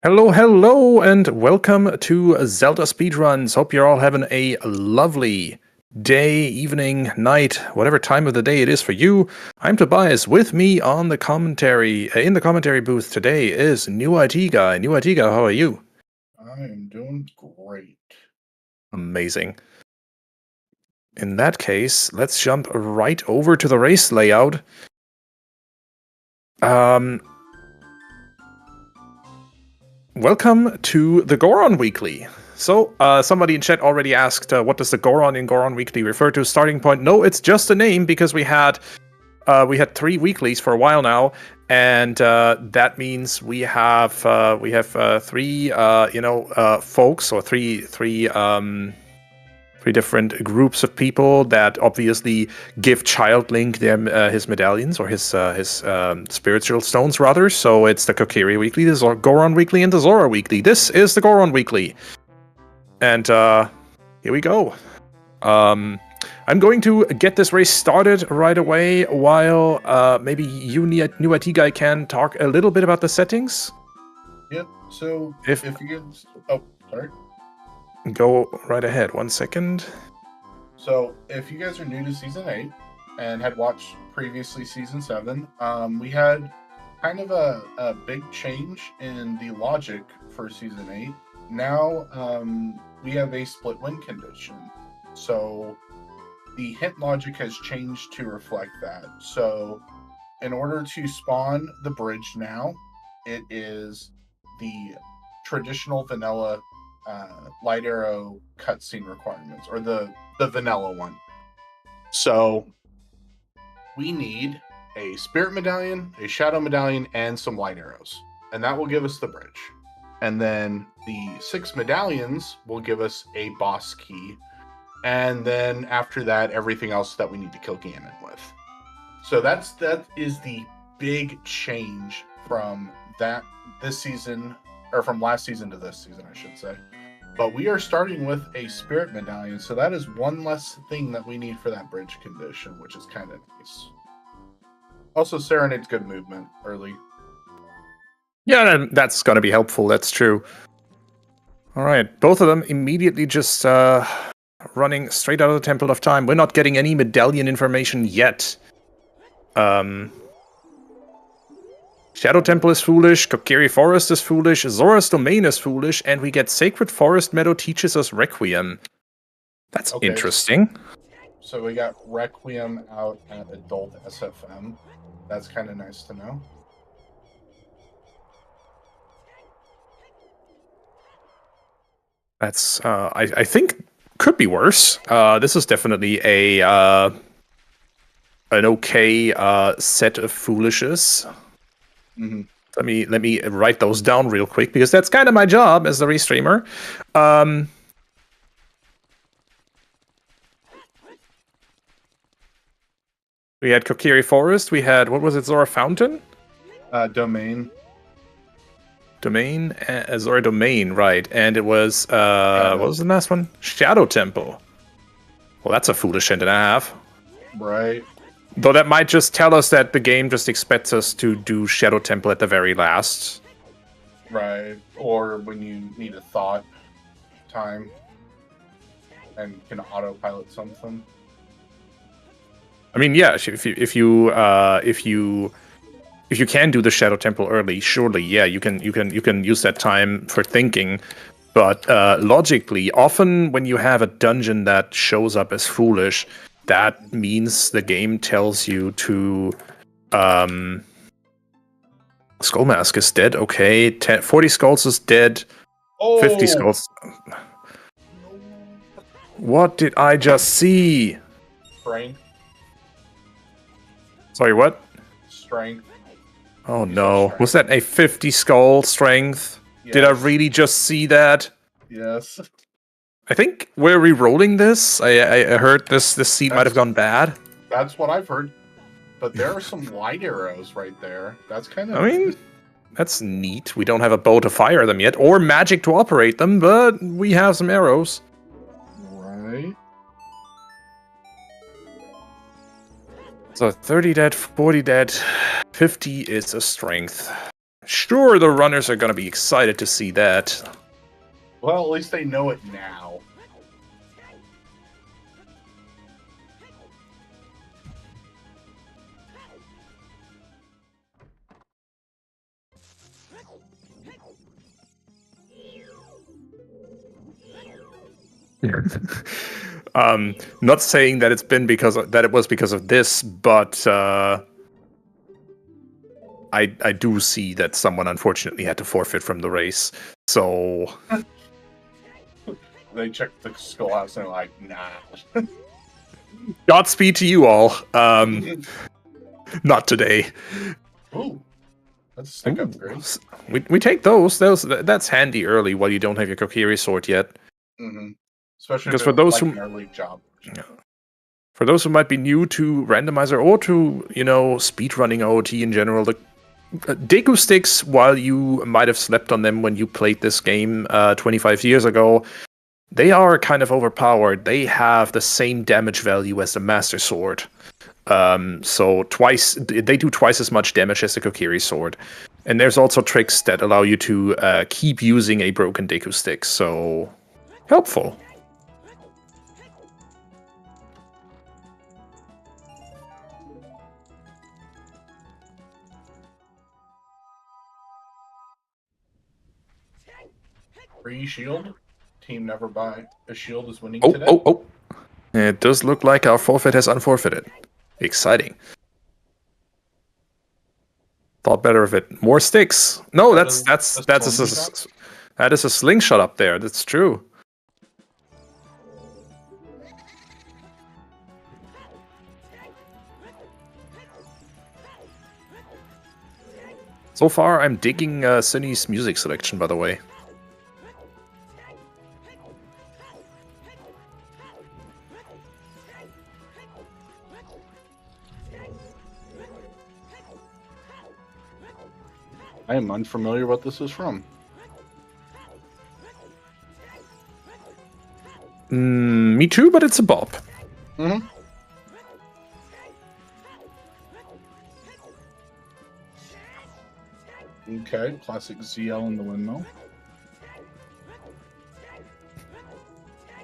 Hello, and welcome to Zelda Speedruns. Hope you're all having a lovely day, evening, night, whatever time of the day it is for you. I'm Tobias. With me on the commentary, in the commentary booth today is New IT Guy. New IT Guy, how are you? I am doing great. Amazing. In that case, let's jump right over to the race layout. Welcome to the Goron Weekly. So, somebody in chat already asked, what does the Goron in Goron Weekly refer to? Starting point? No, it's just a name because we had 3 weeklies for a while now, and that means we have three folks, or three different groups of people that obviously give Child Link them his medallions, or his spiritual stones rather. So it's the Kokiri Weekly, the Goron Weekly, and the Zora Weekly. This is the Goron Weekly, and here we go. I'm going to get this race started right away, while maybe you, New IT Guy, can talk a little bit about the settings. Yep. So if you guys, sorry. Go right ahead. 1 second. So if you guys are new to season 8 and had watched previously season 7, we had kind of a big change in the logic for season 8. Now we have a split win condition. So the hint logic has changed to reflect that. So in order to spawn the bridge now, it is the traditional vanilla light arrow cutscene requirements, or the vanilla one. So we need a spirit medallion, a shadow medallion, and some light arrows, and that will give us the bridge. And then the 6 medallions will give us a boss key, and then after that, everything else that we need to kill Ganon with. So that is the big change from this season, or from last season to this season, I should say. But we are starting with a spirit medallion, so that is one less thing that we need for that bridge condition, which is kind of nice. Also, Serenade's good movement early. Yeah, that's going to be helpful. That's true. All right, both of them immediately just running straight out of the Temple of Time. We're not getting any medallion information yet. Shadow Temple is foolish, Kokiri Forest is foolish, Zora's Domain is foolish, and we get Sacred Forest Meadow teaches us Requiem. That's interesting. So we got Requiem out at Adult SFM. That's kind of nice to know. That's, I think, could be worse. This is definitely an okay set of foolishes. Mm-hmm. Let me write those down real quick, because that's kind of my job as the restreamer. We had Kokiri Forest. We had, what was it, Zora Fountain? Domain. Domain, Zora Domain, right? And it was what was the last one? Shadow Temple. Well, that's a foolish hint and a half. Right. Though that might just tell us that the game just expects us to do Shadow Temple at the very last. Right. Or when you need a thought time and can autopilot something. I mean, yeah, if you can do the Shadow Temple early, surely, yeah, you can use that time for thinking. But logically, often when you have a dungeon that shows up as foolish, that means the game tells you to Skullmask is dead, okay. 40 skulls is dead. Oh! 50 skulls. What did I just see? Strength. Sorry, what? Strength. Oh no. Was that a 50 skull strength? Yes. Did I really just see that? Yes. I think we're re-rolling this. I heard this seed might have gone bad. That's what I've heard. But there are some light arrows right there. That's kind of... I mean, that's neat. We don't have a bow to fire them yet, or magic to operate them, but we have some arrows. Right. So 30 dead, 40 dead, 50 is a strength. Sure, the runners are gonna be excited to see that. Well, at least they know it now. Not saying that that it was because of this, but I do see that someone unfortunately had to forfeit from the race. So They check the schoolhouse and they're like, nah. Godspeed to you all. Not today. Ooh, that's a stick upgrade. We take those. That's handy early while you don't have your Kokiri sword yet. Especially because for those who an early job. For those who might be new to Randomizer or to speedrunning OoT in general, the Deku sticks, while you might have slept on them when you played this game 25 years ago, they are kind of overpowered. They have the same damage value as the Master Sword. So they do twice as much damage as the Kokiri sword. And there's also tricks that allow you to keep using a broken Deku stick, so helpful. Free shield. Team never buy. A shield is winning today. Oh. It does look like our forfeit has unforfeited. Exciting. Thought better of it. More sticks. No, that is a slingshot up there. That's true. So far, I'm digging Sunny's music selection, by the way. I am unfamiliar what this is from. Me too, but it's a bop. Mm-hmm. Okay, classic ZL in the windmill.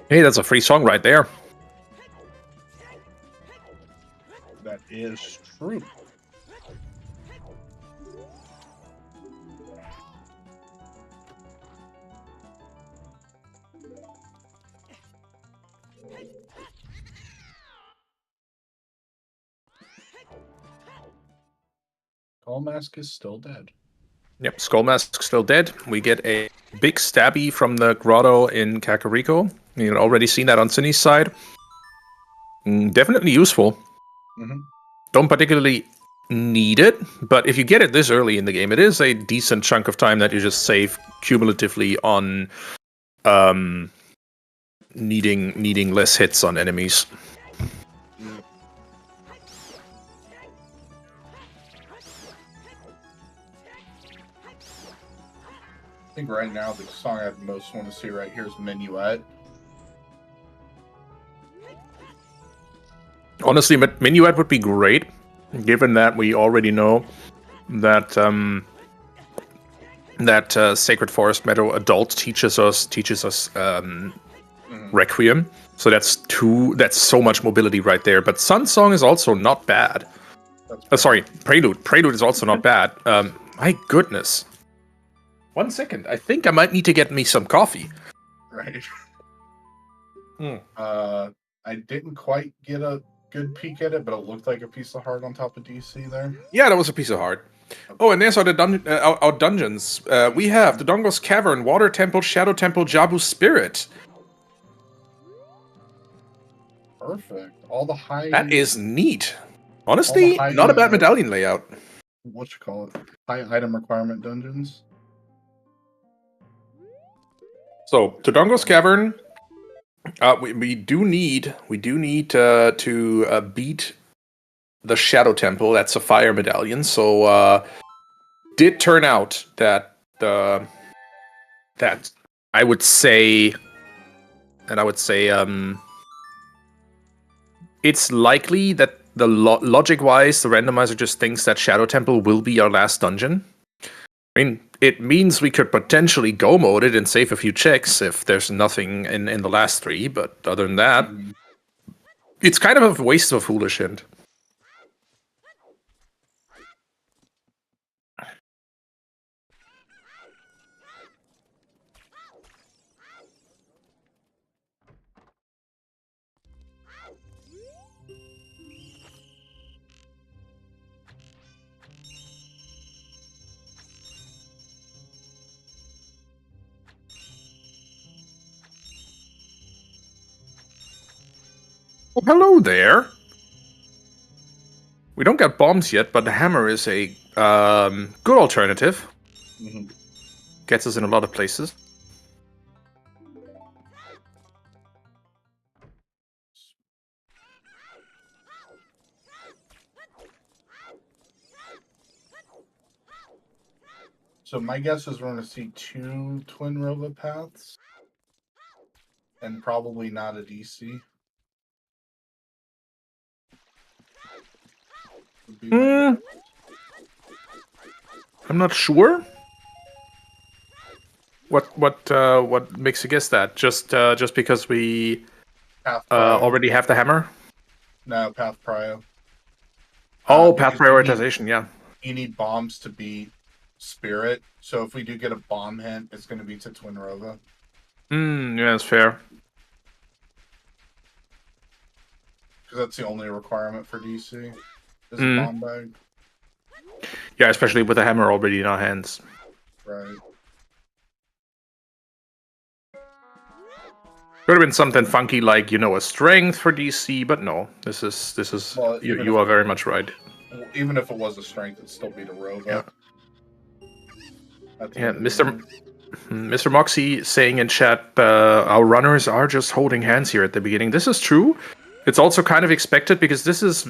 Hey, that's a free song right there. That is true. Skullmask is still dead. Yep, Skullmask's still dead. We get a big stabby from the grotto in Kakariko. You've already seen that on Sunny's side. Definitely useful. Mm-hmm. Don't particularly need it, but if you get it this early in the game, it is a decent chunk of time that you just save cumulatively on needing less hits on enemies. I think right now the song I most want to see right here is Minuet. Honestly, Minuet would be great, given that we already know that Sacred Forest Meadow Adult teaches us Requiem. So that's so much mobility right there. But Sun Song is also not bad. Sorry, Prelude. Prelude is also not bad. My goodness. 1 second. I think I might need to get me some coffee. Right. I didn't quite get a good peek at it, but it looked like a piece of heart on top of DC there. Yeah, that was a piece of heart. Okay. Oh, and there's our dungeons. We have the Dongos Cavern, Water Temple, Shadow Temple, Jabu Spirit. Perfect. All the high... That is neat. Honestly, not a bad medallion layout. What you call it? High item requirement dungeons. So, to Dongos Cavern, we do need to beat the Shadow Temple. That's a fire medallion. So, did turn out that I would say, it's likely that logic-wise, the randomizer just thinks that Shadow Temple will be our last dungeon. mean, it means we could potentially go mode it and save a few checks if there's nothing in the last 3, but other than that, it's kind of a waste of a foolish hint. Well, hello there. We don't get bombs yet, but the hammer is a good alternative. Gets us in a lot of places. So my guess is we're going to see 2 Twin Rova paths. And probably not a DC. I'm not sure. What makes you guess that? Just because we already have the hammer? No, path prio. Oh, path prioritization, yeah. You need bombs to be spirit. So if we do get a bomb hint, it's going to be to Twin Rova. Yeah, that's fair. Because that's the only requirement for DC. Is a bomb bag. Yeah, especially with the hammer already in our hands. Right. Could have been something funky like, a strength for DC, but no. This is well, you are very much right. Even if it was a strength, it'd still be the Rova. Yeah, Mr. Moxie saying in chat, our runners are just holding hands here at the beginning. This is true. It's also kind of expected because this is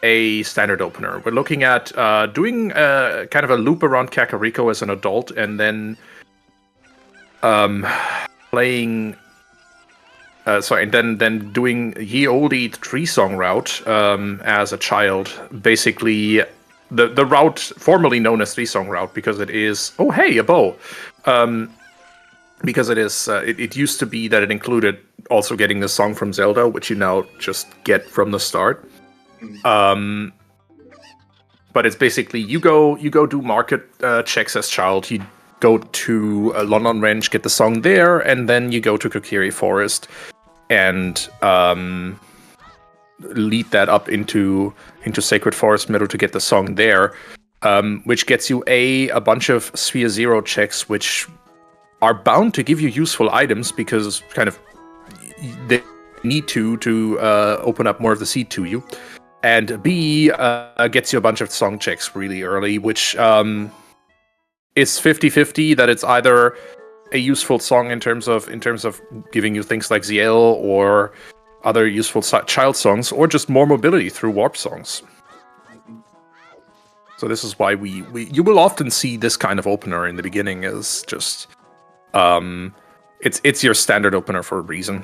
a standard opener. We're looking at doing kind of a loop around Kakariko as an adult and then playing... and then doing Ye Olde 3-song route as a child. Basically, the route formerly known as 3-song route because it is... Oh, hey, a bow! Because it is... it used to be that it included also getting the song from Zelda, which you now just get from the start. But it's basically, you go do market checks as child, you go to London Ranch, get the song there, and then you go to Kokiri Forest and lead that up into Sacred Forest Meadow to get the song there, which gets you a bunch of Sphere Zero checks, which are bound to give you useful items because kind of they need to open up more of the seed to you, and B gets you a bunch of song checks really early, which is 50-50 that it's either a useful song in terms of giving you things like ZL or other useful child songs, or just more mobility through warp songs. So this is why you will often see this kind of opener in the beginning as just it's your standard opener for a reason.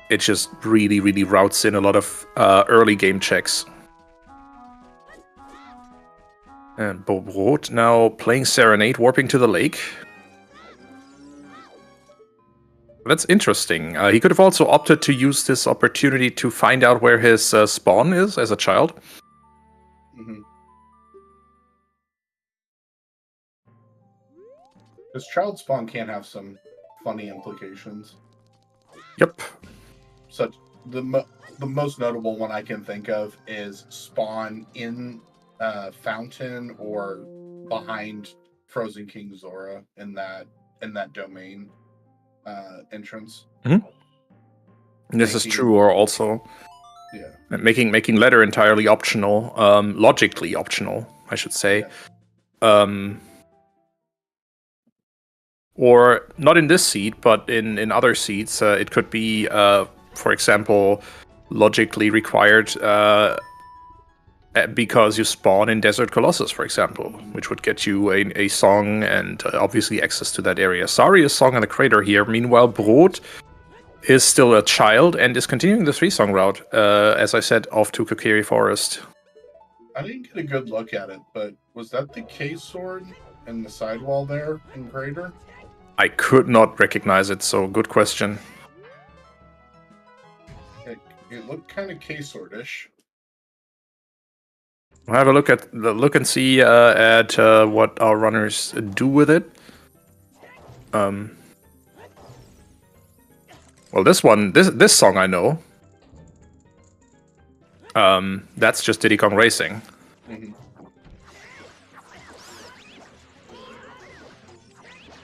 It just really routes in a lot of early game checks. And Bobrot now playing Serenade, warping to the lake. That's interesting. He could have also opted to use this opportunity to find out where his spawn is as a child. This child spawn can have some funny implications. Yep. Such the most notable one I can think of is spawn in fountain or behind Frozen King Zora in that domain entrance. This is true, or also making ladder entirely optional, logically optional, I should say. Or not in this seed, but in other seeds, it could be, for example, logically required because you spawn in Desert Colossus, for example, which would get you a song and obviously access to that area. Saria's song in the crater here. Meanwhile, Brot is still a child and is continuing the 3-song route, as I said, off to Kokiri Forest. I didn't get a good look at it, but was that the K-Sword in the sidewall there in Crater? I could not recognize it, so good question. It looked kind of K-Sword-ish. We'll have a look and see at what our runners do with it. Well, this song I know. That's just Diddy Kong Racing. Mm-hmm.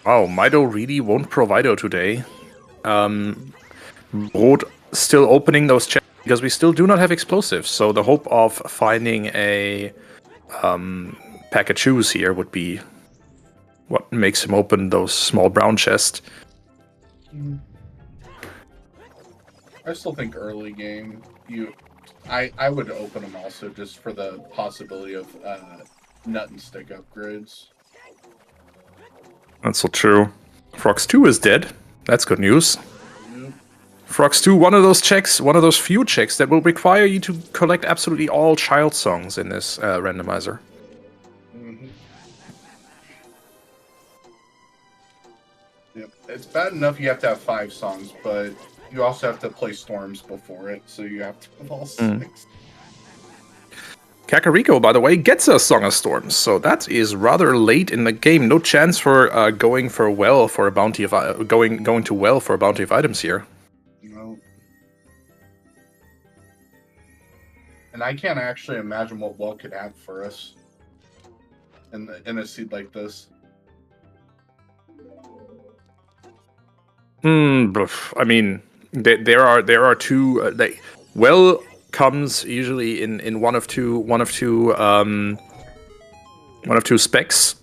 Wow, Mido really won't Provido today. Brot still opening those chests because we still do not have explosives. So the hope of finding a pack of shoes here would be what makes him open those small brown chests. I still think early game, I would open them also just for the possibility of nut and stick upgrades. That's so true. Frox 2 is dead. That's good news. Yep. Frox 2, one of those few checks that will require you to collect absolutely all child songs in this randomizer. Mm-hmm. Yep. It's bad enough you have to have 5 songs, but you also have to play Storms before it, so you have to have all 6. Kakariko, by the way, gets a Song of Storms, so that is rather late in the game. No chance for going to well for a bounty of items here. No. And I can't actually imagine what well could have for us in a seed like this. I mean, there are two. Well comes usually in one of two specs.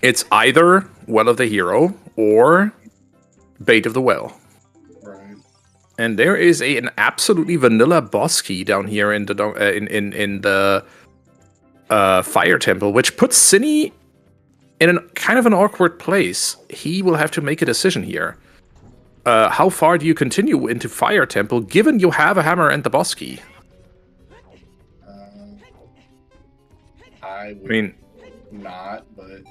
It's either Well of the Hero or Bait of the Well. Right. And there is an absolutely vanilla boss key down here in the Fire Temple, which puts Cinny in kind of an awkward place. He will have to make a decision here. How far do you continue into Fire Temple, given you have a hammer and the boss key? I mean, not, but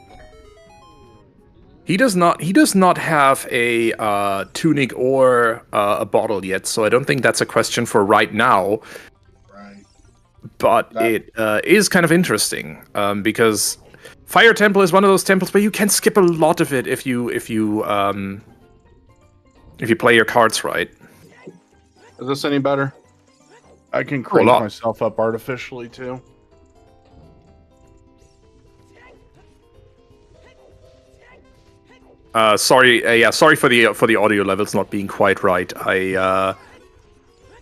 he does not have a tunic or a bottle yet, so I don't think that's a question for right now. Right. But it is kind of interesting because Fire Temple is one of those temples where you can skip a lot of it if you play your cards right. Is this any better? I can crank myself up artificially too. Sorry for the audio levels not being quite right. I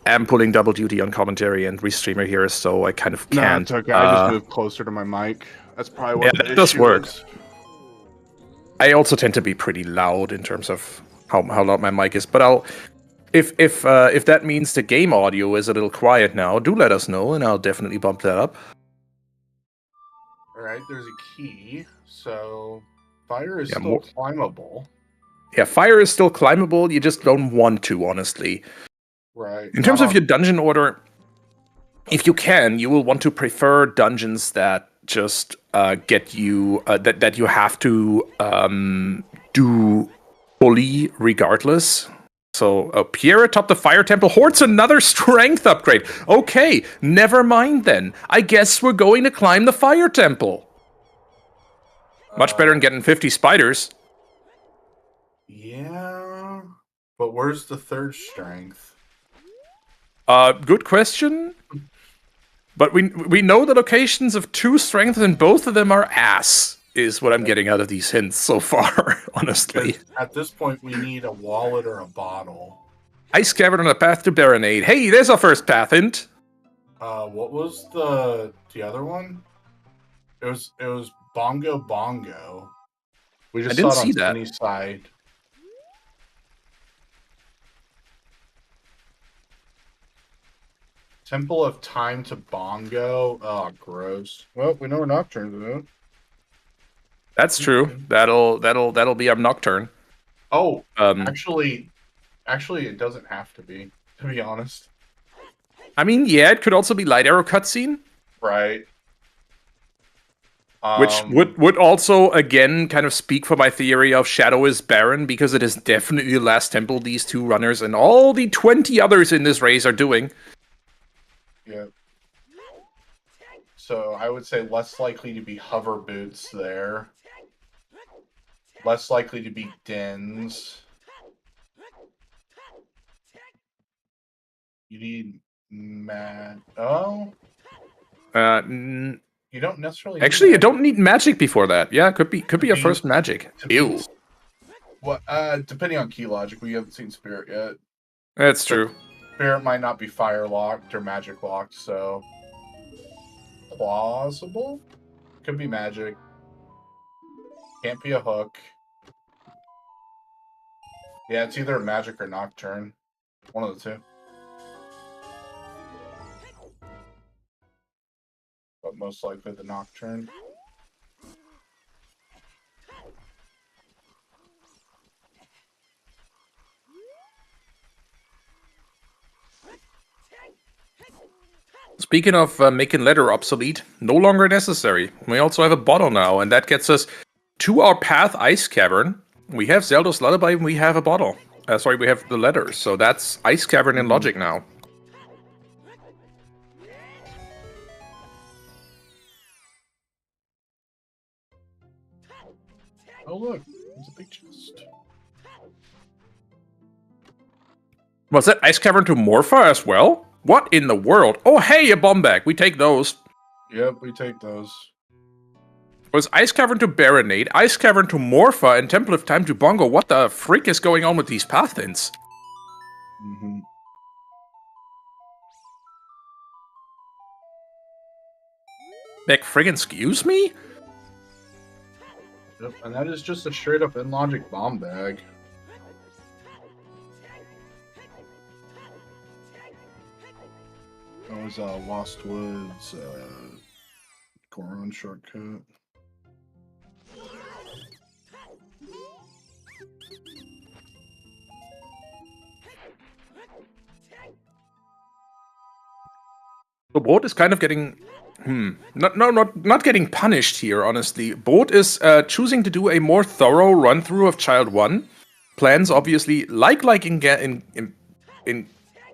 am pulling double duty on commentary and restreamer here, so I kind of can't. No, it's okay. I just moved closer to my mic. That's probably what the that does issue work. is. I also tend to be pretty loud in terms of how loud my mic is, but if that means the game audio is a little quiet now, do let us know, and I'll definitely bump that up. All right, there's a key, so fire is still climbable. Yeah, fire is still climbable. You just don't want to, honestly. Right. In terms of your dungeon order, if you can, you will want to prefer dungeons that just get you that you have to do fully regardless. So Pierre atop the Fire Temple hoards another strength upgrade. Okay, never mind then. I guess we're going to climb the Fire Temple. Much better than getting 50 spiders. Yeah, but where's the third strength? Good question. But we know the locations of 2 strength, and both of them are ass, is what I'm getting out of these hints so far, honestly. Because at this point, we need a wallet or a bottle. Ice Cavern on the path to Baronade. Hey, there's our first path hint. What was the other one? It was Bongo Bongo. We just saw it on Sunny's side. Temple of Time to Bongo. Oh, gross. Well, we know where Nocturne's about. That's true. That'll be our Nocturne. Oh, actually, it doesn't have to be honest. I mean, yeah, it could also be Light Arrow cutscene. Right. Which would also, again, kind of speak for my theory of Shadow is barren, because it is definitely the last temple these two runners and all the 20 others in this race are doing. Yeah. So I would say less likely to be hover boots there. Less likely to be dens. You need you don't necessarily actually, need you don't need magic before that. Yeah, could be your first magic. Ew. What depending on key logic, we haven't seen Spirit yet. That's true. Spirit might not be fire locked or magic locked, so plausible. Could be magic. Can't be a hook. Yeah, it's either a magic or nocturne. One of the two. But most likely the nocturne. Speaking of making letter obsolete, no longer necessary. We also have a bottle now, and that gets us to our path Ice Cavern. We have Zelda's Lullaby, and we have a bottle. Sorry, we have the letters. So that's Ice Cavern in Logic now. Oh look, there's a big chest. Was that Ice Cavern to Morpha as well? What in the world? Oh, hey, a bomb bag. We take those. Yep, we take those. Was Ice Cavern to Baronade, Ice Cavern to Morpha, and Temple of Time to Bongo. What the freak is going on with these path hints? Like, friggin' excuse me? Yep, and that is just a straight up in logic bomb bag. That was Lost Woods, Goron shortcut. The boat is kind of getting... Not getting punished here, honestly. Boat is choosing to do a more thorough run-through of Child 1. Plans, obviously, like in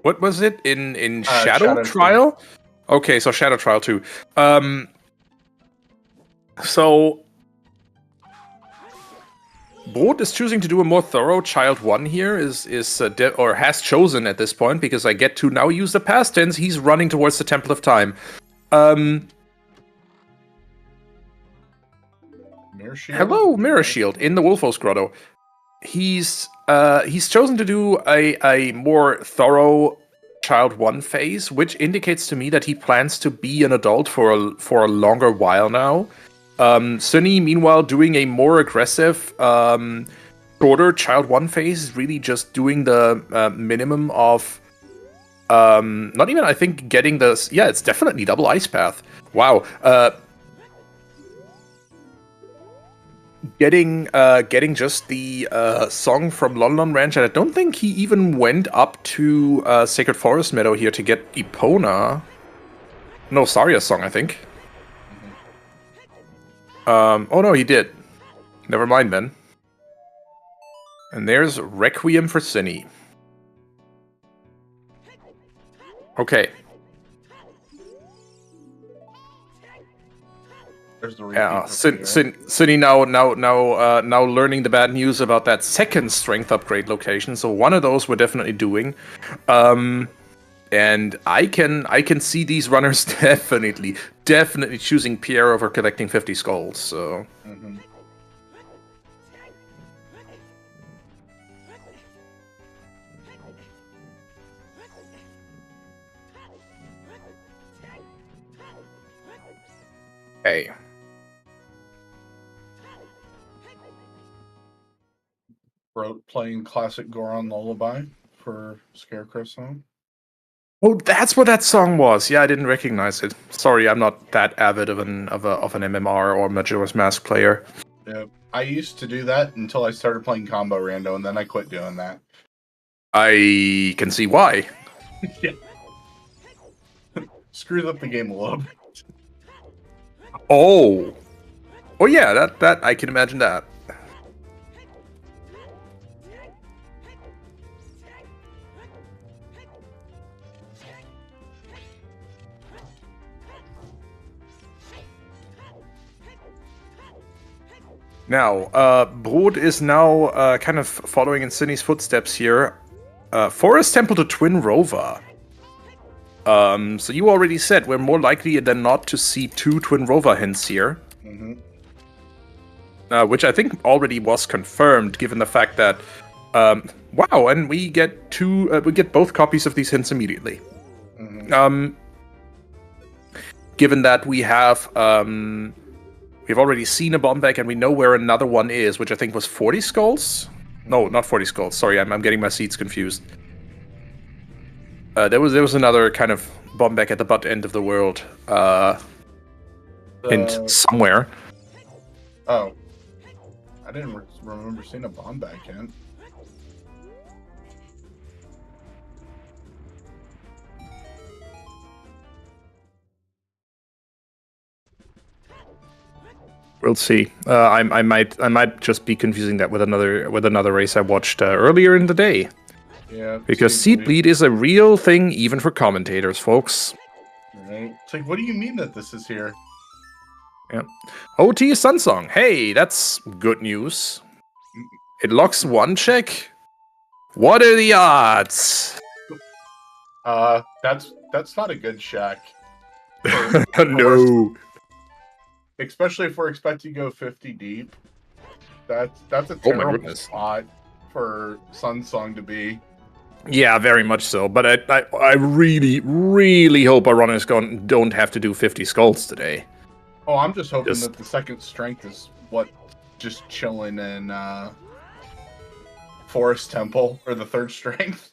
what was it? In Shadow Trial? 2. Okay, so Shadow Trial 2. So... Boat is choosing to do a more thorough Child 1 here, or has chosen at this point, because I get to now use the past tense. He's running towards the Temple of Time. Hello, Mirror Shield in the Wolfos Grotto. He's chosen to do a more thorough Child 1 phase, which indicates to me that he plans to be an adult for a longer while now. Sunny, meanwhile, doing a more aggressive, shorter Child 1 phase, really just doing the minimum of, not even, I think, getting this, yeah, it's definitely double Ice Path. Wow. Getting just the song from Lon Ranch, and I don't think he even went up to Sacred Forest Meadow here to get Epona. No, Saria's song, I think. Oh no, he did. Never mind then. And there's Requiem for Cinny. Okay. There's the yeah, Cinny now learning the bad news about that second strength upgrade location. So one of those we're definitely doing. And I can see these runners definitely choosing Pierre over collecting 50 skulls. So. Hey. Playing classic Goron Lullaby for Scarecrow song. Oh, that's what that song was. Yeah, I didn't recognize it. Sorry, I'm not that avid of an MMR or Majora's Mask player. Yeah, I used to do that until I started playing Combo Rando, and then I quit doing that. I can see why. Yeah. Screws up the game a little bit. Oh. Oh yeah, that I can imagine that. Now, Brod is now kind of following in Cindy's footsteps here. Forest Temple to Twin Rover. So you already said we're more likely than not to see 2 Twin Rover hints here. Mm-hmm. Which I think already was confirmed, given the fact that, wow, and we get we get both copies of these hints immediately. Mm-hmm. Given that we have, we've already seen a bomb back and we know where another one is, which I think was 40 skulls. No, not 40 skulls. Sorry, I'm getting my seats confused. There was another kind of bomb back at the butt end of the world. Hint somewhere. Oh. I didn't remember seeing a bomb back hint. We'll see. I might just be confusing that with another race I watched earlier in the day. Yeah. Because seed bleed is a real thing, even for commentators, folks. Right. It's like, what do you mean that this is here? Yeah. OoT Sunsong. Hey, that's good news. It locks 1 check. What are the odds? That's not a good check. No. Especially if we're expecting to go 50 deep. That's a terrible spot for Sunsong to be. Yeah, very much so. But I really, really hope our runners don't have to do 50 skulls today. Oh, I'm just hoping that the second strength is what just chilling in Forest Temple, or the third strength.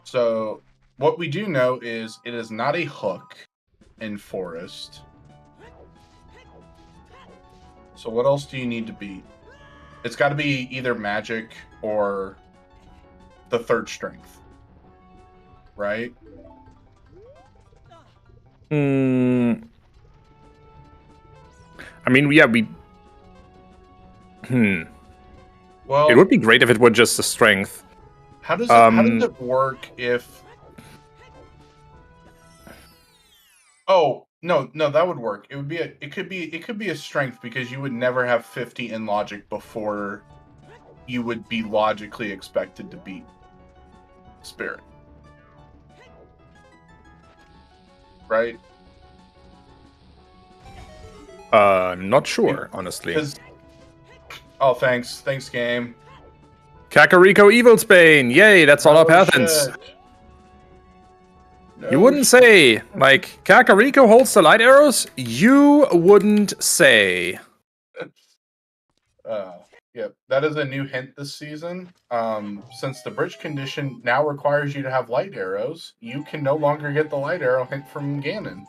So, what we do know is it is not a hook in Forest. So what else do you need to beat? It's got to be either magic or the third strength, right? I mean, yeah, Well, it would be great if it were just the strength. How does it work if? Oh no, that would work. It would be it could be a strength, because you would never have 50 in logic before you would be logically expected to beat Spirit, right? I'm not sure, honestly. Oh, thanks, game. Kakariko Evilsbane! Yay, that's all our pathins. No, you wouldn't say. Like, Kakariko holds the light arrows? You wouldn't say. Yeah, that is a new hint this season. Since the bridge condition now requires you to have light arrows, you can no longer get the light arrow hint from Ganon.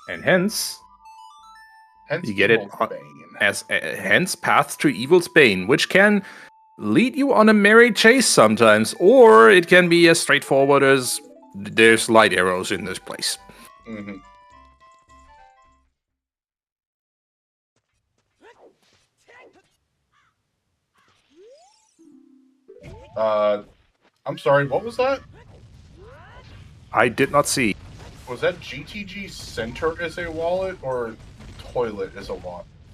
And hence you get it as hence Path to Evilsbane, which can lead you on a merry chase sometimes, or it can be as straightforward as there's light arrows in this place. Mm-hmm. I'm sorry, what was that? I did not see. Was that GTG Center as a wallet, or Toilet as a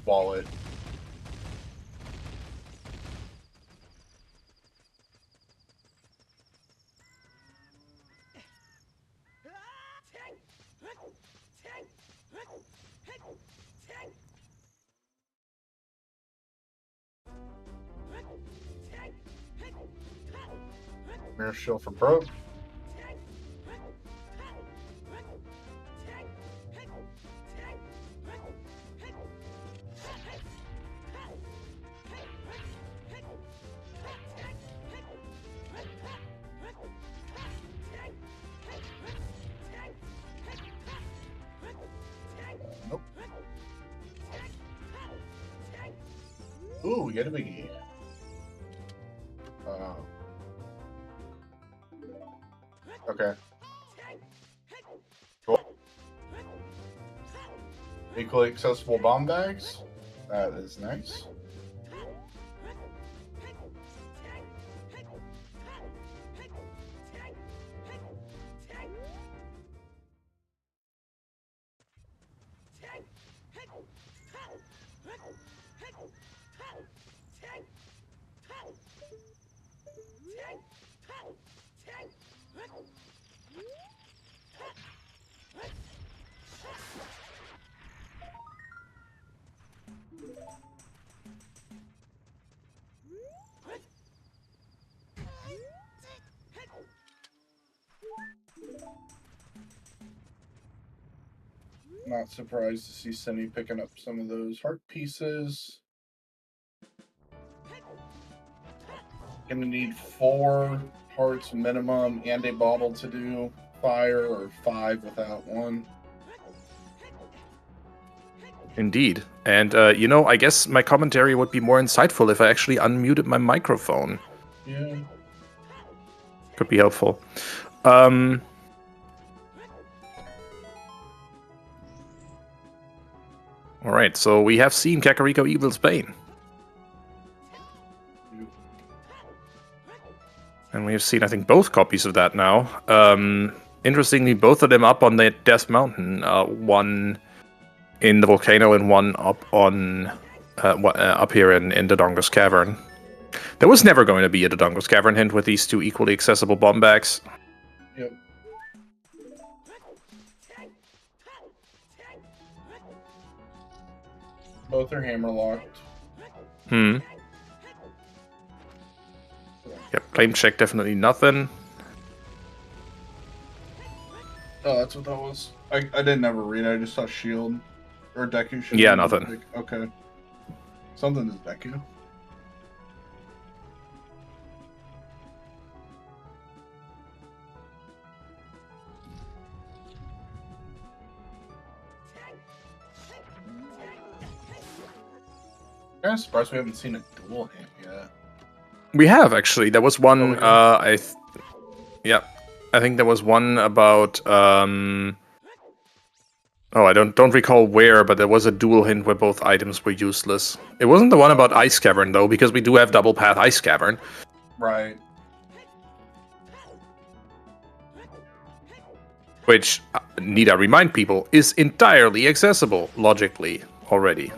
wallet? Mirror Shield for Broke. Nope. Ooh, we get a biggie. Uh, okay. Cool. Equally accessible bomb bags. That is nice. Not surprised to see Cindy picking up some of those heart pieces. Gonna need 4 hearts minimum and a bottle to do fire, or 5 without one. Indeed. And, you know, I guess my commentary would be more insightful if I actually unmuted my microphone. Yeah. Could be helpful. Alright, so we have seen Kakariko Evil's Bane. And we have seen, I think, both copies of that now. Interestingly, both of them up on the Death Mountain. One in the volcano and one up on up here in Dodongo's Cavern. There was never going to be a Dodongo's Cavern hint with these 2 equally accessible bomb bags. Yep. Both are hammer locked. Yep, claim check, definitely nothing. Oh, that's what that was. I didn't ever read it. I just saw shield. Or Deku shield. Yeah, nothing. Okay. Something is Deku. I'm kind of surprised we haven't seen a dual hit yet. We have, actually. There was one, yeah. I think there was one about, oh, I don't recall where, but there was a dual hint where both items were useless. It wasn't the one about Ice Cavern, though, because we do have double path Ice Cavern. Right. Which, need I remind people, is entirely accessible, logically, already.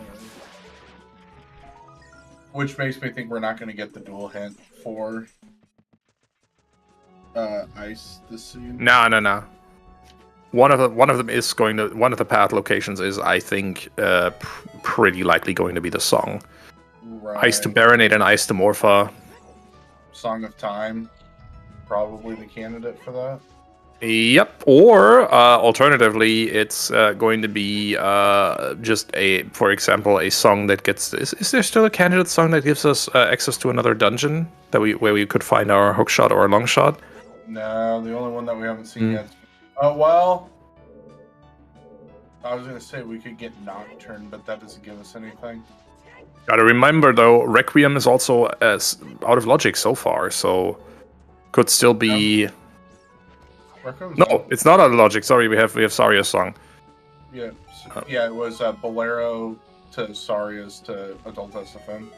Which makes me think we're not going to get the dual hint for Ice this scene. No. One of them is going to, one of the path locations is, I think, pretty likely going to be the song. Right. Ice to Baronate and Ice to Morpha. Song of Time, probably the candidate for that. Yep, or alternatively, it's going to be just for example, a song that gets. Is there still a candidate song that gives us access to another dungeon where we could find our hook shot or our long shot? No, the only one that we haven't seen yet. Oh well, I was gonna say we could get Nocturne, but that doesn't give us anything. Gotta remember though, Requiem is also out of logic so far, so could still be. No, it's not out of logic. Sorry, we have Saria's song. Yeah, yeah, it was Bolero to Saria's to Adult SFM.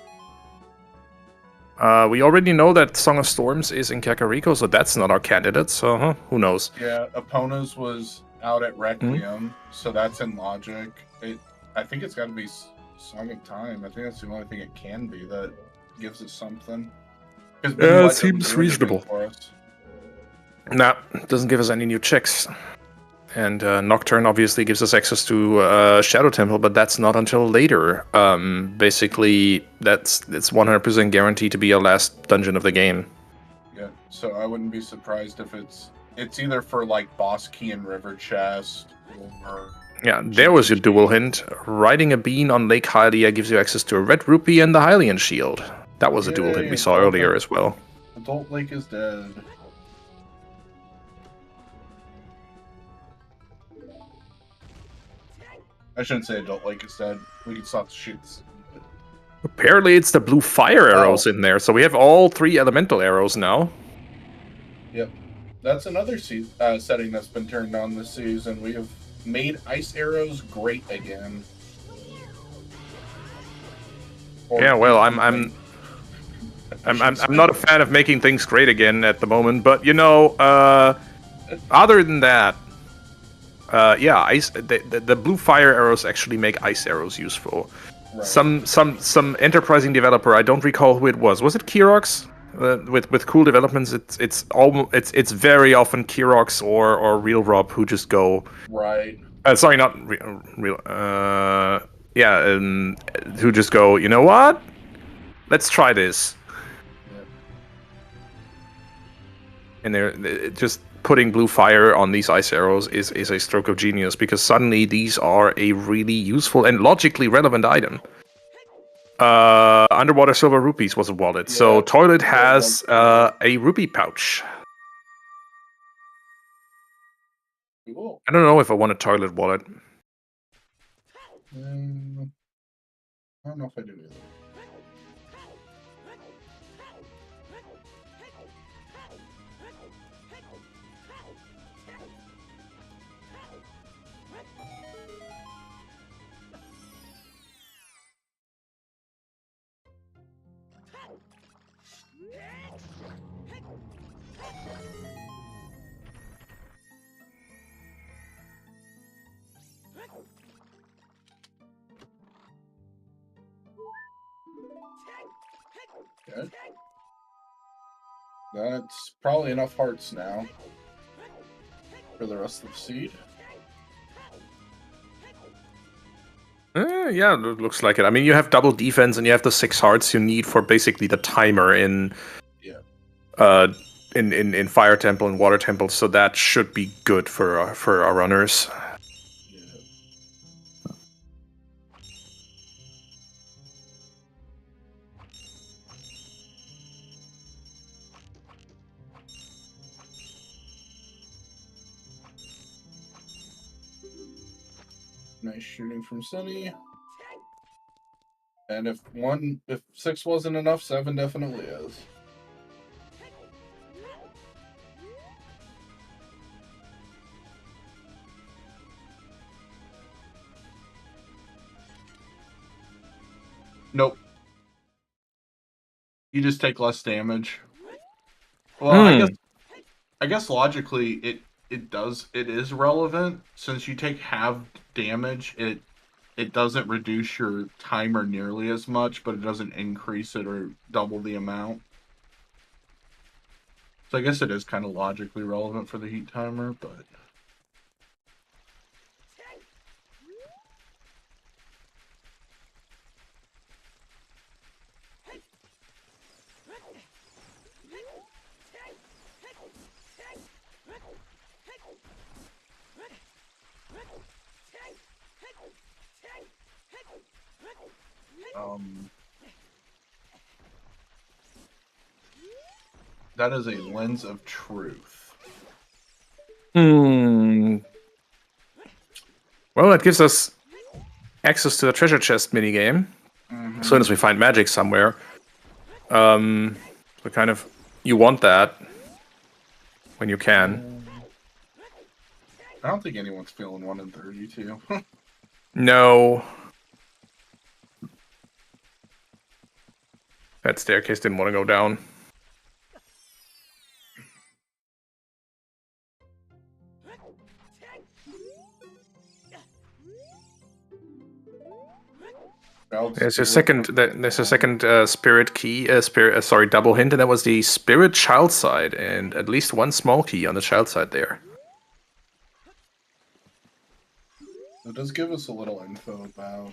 We already know that Song of Storms is in Kakariko, so that's not our candidate. So who knows? Yeah, Epona's was out at Requiem, so that's in logic. I think it's got to be Song of Time. I think that's the only thing it can be that gives us something. Yeah, it seems reasonable. For us. Nah, doesn't give us any new checks. And Nocturne obviously gives us access to Shadow Temple, but that's not until later. Basically, it's 100% guaranteed to be our last dungeon of the game. Yeah, so I wouldn't be surprised if it's either for like Boss Key and River Chest, or... Yeah, there was your dual hint. Riding a bean on Lake Hylia gives you access to a Red Rupee and the Hylian Shield. That was a dual hint we saw earlier as well. Adult Lake is dead. I shouldn't say Adult Lake is dead. We can stop the shoots. Apparently, it's the blue fire arrows Oh. in there, so we have all 3 elemental arrows now. Yep. That's another setting that's been turned on this season. We have made ice arrows great again. Yeah, well, I'm not a fan of making things great again at the moment, but you know, other than that, yeah, the blue fire arrows actually make ice arrows useful. Right. Some enterprising developer, I don't recall who it was. Was it Kirox? With cool developments, it's very often Kirox or Real Rob who just go. Right. Sorry, not real. Yeah, who just go. You know what? Let's try this. Yep. And they're just putting blue fire on these ice arrows is a stroke of genius, because suddenly these are a really useful and logically relevant item. Underwater silver rupees was a wallet. Yeah, So toilet has a rupee pouch. Cool. I don't know if I want a toilet wallet. I don't know if I do either. Okay. That's probably enough hearts now for the rest of the seed. Yeah, it looks like it. I mean, you have double defense and you have the 6 hearts you need for basically the timer in in Fire Temple and Water Temple, so that should be good for our runners. Nice shooting from Sunny. And if 6 wasn't enough, 7 definitely is. Nope. You just take less damage. Well, I guess logically it is relevant, since you take half damage. It doesn't reduce your timer nearly as much, but it doesn't increase it or double the amount. So I guess it is kind of logically relevant for the heat timer, but that is a lens of truth. Well, that gives us access to the treasure chest minigame. As soon as we find magic somewhere. So kind of, you want that when you can. I don't think anyone's feeling 1 in 32. No. That staircase didn't want to go down. There's a second. There's a second spirit key. Double hint, and that was the spirit child side, and at least 1 small key on the child side there. It does give us a little info about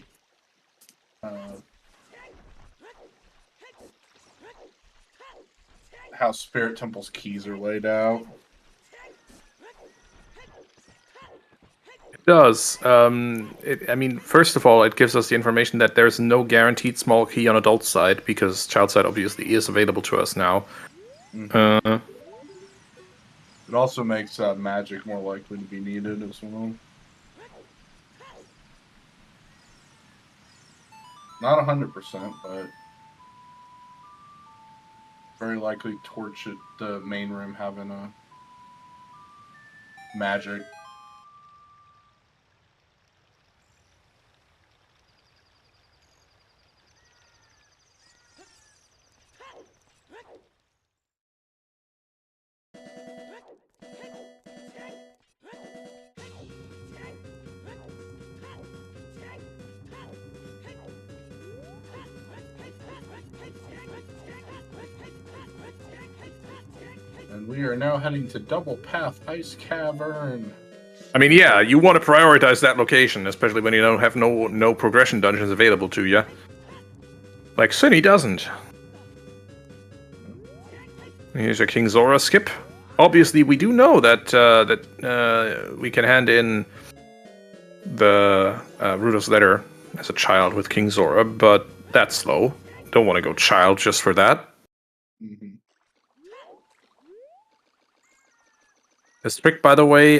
how Spirit Temple's keys are laid out. It does. I mean, first of all, it gives us the information that there's no guaranteed small key on adult side, because child side obviously is available to us now. It also makes magic more likely to be needed as well. Not 100%, but very likely torch at the main room having a magic. And we are now heading to Double Path Ice Cavern. I mean, yeah, you want to prioritize that location, especially when you don't have no progression dungeons available to you. Like Sunny doesn't. Here's a King Zora skip. Obviously, we do know that we can hand in the Rudo's letter as a child with King Zora, but that's slow. Don't want to go child just for that. Mm-hmm. This trick, by the way,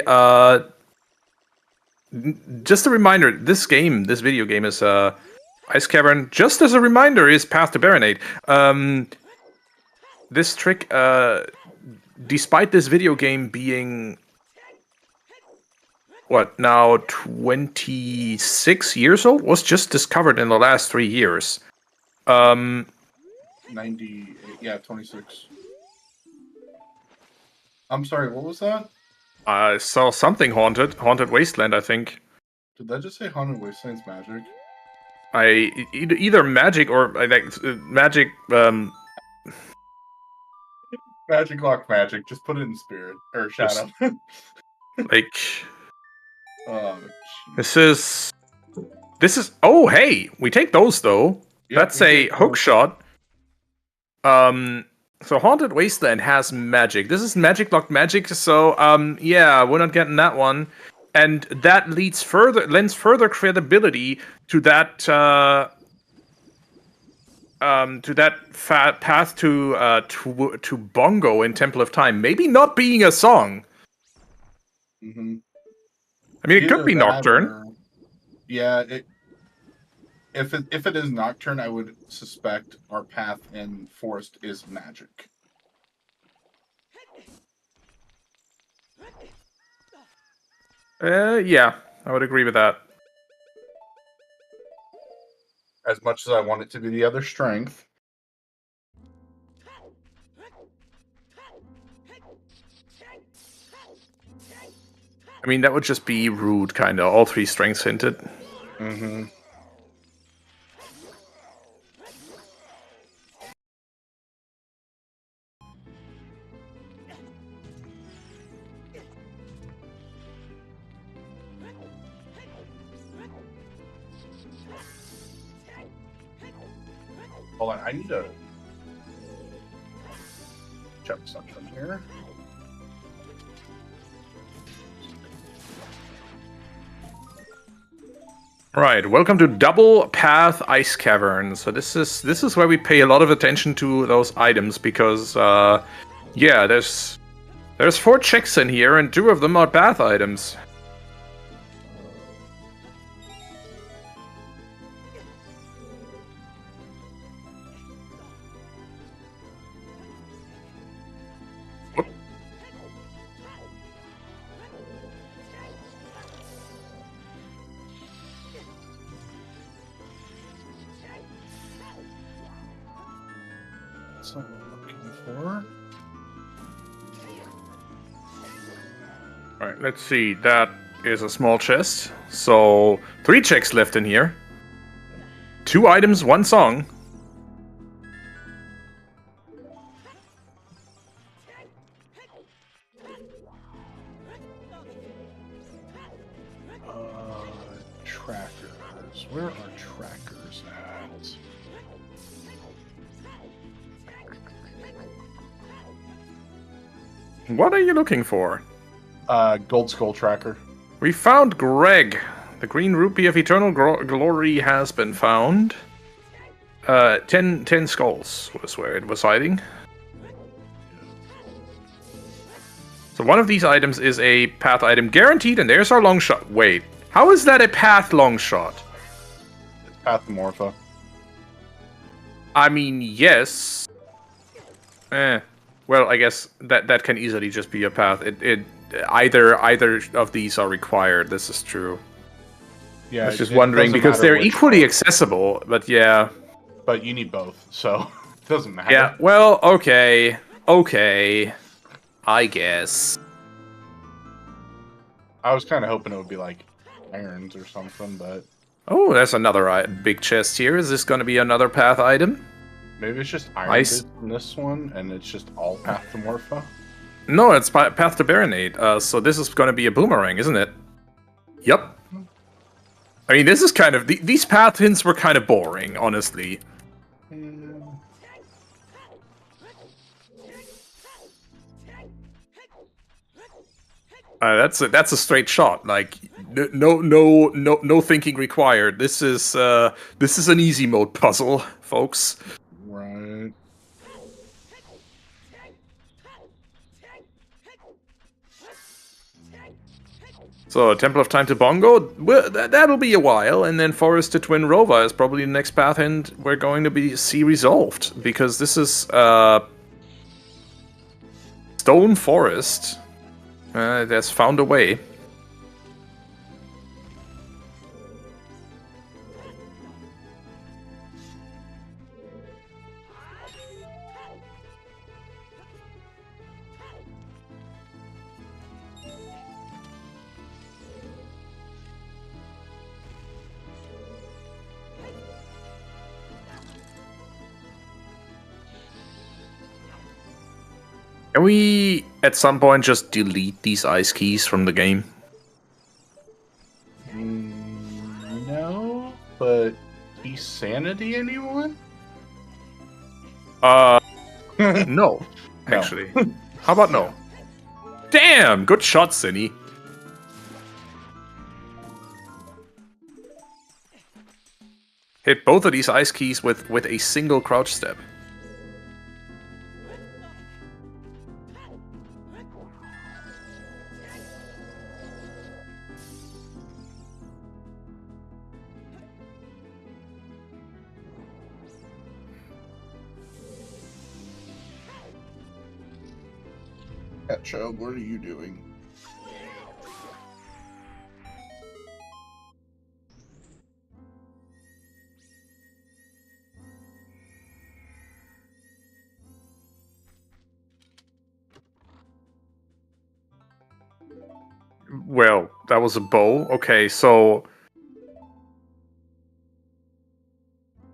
just a reminder, this video game is Ice Cavern, just as a reminder, is Path to Baronade. This trick, despite this video game being, what, now 26 years old, was just discovered in the last 3 years. 98, yeah, 26. I'm sorry, what was that? I saw something Haunted Wasteland, I think. Did that just say Haunted Wasteland's magic? Either magic or magic. Magic lock magic. Just put it in spirit or shadow. Like, Oh, this is. Oh, hey, we take those though. Yep, That's a hook shot. So Haunted Wasteland has magic. This is magic locked magic, so yeah, we're not getting that one. And that lends further credibility to that path to Bongo in Temple of Time. Maybe not being a song. Mm-hmm. I mean, it could be Nocturne. Yeah, if it is Nocturne, I would suspect our path in Forest is magic. Yeah, I would agree with that. As much as I want it to be the other strength. I mean, that would just be rude, kind of. All 3 strengths hinted. Mm-hmm. Hold on, I need to check something here. Right, welcome to Double Path Ice Cavern. So this is where we pay a lot of attention to those items because, yeah, there's 4 checks in here and 2 of them are path items. That's what I'm looking for. Alright, let's see. That is a small chest. So, 3 checks left in here. 2 items, 1 song. Trackers. Where are trackers at? What are you looking for? Gold Skull Tracker. We found Greg. The green rupee of eternal glory has been found. 10 skulls was where it was hiding. So one of these items is a path item guaranteed, and there's our long shot. Wait, how is that a path long shot? It's Pathomorpha. I mean, yes. Well, I guess that can easily just be a path. Either of these are required. This is true. Yeah, I was just it wondering doesn't because matter they're which equally one, accessible, but yeah. but you need both, so it doesn't matter. Yeah, well, okay. Okay. I guess. I was kind of hoping it would be like irons or something, but Oh, there's another big chest here. Is this going to be another path item? maybe it's just iron Nice. bits in this one, and it's just all path to Morpha. No, it's path to Baronade. So this is going to be a boomerang, isn't it? Yep. I mean, this is kind of... these path hints were kind of boring, honestly. That's a straight shot. Like no thinking required. This is an easy mode puzzle, folks. Right. So Temple of Time to Bongo, well, that'll be a while, and then Forest to Twin Rova is probably the next path hint we're going to see resolved, because this is Stone Forest. That's found a way. Can we, at some point, just delete these ice keys from the game? No, but Peace Sanity, anyone? No, actually. How about no? Damn, good shot, Cinny. Hit both of these ice keys with a single crouch step. Child, what are you doing? Well, that was a bow. Okay, so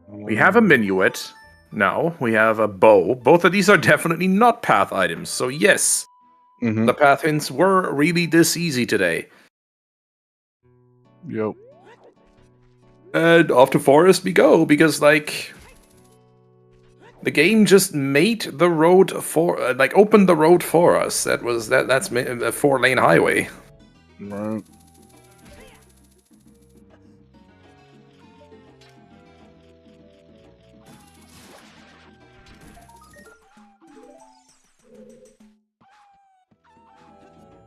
we have a minuet. Now we have a bow. Both of these are definitely not path items. So yes, the path hints were really this easy today. Yep. And off to Forest we go, because, like, the game just made the road for, opened the road for us. That's a 4-lane highway. Right.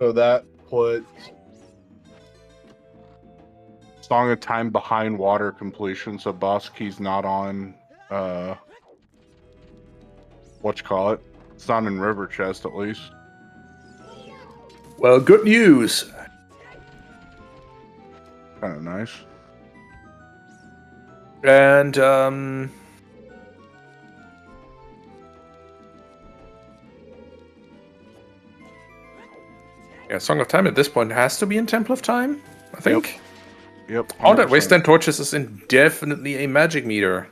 So that puts Song of Time behind water completion, so boss key's not on whatchamacallit. It's not in River Chest at least. Well, good news. Kind of nice. And yeah, Song of Time at this point has to be in Temple of Time, I think. Yep. Oh, that Wasteland Torches is indefinitely a magic meter.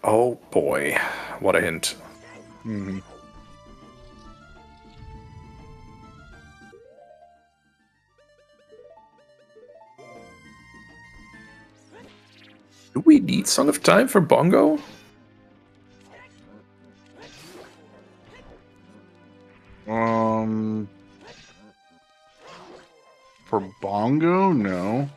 Oh boy, what a hint. Mm-hmm. Do we need Song of Time for Bongo? For Bongo, no.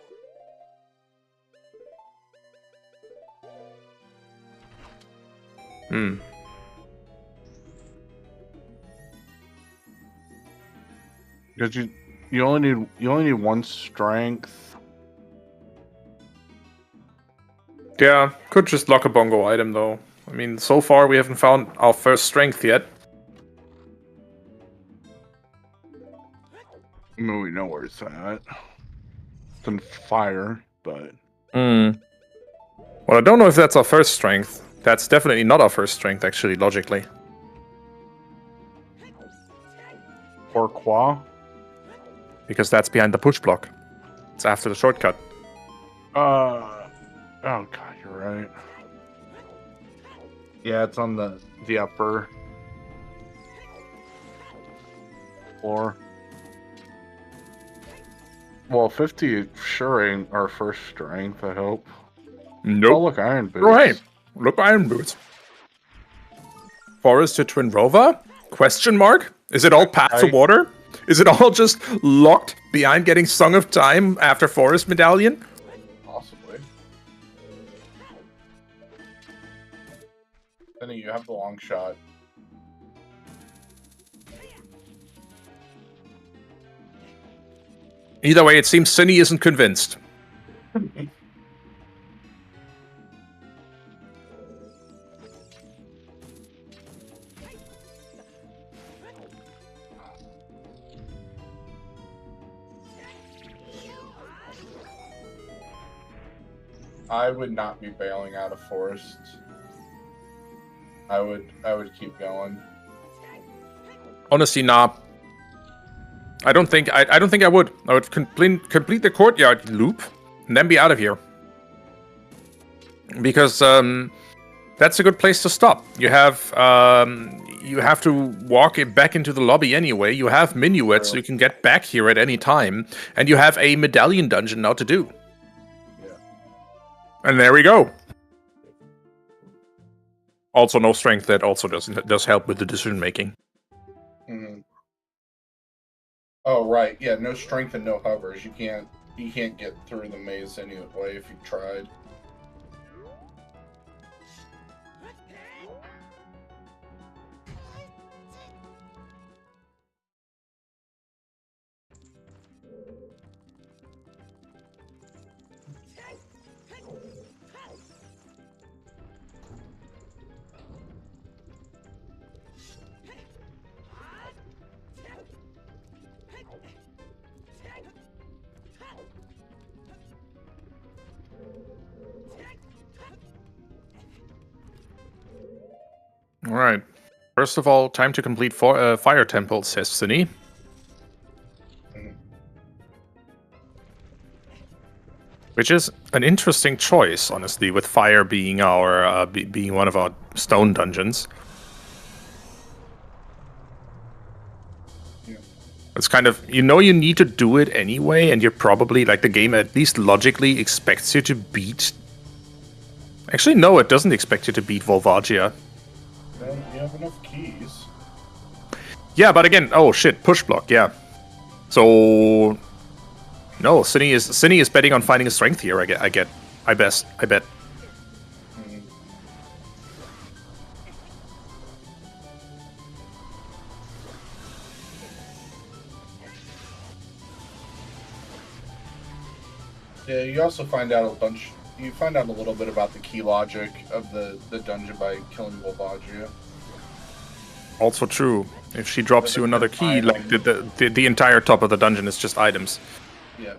Because you only need one strength. Yeah, could just lock a Bongo item though. I mean, so far we haven't found our first strength yet. I mean, we know where it's at. It's in fire, but... Well, I don't know if that's our first strength. That's definitely not our first strength, actually, logically. Pourquoi? Because that's behind the push block. It's after the shortcut. Oh god, you're right. Yeah, it's on the upper floor. Well, 50 sure ain't our first strength, I hope. Nope. Oh, look, iron boots. Right. Look, iron boots. Forest to Twin Rover? Question mark? Is it all path to water? Is it all just locked behind getting Song of Time after Forest Medallion? Possibly. Then you have the long shot. Either way, it seems Cinny isn't convinced. I would not be bailing out of Forest. I would keep going. Honestly, nah. I don't think I would. I would complete the courtyard loop and then be out of here. Because that's a good place to stop. You have to walk it back into the lobby anyway. You have minuets, so you can get back here at any time, and you have a medallion dungeon now to do. Yeah. And there we go. Also, no strength that also does help with the decision making. Mm-hmm. Oh right, yeah, no strength and no hovers. You can't get through the maze anyway if you tried. Alright. First of all, time to complete Fire Temple, says Cinny. Which is an interesting choice, honestly, with Fire being our being one of our stone dungeons. Yeah. It's kind of, you know, you need to do it anyway, and you're probably, like, the game at least logically expects you to beat... Actually, no, it doesn't expect you to beat Volvagia. Then you have enough keys. Yeah, but again, oh shit, push block, yeah. So... No, Cinny is betting on finding a strength here, I bet. Mm-hmm. Yeah, you also find out you find out a little bit about the key logic of the dungeon by killing Volvagia. Also true. If she drops you another key, like the entire top of the dungeon is just items. Yeah.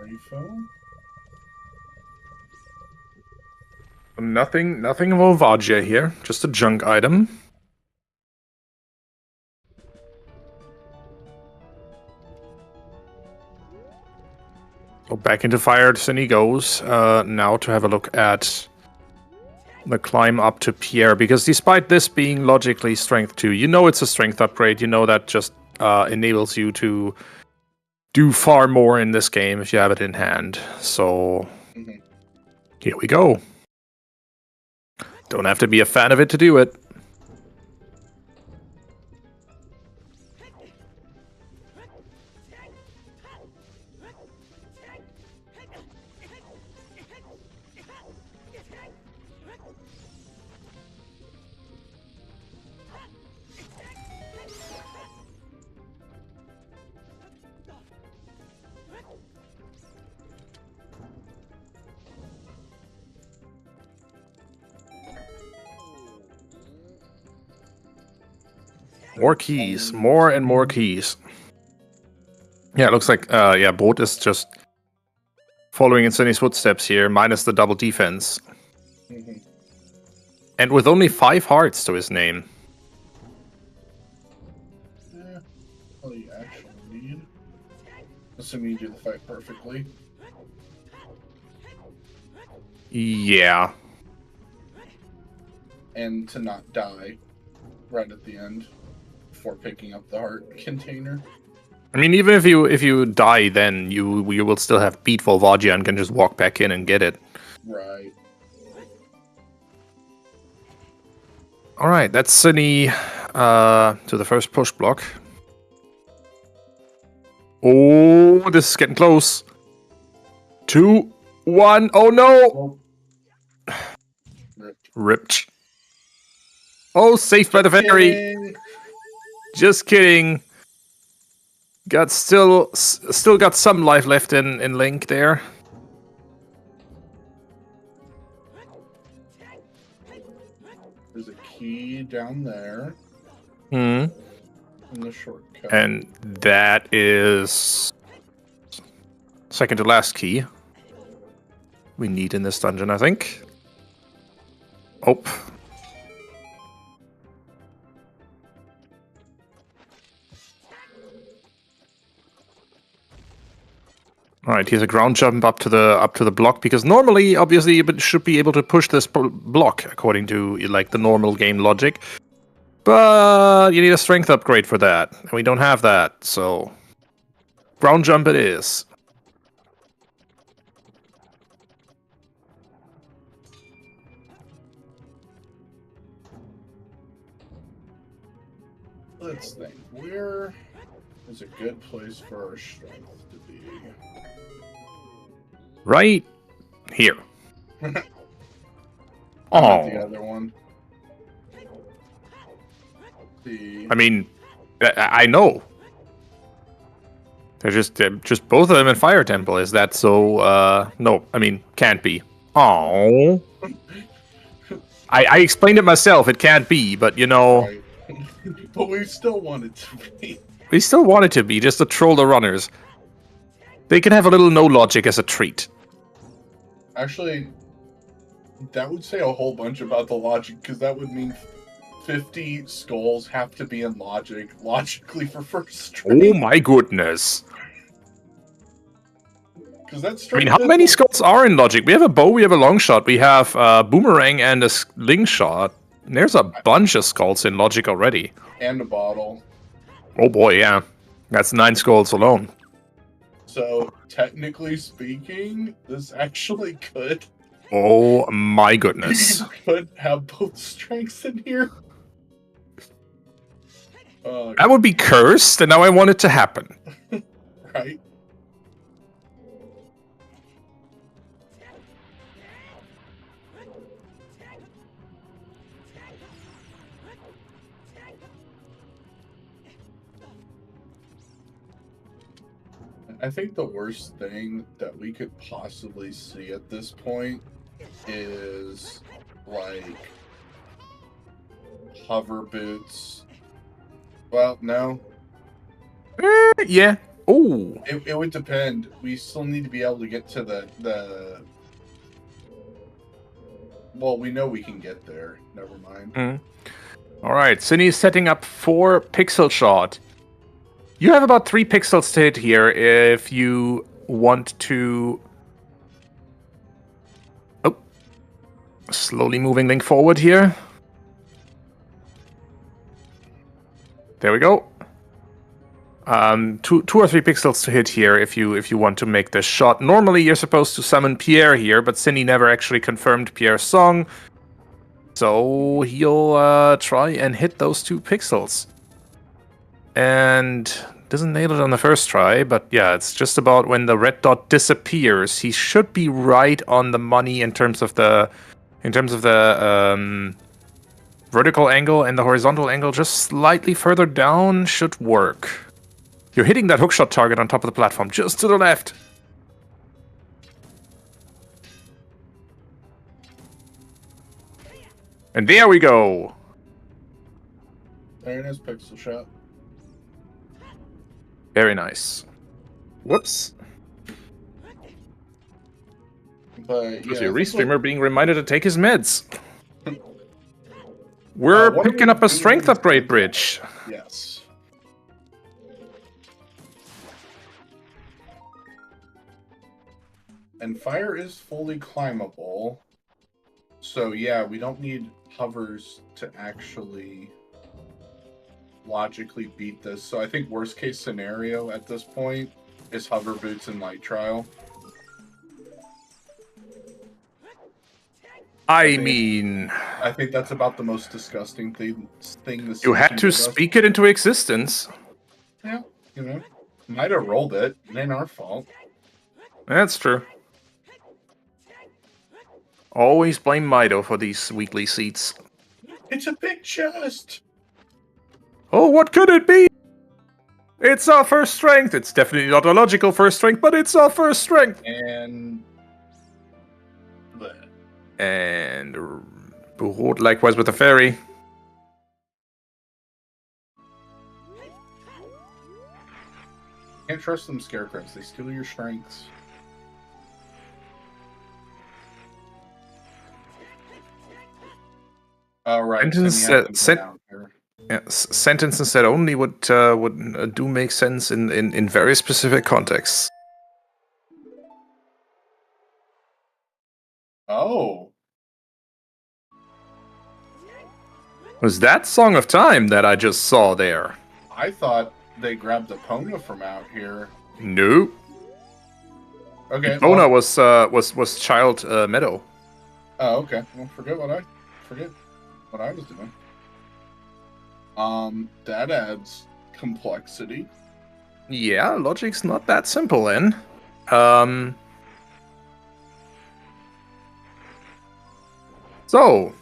Refill. Nothing of Volvagia here, just a junk item. So back into Fire Cinny goes, now to have a look at the climb up to Pierre, because despite this being logically strength 2, you know it's a strength upgrade, you know that just enables you to do far more in this game if you have it in hand. So Mhm. Here we go. Don't have to be a fan of it to do it. More keys. More and more keys. Yeah, it looks like, yeah, Boat is just following in Sunny's footsteps here, minus the double defense. Mhm. And with only 5 hearts to his name. Yeah. All you actually need. Assuming you do the fight perfectly. Yeah. And to not die right at the end before picking up the heart container. I mean, even if you die, then you will still have beat Volvagia and can just walk back in and get it. Right. All right, that's Sunny to the first push block. Oh, this is getting close. 2, 1. Oh no! Ripped. Oh, saved by the fairy. Just kidding. Got still got some life left in Link there. There's a key down there. Hmm. In the shortcut. And that is second to last key we need in this dungeon, I think. Oh. All right, here's a ground jump up to the block, because normally, obviously, you should be able to push this block according to like the normal game logic. But you need a strength upgrade for that, and we don't have that, so ground jump it is. Let's think. Where is a good place for our strength to be? Right here. Oh, the other one. I mean, I know. They're just both of them in Fire Temple. Is that so? No, I mean, can't be. Oh. I explained it myself. It can't be, but you know. Right. But we still want it to be. We still want it to be, just to troll the runners. They can have a little no logic as a treat. Actually, that would say a whole bunch about the logic, because that would mean 50 skulls have to be in logically for first strength. Oh my goodness. Because that's I mean, how many skulls are in logic? We have a bow, we have a long shot, we have a boomerang and a slingshot. There's a bunch of skulls in logic already. And a bottle. Oh boy, yeah. That's 9 skulls alone. So, technically speaking, this actually could. Oh my goodness. You could have both strengths in here. That would be cursed, and now I want it to happen. Right? I think the worst thing that we could possibly see at this point is like hover boots. Well, no. Yeah. Oh. It would depend. We still need to be able to get to the. Well, we know we can get there. Never mind. All right, Cindy's setting up for pixel shot. You have about 3 pixels to hit here if you want to... Oh. Slowly moving Link forward here. There we go. Two or three pixels to hit here if you want to make this shot. Normally you're supposed to summon Pierre here, but Cindy never actually confirmed Pierre's song, so he'll try and hit those 2 pixels. And doesn't nail it on the first try, but yeah, it's just about when the red dot disappears. He should be right on the money in terms of the vertical angle, and the horizontal angle just slightly further down should work. You're hitting that hookshot target on top of the platform, just to the left. And there we go. There it is, pixel shot. Very nice. Whoops. But Yeah, your restreamer being reminded to take his meds. We're picking up a strength upgrade bridge. Yes. And fire is fully climbable. So yeah, we don't need hovers to actually logically beat this. So I think worst case scenario at this point is hover boots and light trial. I mean, I think that's about the most disgusting thing this you had to speak it into existence. Yeah, you know, might have rolled it. It ain't our fault. That's true. Always blame Mido for these weekly seats. It's a big chest. Oh, what could it be? It's our first strength. It's definitely not a logical first strength, but it's our first strength. And likewise with the fairy. Can't trust them scarecrows. They steal your strengths. All right. Sentences that only would do make sense in very specific contexts. Oh. Was that Song of Time that I just saw there? I thought they grabbed Epona from out here. Nope. Okay. Epona was Child Meadow. Oh, okay. Well, forget what I was doing. That adds complexity. Yeah, logic's not that simple then. So,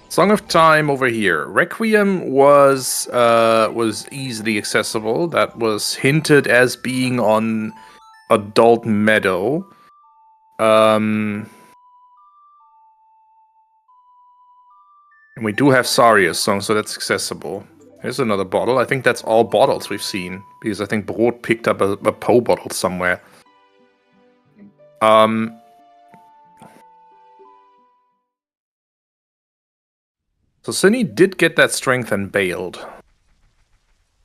Song of Time over here. Requiem was easily accessible. That was hinted as being on Adult Meadow. And we do have Saria's song, so that's accessible. Here's another bottle. I think that's all bottles we've seen, because I think Brot picked up a Poe bottle somewhere. So Cinny did get that strength and bailed.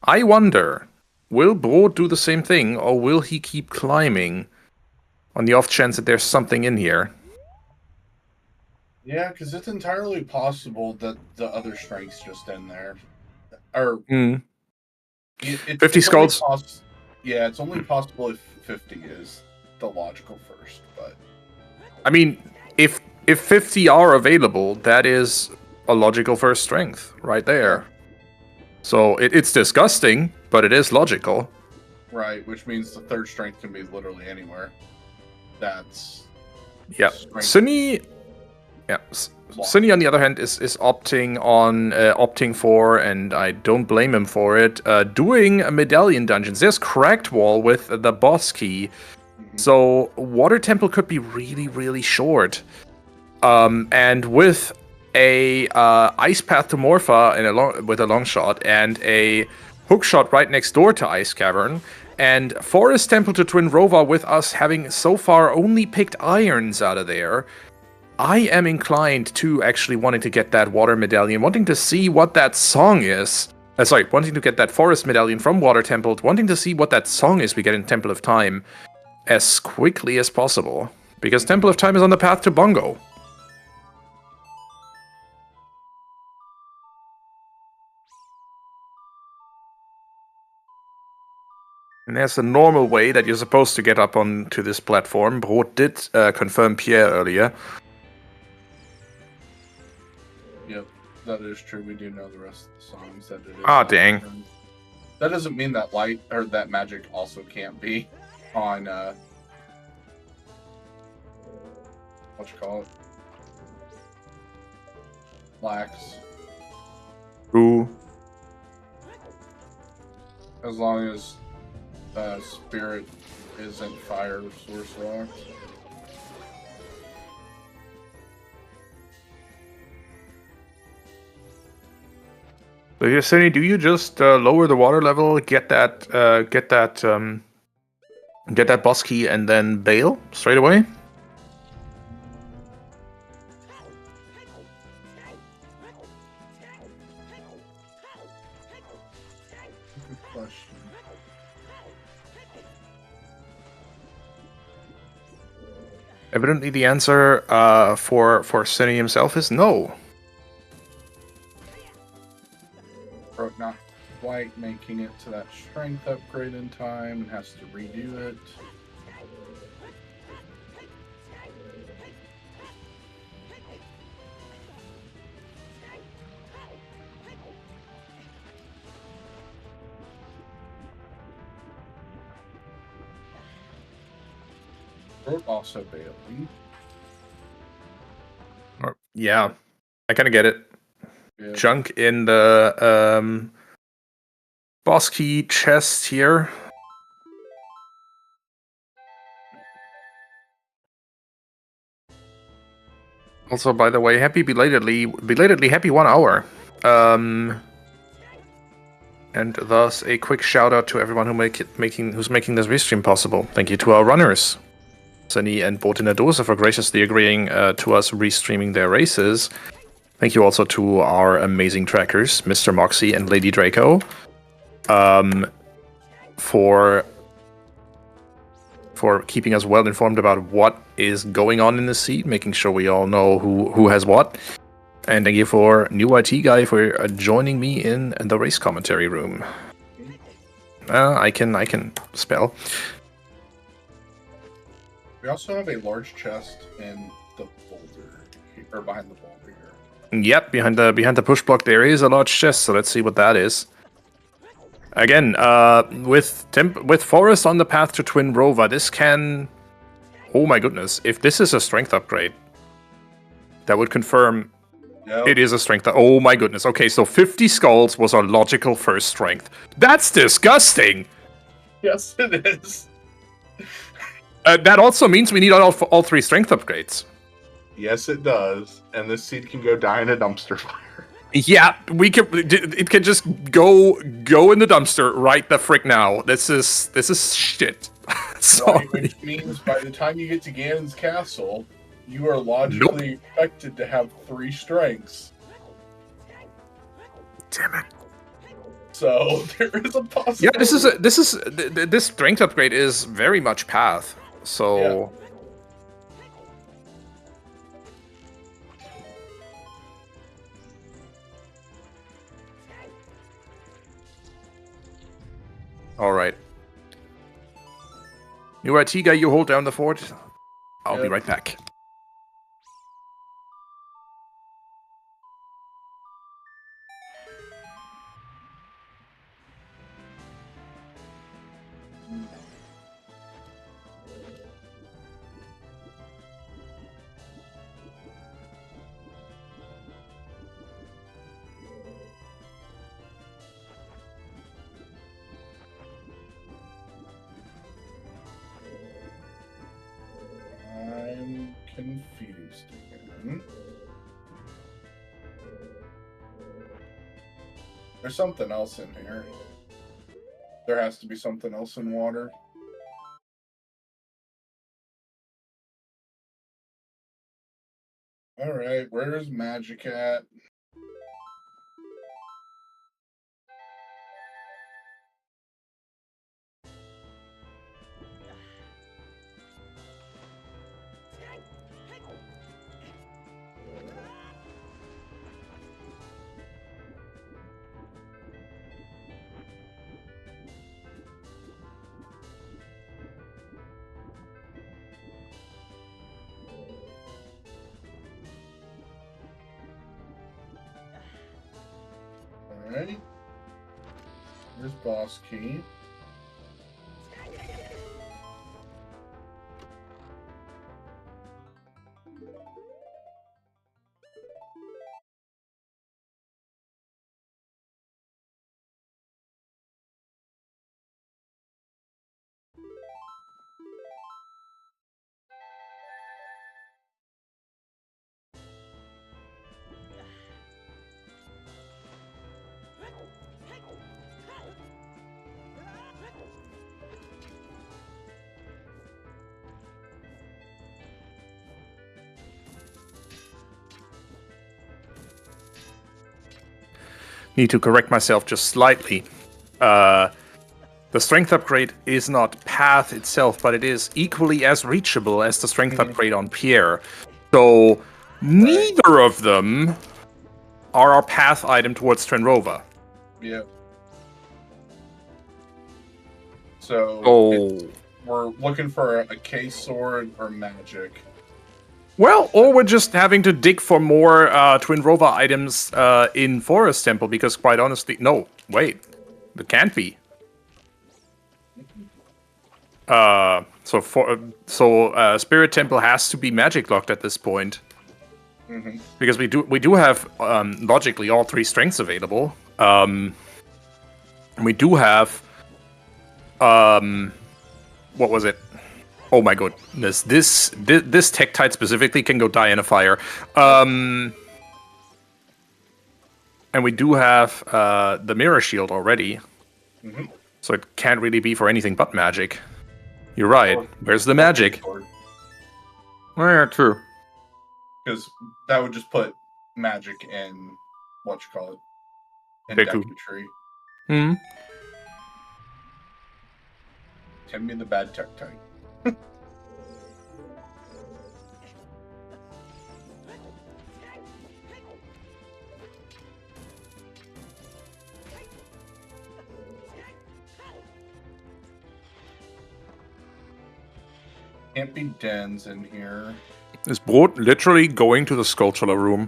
I wonder, will Brot do the same thing, or will he keep climbing on the off chance that there's something in here? Yeah, because it's entirely possible that the other strength's just in there. Or 50 skulls. Yeah, it's only possible if 50 is the logical first, but I mean, if 50 are available, that is a logical first strength right there. So it's disgusting, but it is logical. Right, which means the third strength can be literally anywhere. That's Cinny. Yeah, Cinny on the other hand is opting for, and I don't blame him for it, doing medallion dungeons. There's Cracked Wall with the boss key, so Water Temple could be really, really short. And with a Ice Path to Morpha with a long shot, and a hook shot right next door to Ice Cavern, and Forest Temple to Twin Rova, with us having so far only picked irons out of there, I am inclined to actually wanting to get that water medallion, wanting to see what that song is. Wanting to get that forest medallion from Water Temple, wanting to see what that song is we get in Temple of Time as quickly as possible. Because Temple of Time is on the path to Bongo. And there's a normal way that you're supposed to get up onto this platform. Brot did confirm Pierre earlier. Yep, that is true. We do know the rest of the songs that it is. Ah, dang. That doesn't mean that light or that magic also can't be on what you call it? Lax. True. As long as spirit isn't fire source rocks. So you're saying, do you just lower the water level, get that boss key, and then bail straight away? Good question. Evidently, the answer for Cine himself is no. Broke not quite making it to that strength upgrade in time and has to redo it. Broke also bailing. Yeah, I kind of get it. Yeah. Junk in the boss key chest here. Also, by the way, happy belatedly happy 1 hour. And thus a quick shout out to everyone who's making this restream possible. Thank you to our runners, Sunny and Botinadosa, for graciously agreeing to us restreaming their races. Thank you also to our amazing trackers, Mr. Moxie and Lady Draco, for keeping us well informed about what is going on in the seat, making sure we all know who has what. And thank you for New IT Guy for joining me in the race commentary room. I can spell. We also have a large chest in the boulder, or behind the boulder here. Yep, behind the push block there is a large chest, so let's see what that is. Again, with Forest on the path to Twin Rover, this can... Oh my goodness, if this is a strength upgrade, that would confirm it is a strength. Oh my goodness. Okay, so 50 skulls was our logical first strength. That's disgusting! Yes, it is. That also means we need all 3 strength upgrades. Yes, it does. And this seed can go die in a dumpster fire. Yeah, we can. It can just go in the dumpster right the frick now. This is shit. Sorry. Right, which means by the time you get to Ganon's castle, you are logically expected to have 3 strengths. Damn it. So there is a possibility. Yeah, this strength upgrade is very much path. So. Yeah. All right. New IT guy, you hold down the fort. I'll be right back. I'm confused again. There's something else in here. There has to be something else in water. Alright, where's Magic at? Alright. Here's boss key. Need to correct myself just slightly. The strength upgrade is not path itself, but it is equally as reachable as the strength upgrade on Pierre. So neither of them are our path item towards Trenrova. Yeah. So we're looking for a K sword or magic. Well, or we're just having to dig for more Twinrova items in Forest Temple, because quite honestly, no, wait, it can't be. So Spirit Temple has to be magic locked at this point, because we do have logically all 3 strengths available. And we do have what was it? Oh my goodness, this Tektite specifically can go die in a fire. And we do have the Mirror Shield already. So it can't really be for anything but magic. You're right. Where's the magic? Oh, yeah, true. Because that would just put magic in, what you call it, in Deku. Deku Tree. Hmm. Tend me the bad Tektite. Can't be dens in here. Is Brot literally going to the sculptural room?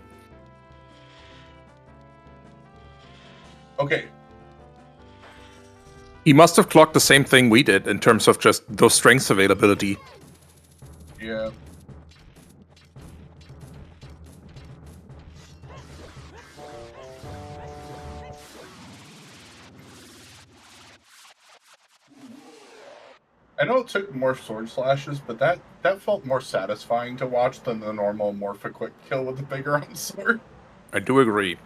Okay. He must have clocked the same thing we did in terms of just those strengths availability. Yeah. I know it took more sword slashes, but that felt more satisfying to watch than the normal Morpha quick kill with the bigger on sword. I do agree.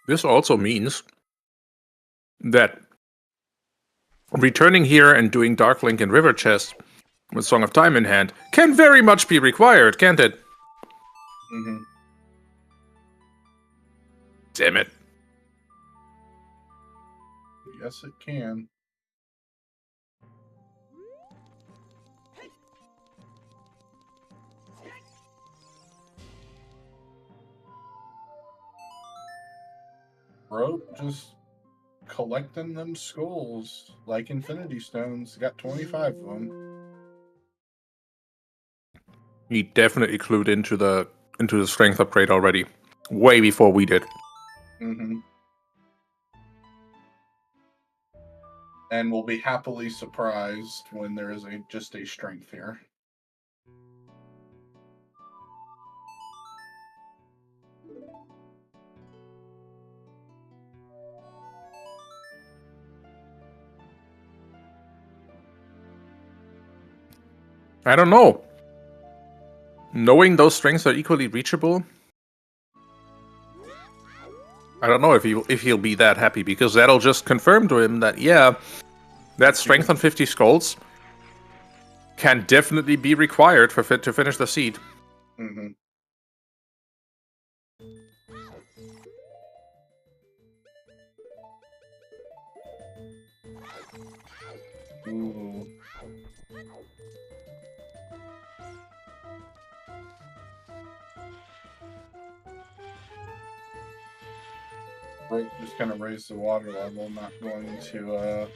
This also means that returning here and doing Dark Link and River Chest with Song of Time in hand can very much be required, can't it? Damn it. Yes, it can. Bro, just collecting them skulls like Infinity Stones. Got 25 of them. He definitely clued into the strength upgrade already, way before we did. And we'll be happily surprised when there is just a strength here. I don't know. Knowing those strengths are equally reachable, I don't know if he'll be that happy, because that'll just confirm to him that, yeah, that strength on 50 skulls can definitely be required to finish the seed. just kind of raise the water level. I'm not going to.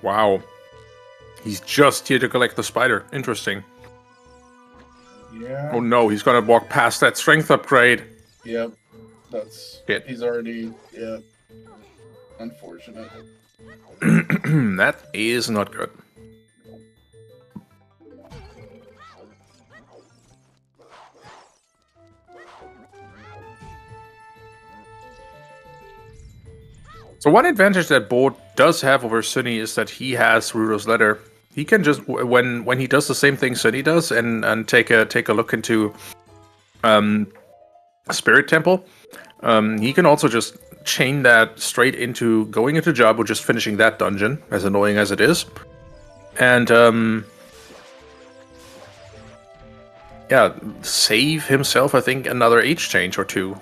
Wow. He's just here to collect the spider. Interesting. Yeah. Oh no, he's gonna walk past that strength upgrade. Yep. That's. Shit. He's already. Yeah. Unfortunate. That is not good. So one advantage that Bo does have over Sunny is that he has Rudo's letter. He can just when he does the same thing Sunny does and take a look into Spirit Temple. He can also just chain that straight into going into Jabu, just finishing that dungeon, as annoying as it is, and yeah, save himself I think another H change or two.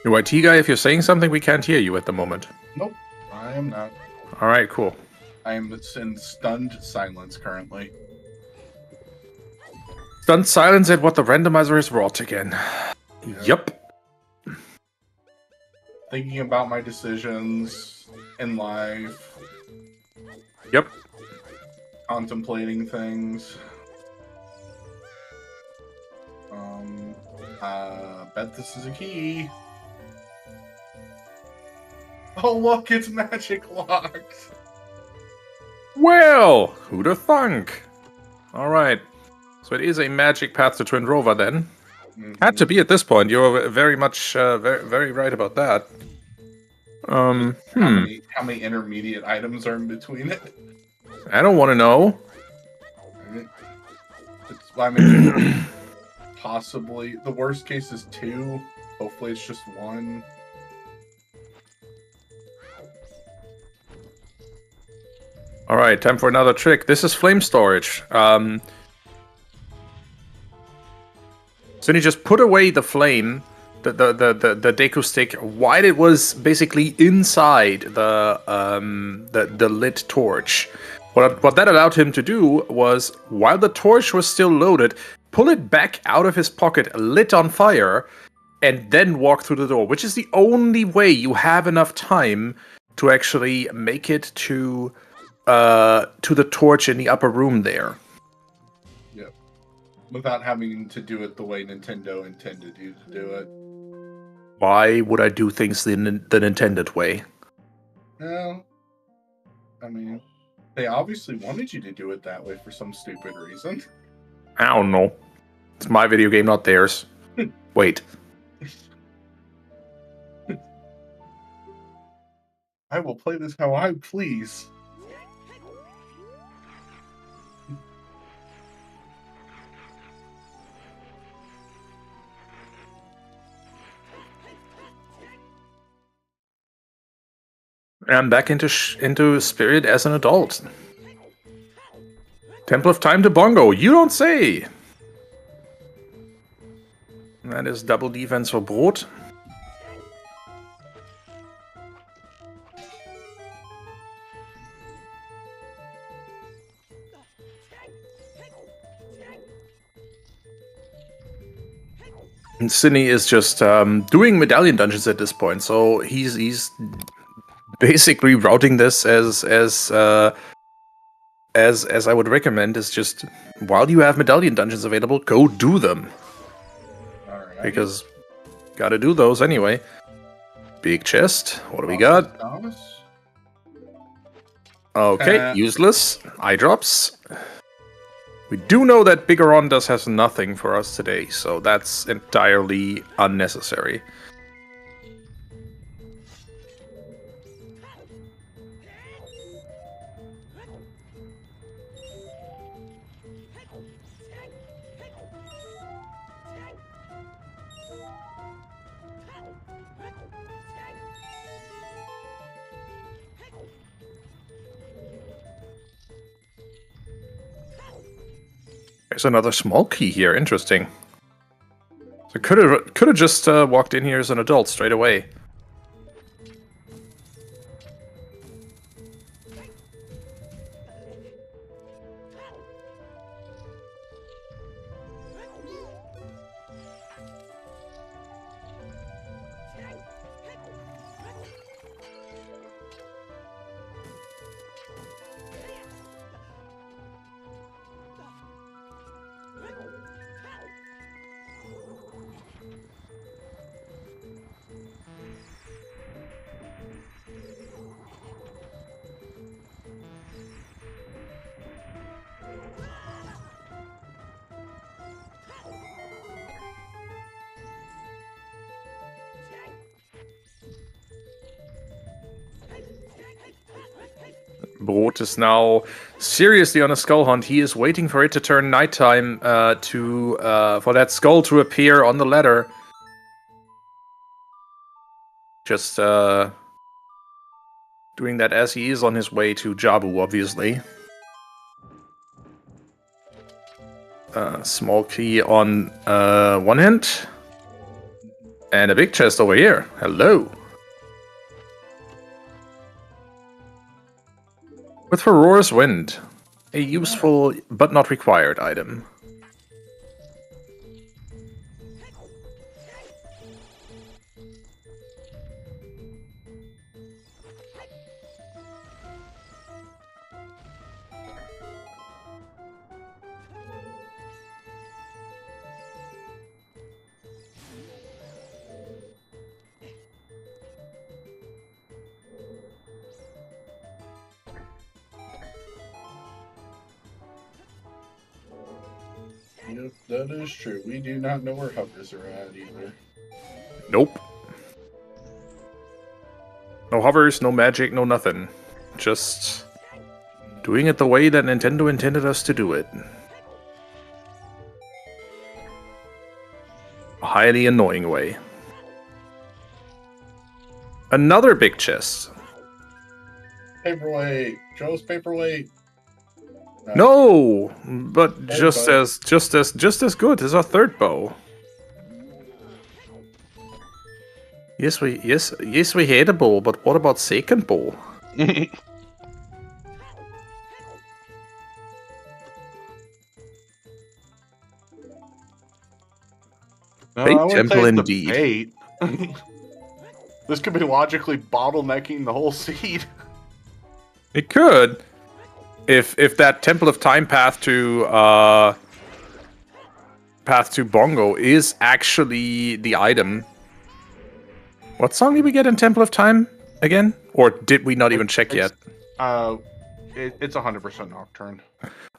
Your IT guy, if you're saying something, we can't hear you at the moment. Nope, I am not. All right, cool. I am in stunned silence currently. Stunned silence at what the randomizer has wrought again. Yep. Thinking about my decisions in life. Yep. Contemplating things. Bet this is a key. Oh look, it's magic locked. Well, who'd have thunk? All right. So it is a magic path to Twin Rover then. Had to be at this point. You're very much, very right about that. How many intermediate items are in between it? I don't want to know. I mean, possibly. The worst case is 2. Hopefully it's just 1. All right, time for another trick. This is flame storage. So you just put away the flame, the Deku stick, while it was basically inside the lit torch. What that allowed him to do was, while the torch was still loaded, pull it back out of his pocket, lit on fire, and then walk through the door, which is the only way you have enough time to actually make it to the torch in the upper room there. Yep. Without having to do it the way Nintendo intended you to do it. Why would I do things the intended way? Well, I mean, they obviously wanted you to do it that way for some stupid reason. I don't know. It's my video game, not theirs. Wait. I will play this how I please. I'm back into Spirit as an adult. Temple of Time to Bongo. You don't say. That is double defense for Brot. And Sydney is just doing medallion dungeons at this point, so he's basically routing this as I would recommend, is just while you have medallion dungeons available, go do them. Alright. Because gotta do those anyway. Big chest. What do we got? Thomas? Okay, useless. Eye drops. We do know that Bigoron has nothing for us today, so that's entirely unnecessary. There's another small key here. Interesting. So could have just walked in here as an adult straight away. Brot is now seriously on a skull hunt. He is waiting for it to turn nighttime for that skull to appear on the ladder. Just doing that as he is on his way to Jabu, obviously. Small key on one hand. And a big chest over here. Hello. With Furor's Wind. A useful but not required item. Yep, that is true. We do not know where hovers are at either. Nope. No hovers, no magic, no nothing. Just doing it the way that Nintendo intended us to do it. A highly annoying way. Another big chest. Paperweight. Joe's paperweight. No, but Third just bow. as good as our third bow. Yes, we had a bow, but what about second bow? No, Big I wouldn't temple say it's indeed. the bait. This could be logically bottlenecking the whole seed. It could, if that Temple of Time path to Bongo is actually the item. What song did we get in Temple of Time again? Or did we not even check yet? It's 100% Nocturne.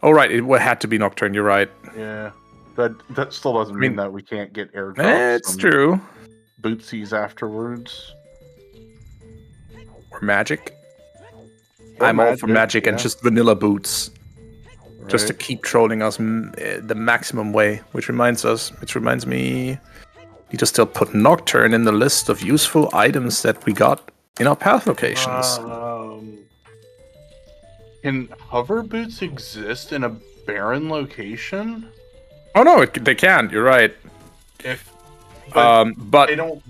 Oh right, it had to be Nocturne. You're right. Yeah, that still doesn't mean that we can't get airdrops. It's true. Bootsies afterwards. Or magic. Or I'm all for magic and yeah. just vanilla boots. Just to Right. keep trolling us the maximum way. Which reminds me, need to still put Nocturne in the list of useful items that we got in our path locations. Can hover boots exist in a barren location? Oh no, they can't. You're right. But they But don't.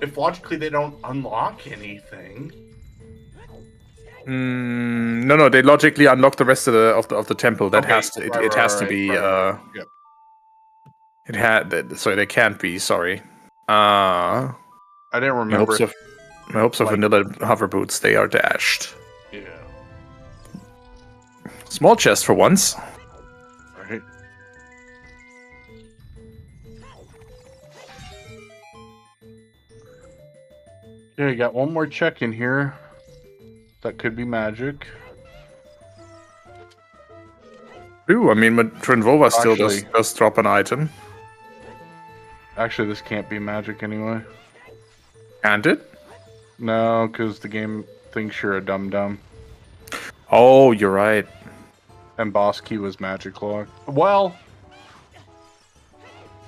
If logically they don't unlock anything. no, they logically unlock the rest of the temple. That Okay, has to it has to be right. Yep. it had so they can't be. Sorry. I didn't My remember. hopes of like- vanilla hover boots. They are dashed. Yeah. Small chest for once. Right. Yeah, you got one more check in here. That could be magic. Ooh, I mean, but Trinvova still Actually- does drop an item. Actually, this can't be magic anyway. And it? No, because the game thinks you're a dum-dum. Oh, you're right. And boss key was magic lock. Well,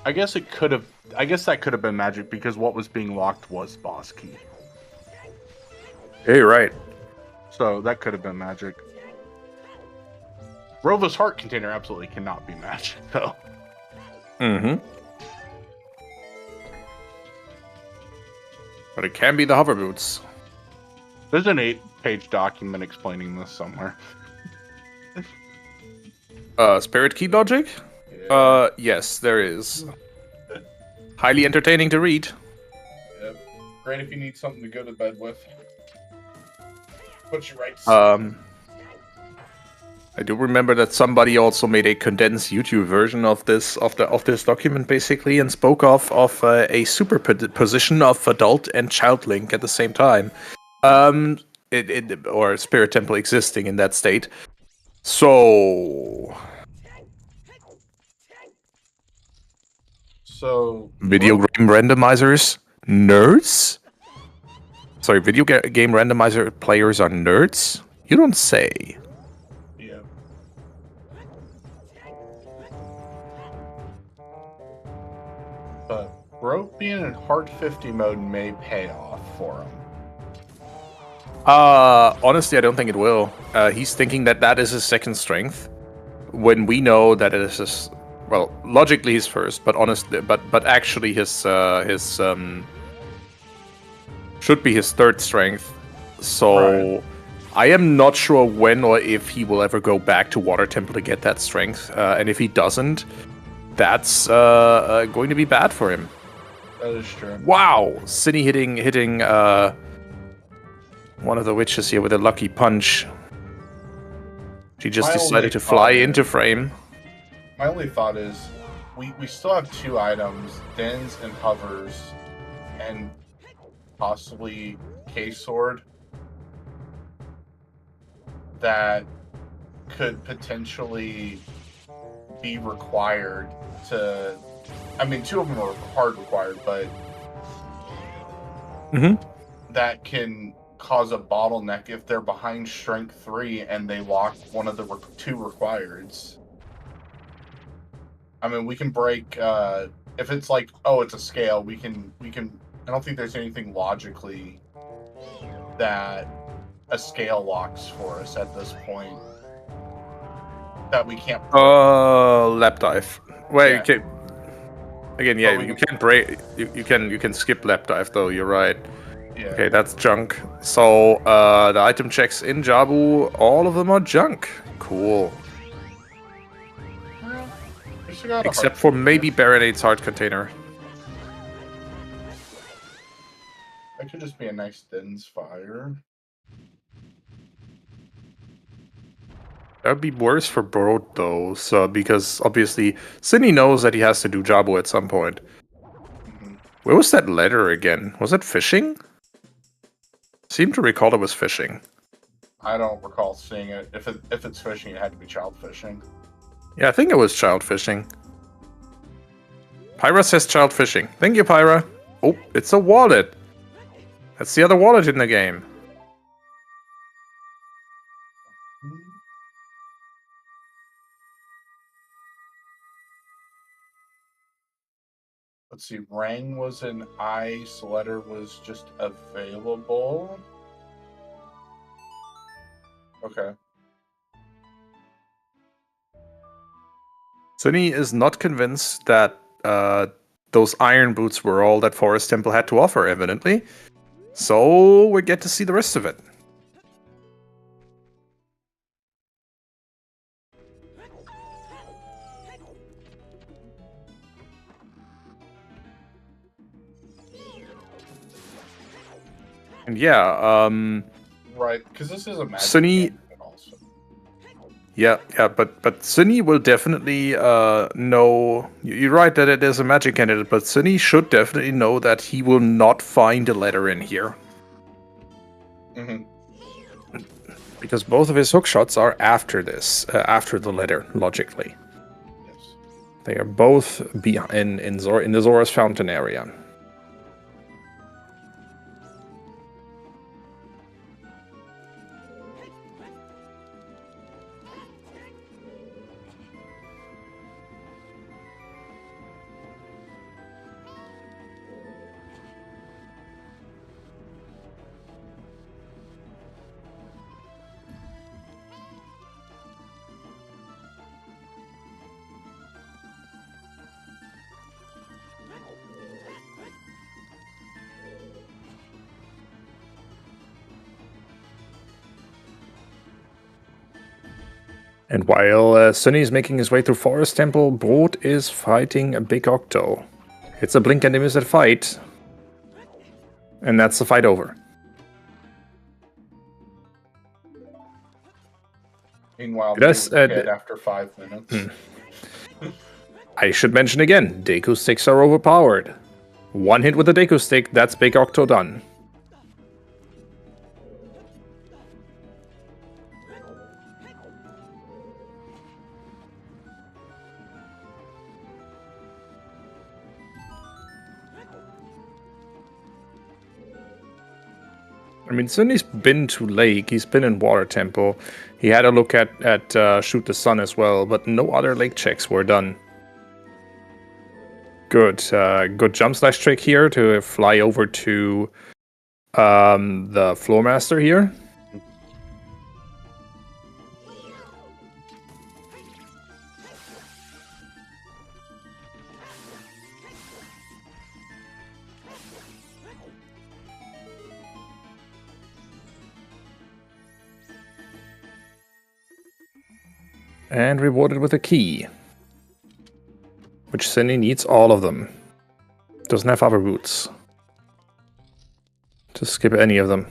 I guess it could have. I guess that could have been magic because what was being locked was boss key. Yeah, you're right. So that could have been magic. Rova's heart container absolutely cannot be magic, though. Mm-hmm. But it can be the hover boots. There's an 8-page document explaining this somewhere. Spirit key logic? Yeah. Yes, there is. Highly entertaining to read. Yep. Great if you need something to go to bed with. Put you right to sleep. I do remember that somebody also made a condensed YouTube version of this this document basically, and spoke of a superposition of adult and child link at the same time, or Spirit Temple existing in that state. So video game randomizers, nerds. Sorry, video game randomizer players are nerds? You don't say. Yeah. But Rope being in hard 50 mode may pay off for him. Honestly, I don't think it will. He's thinking that is his second strength, when we know that it is his. Well, logically his first, but honestly, but actually his should be his third strength. So Right. I am not sure when or if he will ever go back to Water Temple to get that strength. And if he doesn't, that's going to be bad for him. That is true. Wow, Cindy hitting one of the witches here with a lucky punch. She just My decided only to fly thought into is- frame. My only thought is, we still have 2 items, Dens and Hovers, and possibly K-Sword, that could potentially be required to... I mean, 2 of them are hard required, but that can cause a bottleneck if they're behind Strength 3 and they lock one of the 2 requireds. I mean, we can break, if it's like, oh, it's a scale, we can, I don't think there's anything logically that a scale locks for us at this point that we can't. Lap dive. Well, Yeah. you can. Again, yeah, But we you can- can't break. You can skip lap dive though. You're right. Yeah. Okay, that's junk. So the item checks in Jabu, all of them are junk. Cool. Well, we still got a Except hard for container. maybe Baronade's heart container. That could just be a nice Dens fire. That would be worse for Broad though, so because obviously Sydney knows that he has to do Jabu at some point. Mhm. Where was that letter again? Was it fishing? Seem to recall it was fishing. I don't recall seeing it. If it's fishing, it had to be child fishing. Yeah, I think it was child fishing. Pyra says child fishing. Thank you, Pyra. Oh, it's a wallet. That's the other wallet in the game. Let's see. Rang was an ice. Letter was just available. Okay. Sunny is not convinced that those iron boots were all that Forest Temple had to offer, evidently. So we get to see the rest of it. And yeah, Right, because this is a magic Sunny- game also. yeah, but Sunny will definitely know. You're right that it is a magic candidate, but Sunny should definitely know that he will not find a letter in here. Mhm. Because both of his hook shots are after this, after the letter, logically. Yes. They are both in the Zora's Fountain area. And while Sunny's making his way through Forest Temple, Brot is fighting a big Octo. It's a blink and a miss fight. And that's the fight over. Meanwhile, Yes, they hit after 5 minutes. I should mention again, Deku sticks are overpowered. One hit with the Deku stick, that's big Octo done. I mean, Sunny's been to Lake, he's been in Water Temple. He had a look at Shoot the Sun as well, but no other lake checks were done. Good. Good jump slash trick here to fly over to the Floor Master here. And rewarded with a key. Which Cindy needs all of them. Doesn't have other routes. Just skip any of them.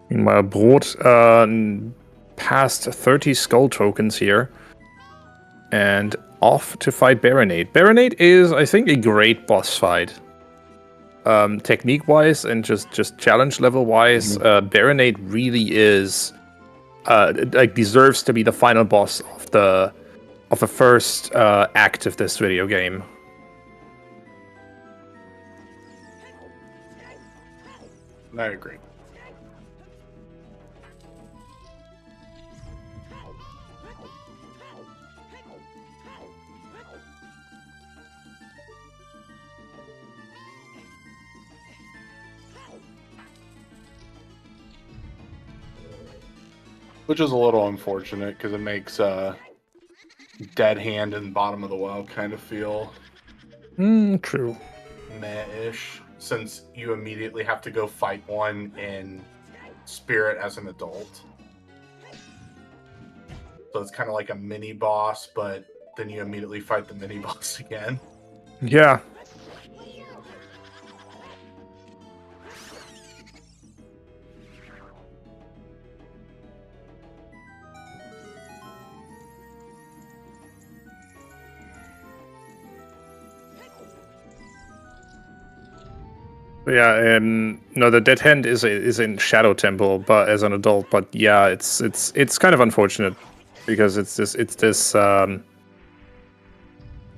Meanwhile, Brot passed 30 skull tokens here. And off to fight Baronade. Baronade is, I think, a great boss fight. Technique-wise and just challenge level-wise, Baronade really is deserves to be the final boss of the first act of this video game. I agree. Which is a little unfortunate because it makes Dead Hand in the bottom of the well kind of feel True. meh-ish, since you immediately have to go fight one in Spirit as an adult. So it's kind of like a mini boss, but then you immediately fight the mini boss again. Yeah. Yeah, no, the Dead Hand is in Shadow Temple, but as an adult. But yeah, it's kind of unfortunate because it's this kind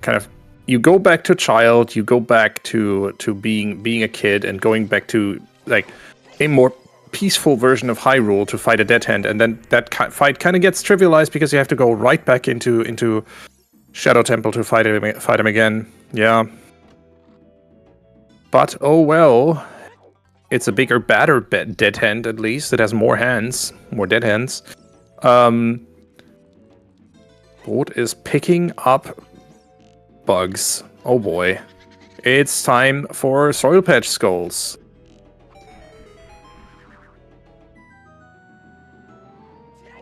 of, you go back to child, you go back to being a kid, and going back to like a more peaceful version of Hyrule to fight a Dead Hand, and then that fight kind of gets trivialized because you have to go right back into Shadow Temple to fight him again. Yeah. But, oh well, it's a bigger, badder Dead Hand, at least. It has more hands, more dead hands. Brot is picking up bugs. Oh boy. It's time for Soil Patch Skulls.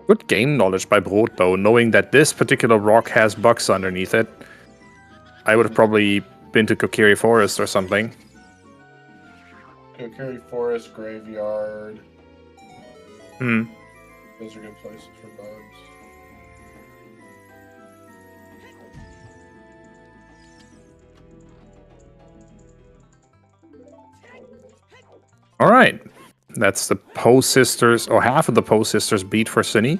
Good game knowledge by Brot, though, knowing that this particular rock has bugs underneath it. I would have probably been to Kokiri Forest or something. Kokiri Forest, Graveyard. Those are good places for bugs. All right. That's the Poe sisters, or half of the Poe sisters beat for Cinny.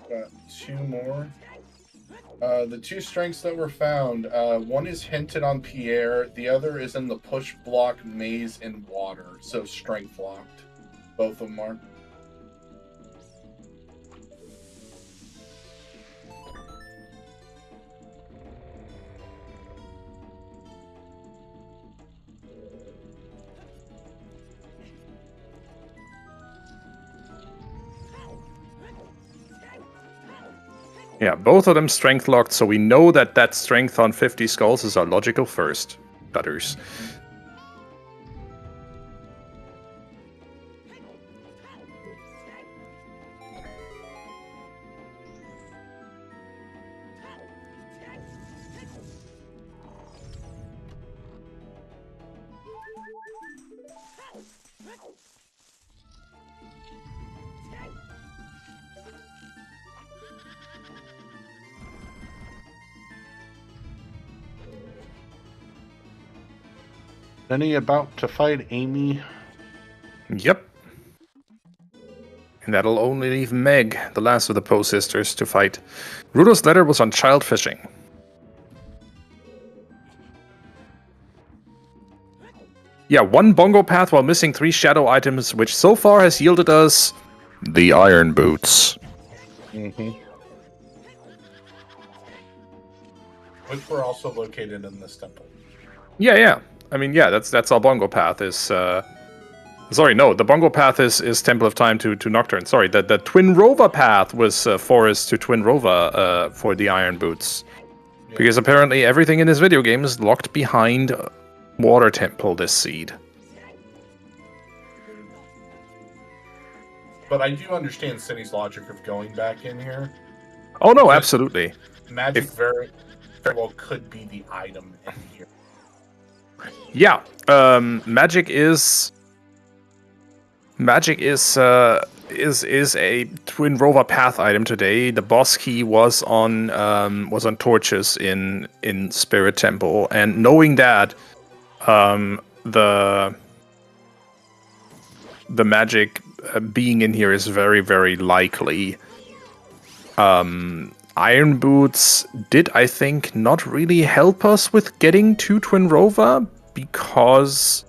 Got 2 more. The 2 strengths that were found, one is hinted on Pierre, the other is in the push block maze in water, so strength locked. Both of them are. Yeah, both of them strength locked, so we know that that strength on 50 skulls is our logical first. Butters. Any about to fight Amy? Yep. And that'll only leave Meg, the last of the Poe sisters, to fight. Rudo's letter was on child fishing. Yeah, 1 bongo path while missing 3 shadow items, which so far has yielded us the Iron Boots. Mm-hmm. Which were also located in this temple. Yeah. I mean, yeah, that's our bongo path is. Sorry, no, the bongo path is Temple of Time to Nocturne. Sorry, the Twin Rova path was Forest to Twin Rova for the Iron Boots. Yeah. Because apparently everything in this video game is locked behind Water Temple this seed. But I do understand Cindy's logic of going back in here. Oh no, absolutely. Magic very well could be the item in here. Yeah, magic is a Twin Rova path item today. The boss key was on torches in Spirit Temple, and knowing that the magic being in here is very, very likely. Iron Boots did, I think, not really help us with getting to Twin Rova because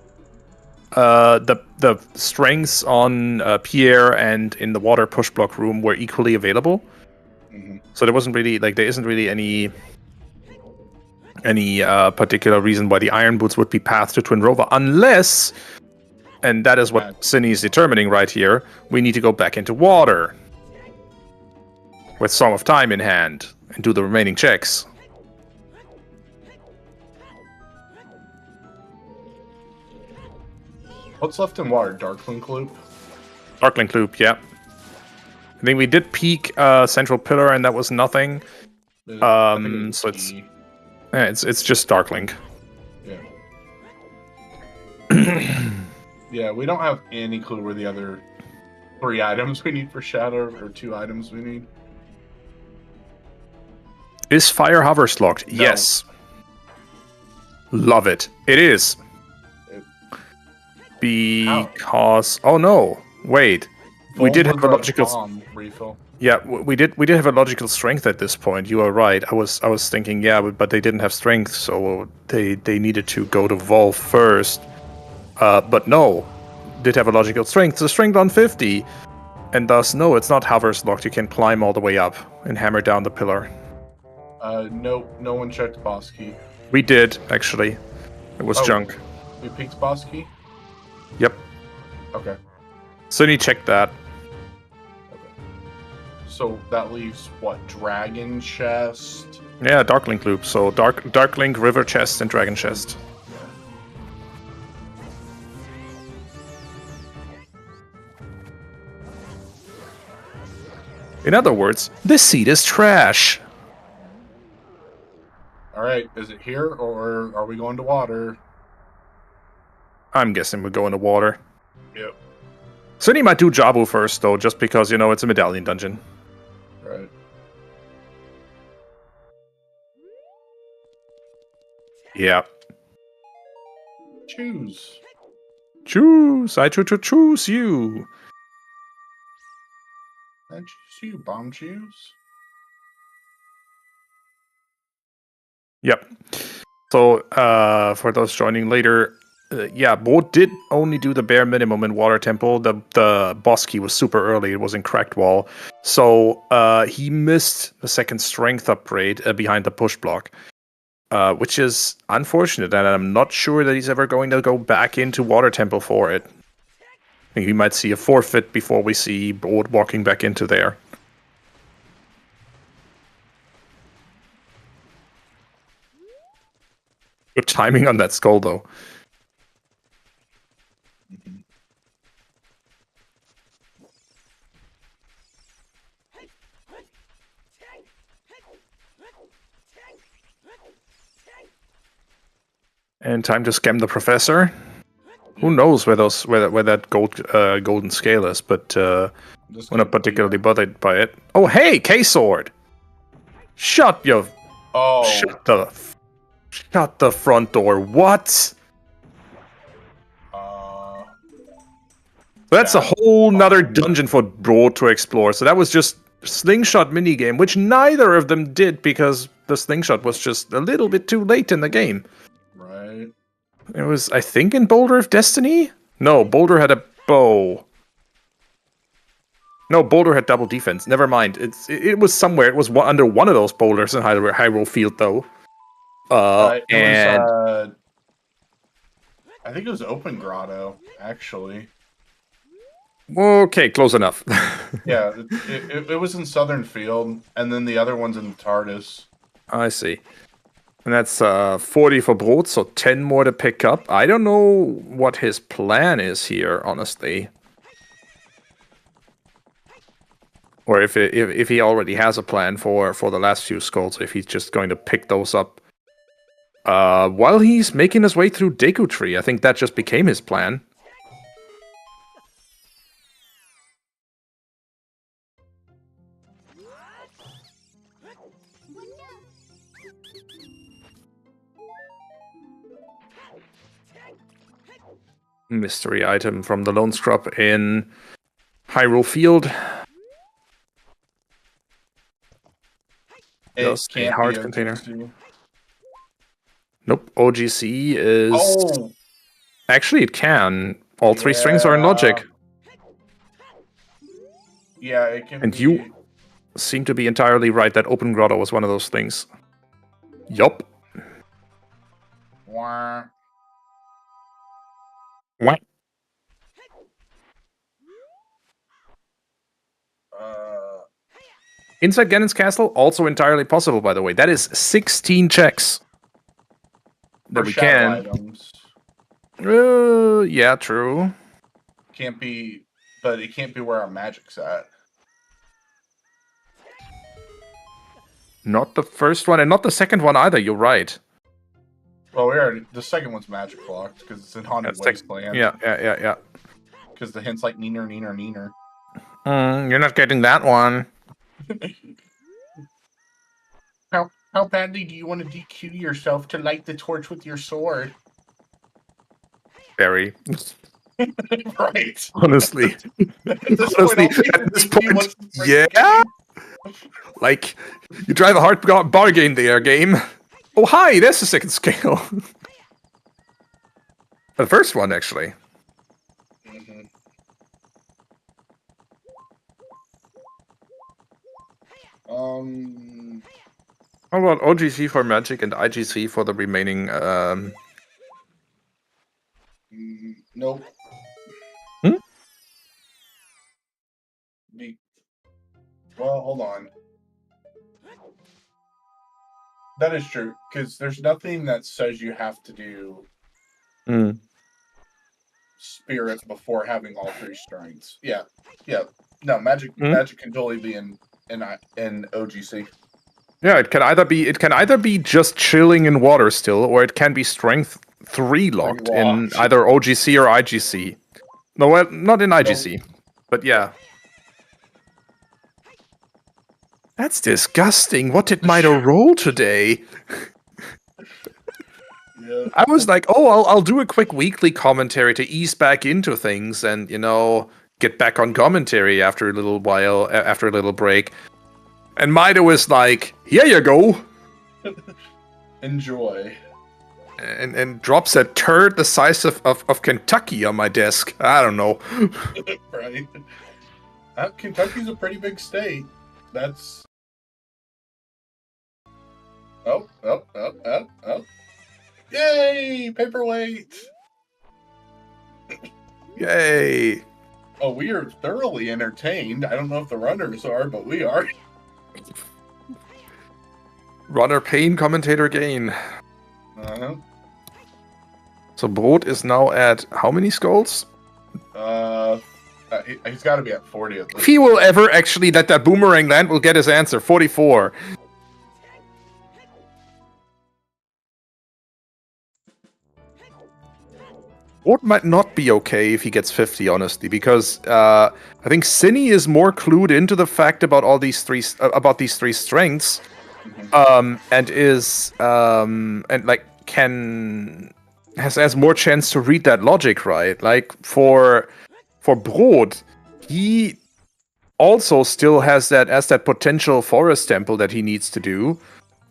the strengths on Pierre and in the water push block room were equally available. Mm-hmm. So there isn't really any particular reason why the Iron Boots would be pathed to Twin Rova, unless, and that is what Cinny is determining right here, we need to go back into water with Song of Time in hand and do the remaining checks. What's left in water? Darklink Loop? Darklink Loop, yeah. I think we did peek Central Pillar and that was nothing. So it's just Darklink. Yeah. Yeah, we don't have any clue where the other 3 items we need for Shadow, or 2 items we need. Is Fire Hovers locked? No. Yes. Love it. It is. Because... Oh no. Wait. We did have a logical... refill. Yeah, we did have a logical strength at this point. You are right. I was thinking, yeah, but they didn't have strength, so they needed to go to Vol first. But no. Did have a logical strength. So strength on 50. And thus, no, it's not Hovers locked. You can climb all the way up and hammer down the pillar. No one checked boss key. We did, actually. It was junk. We peeked boss key? Yep. Okay. Sunny checked that. Okay. So that leaves, what, Dragon Chest? Yeah, Darklink Loop. So Darklink, River Chest, and Dragon Chest. In other words, this seed is trash. Alright, is it here, or are we going to water? I'm guessing we're going to water. Yep. Cindy might do Jabu first, though, just because, it's a medallion dungeon. Right. Yeah. Choose. Choose! I choose you! I choose you, bomb choose. Yep. So, for those joining later, Bo did only do the bare minimum in Water Temple. The boss key was super early. It was in Cracked Wall. So, he missed the second strength upgrade behind the push block. Which is unfortunate, and I'm not sure that he's ever going to go back into Water Temple for it. I think we might see a forfeit before we see Bo walking back into there. Good timing on that skull, though. And time to scam the professor. Who knows where that golden scale is, but we're not particularly bothered by it. Oh, hey, K-Sword! Shut the front door. What? That's a whole nother dungeon for Bro to explore. So that was just slingshot minigame, which neither of them did because the slingshot was just a little bit too late in the game. Right. It was, I think, in Boulder of Destiny? No, Boulder had a bow. No, Boulder had double defense. Never mind. It was somewhere. It was under one of those boulders in Hyrule Field, though. I think it was Open Grotto, actually. Okay, close enough. Yeah, it was in Southern Field, and then the other one's in the TARDIS. I see. And that's 40 for Brot, so 10 more to pick up. I don't know what his plan is here, honestly. Or if he already has a plan for the last few skulls, if he's just going to pick those up while he's making his way through Deku Tree. I think that just became his plan. Mystery item from the Lone Scrub in Hyrule Field. Just a heart container. Nope, OGC is... Oh! Actually, it can. All three strings are in logic. Yeah, it can And you seem to be entirely right that Open Grotto was one of those things. Yup. Wah. What? Inside Ganon's castle, also entirely possible, by the way. That is 16 checks that we can. Items. Yeah, true. Can't be, but it can't be where our magic's at. Not the first one, and not the second one either, you're right. Well, the second one's magic blocked, because it's in Haunted Wasteland. Yeah. Because the hint's like neener, neener, neener. You're not getting that one. How badly do you want to DQ yourself to light the torch with your sword? Very. Right. Honestly. At this point, yeah. Like, you drive a hard bargain there, game. Oh, hi, there's the second scale. The first one, actually. Mm-hmm. How about OGC for magic and IGC for the remaining, Nope. Well, hold on. That is true, because there's nothing that says you have to do spirit before having all three strengths. Yeah. No, magic can totally be in OGC. Yeah, it can either be just chilling in water still, or it can be strength 3 locked in either OGC or IGC. No, well, not in IGC. But yeah. That's disgusting. What did Mido roll today? Yeah. I was like, oh, I'll do a quick weekly commentary to ease back into things and, get back on commentary after a little while, after a little break. And Mido was like, here you go. Enjoy. And drops a turd the size of Kentucky on my desk. I don't know. Right. Kentucky's a pretty big state. That's... Oh. Yay! Paperweight! Yay. Oh, we are thoroughly entertained. I don't know if the runners are, but we are. Runner pain, commentator gain. Uh-huh. So Brot is now at how many skulls? He's got to be at 40 at If least. he will ever actually let that boomerang land, we'll get his answer. 44. Brot might not be okay if he gets 50, honestly, because I think Cinny is more clued into the fact about all these three strengths, and is and like has more chance to read that logic, right? Like for Brot, he also still has that potential forest temple that he needs to do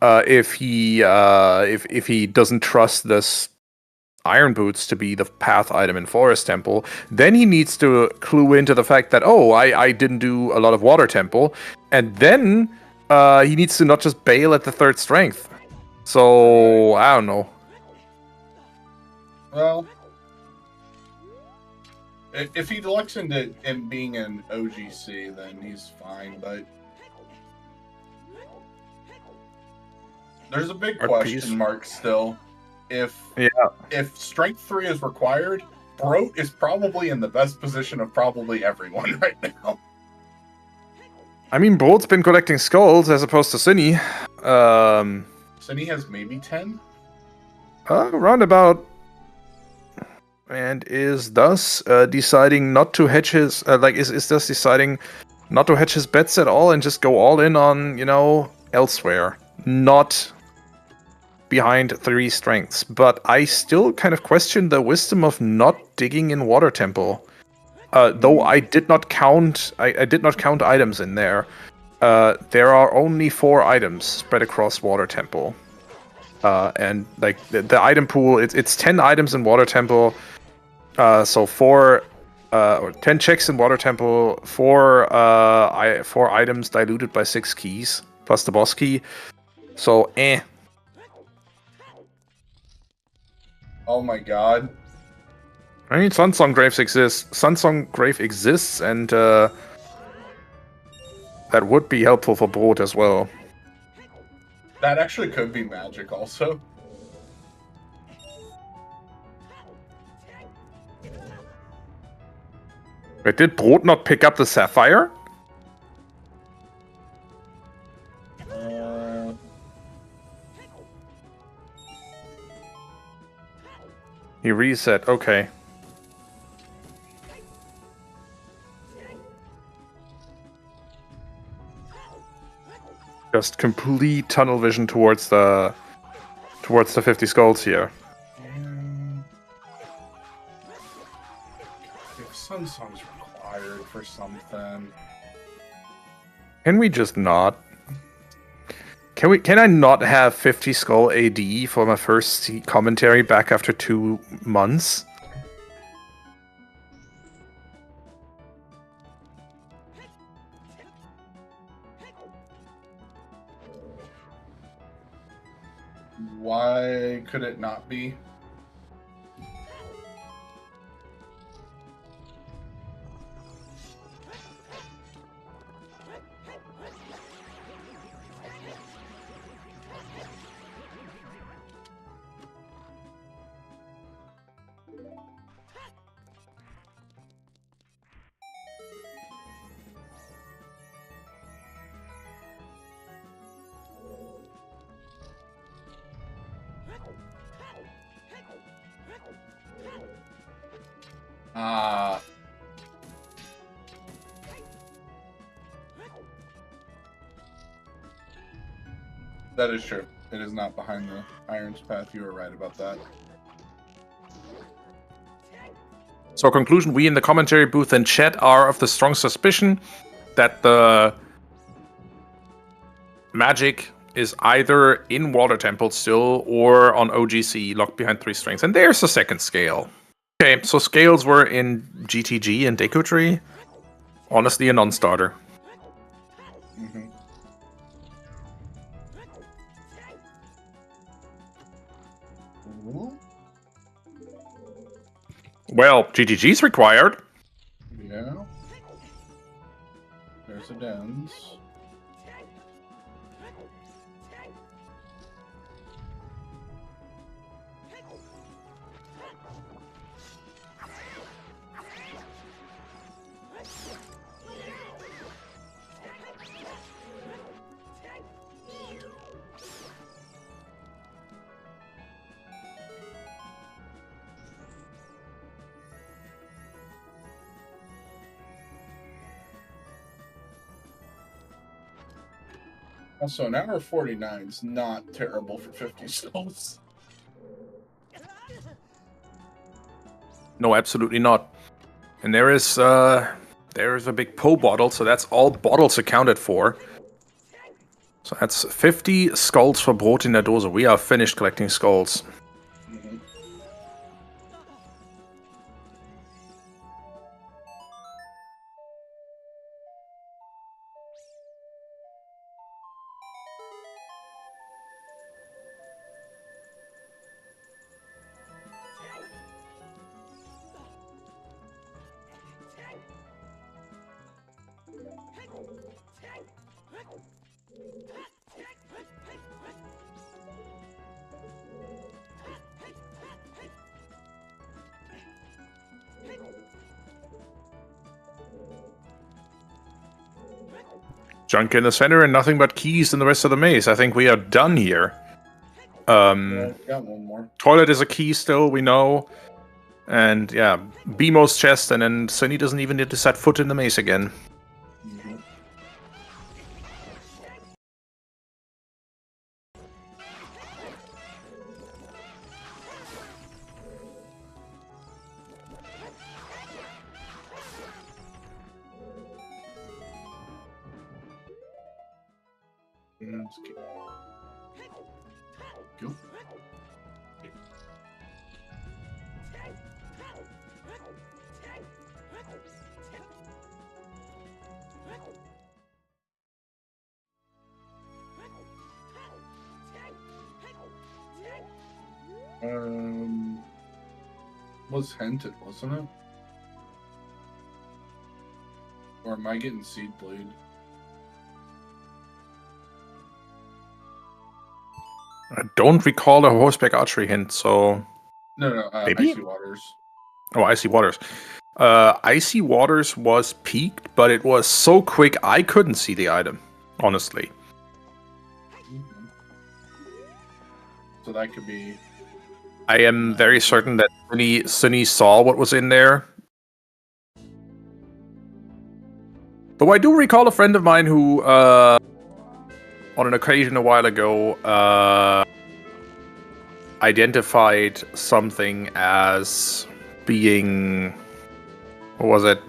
if he doesn't trust this Iron Boots to be the path item in Forest Temple. Then he needs to clue into the fact that, oh, I didn't do a lot of Water Temple, and then he needs to not just bail at the third strength. So I don't know. Well, if he looks into him being an OGC, then he's fine, but there's a big question mark still. If Strength 3 is required, Brot is probably in the best position of probably everyone right now. I mean, Brot's been collecting skulls as opposed to Cinny. Cinny has maybe 10? Around about. And is thus deciding not to hedge his... is thus deciding not to hedge his bets at all and just go all in on, elsewhere. Not behind 3 strengths. But I still kind of question the wisdom of not digging in Water Temple. Though I did not count... I did not count items in there. There are only 4 items spread across Water Temple. And like the item pool, it's 10 items in Water Temple. So 4 or 10 checks in Water Temple, 4 items diluted by 6 keys plus the boss key. So Oh my god. I mean, Sunsong Grave exists, and that would be helpful for Brot as well. That actually could be magic also. Wait, did Brot not pick up the Sapphire? He reset, okay. Just complete tunnel vision towards the 50 skulls here. If Sunsong's required for something. Can we just not? Can I not have 50 skull AD for my first commentary back after 2 months? Why could it not be? That is true. It is not behind the Iron's path. You were right about that. So, conclusion: we in the commentary booth and chat are of the strong suspicion that the magic is either in Water Temple still or on OGC, locked behind 3 strings. And there's a second scale. Okay, so scales were in GTG and Deku Tree. Honestly, a non-starter. Mm-hmm. Well, GTG's required. Yeah. There's a dens. Also, an hour 49 is not terrible for 50 souls. No, absolutely not. And there is a big Poe bottle, so that's all bottles accounted for. So that's 50 skulls for Brot in der Dose. We are finished collecting skulls. Mm-hmm. Junk in the center and nothing but keys in the rest of the maze. I think we are done here. Got one more. Toilet is a key still, we know. And yeah, BMO's chest, and then Sunny doesn't even need to set foot in the maze again. Mm-hmm. Let's go. Was hinted, wasn't it? Or am I getting Seed Blade? I don't recall a horseback archery hint, so... No, Maybe? Icy Waters. Oh, Icy Waters. Icy Waters was peaked, but it was so quick I couldn't see the item, honestly. Mm-hmm. So that could be... I am very certain that Sunny saw what was in there. Though I do recall a friend of mine who, on an occasion a while ago, identified something as being... What was it?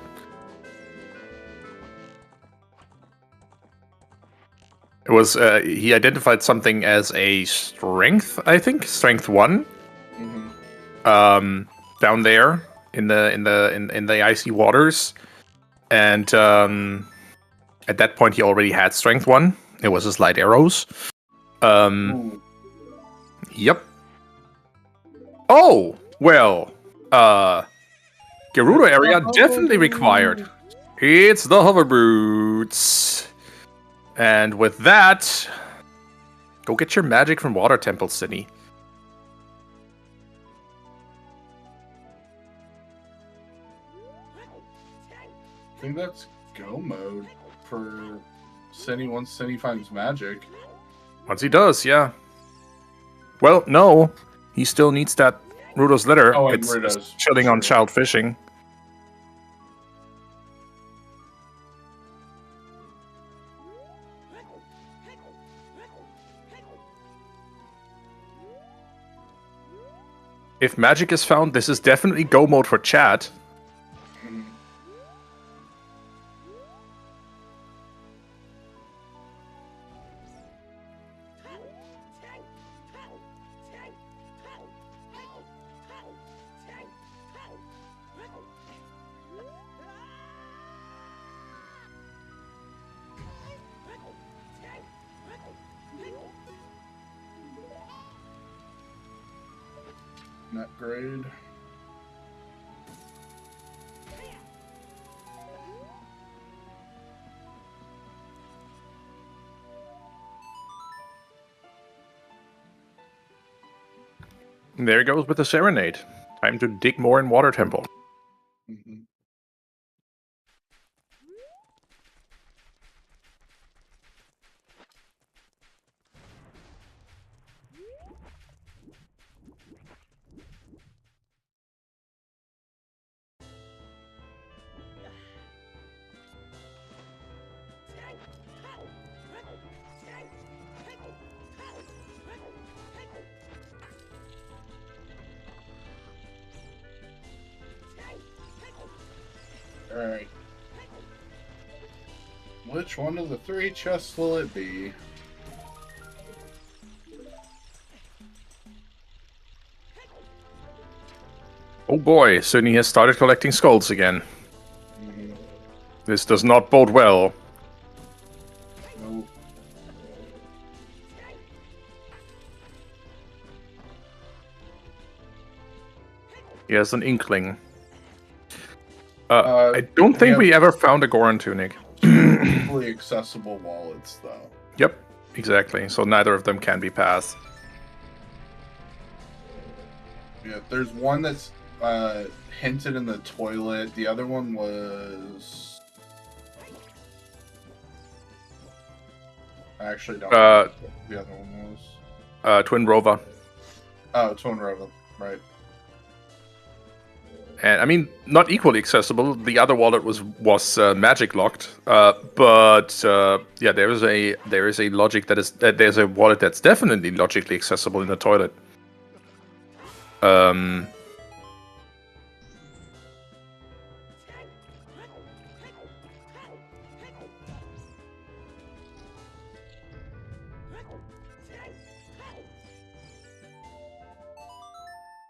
It was, he identified something as a strength, I think? Strength 1? Mm-hmm. Down there in the icy waters, and at that point he already had strength 1. It was his light arrows. Yep. Oh well. Gerudo area definitely required. It's the hover boots, and with that, go get your magic from Water Temple, Sydney. I think that's go mode for Cindy once Cindy finds magic. Once he does, yeah. Well, no. He still needs that Rudo's letter. Oh, and it's Rudo's. just chilling on child fishing. If magic is found, this is definitely go mode for chat. Mhm. Not grade. There he goes with the serenade. Time to dig more in Water Temple. Mhm. Alright. Which one of the 3 chests will it be? Oh boy, Sydney has started collecting skulls again. Mhm. This does not bode well. Nope. He has an inkling. Uh, I don't think yeah. we ever found a Goron tunic. 2 equally accessible wallets, though. Yep, exactly. So neither of them can be passed. Yeah, there's one that's hinted in the toilet. The other one was... I actually don't know what the other one was. Twin Rover. Oh, Twin Rover, right. And I mean, not equally accessible. The other wallet was magic locked. But yeah, there is a logic that is there's a wallet that's definitely logically accessible in the toilet.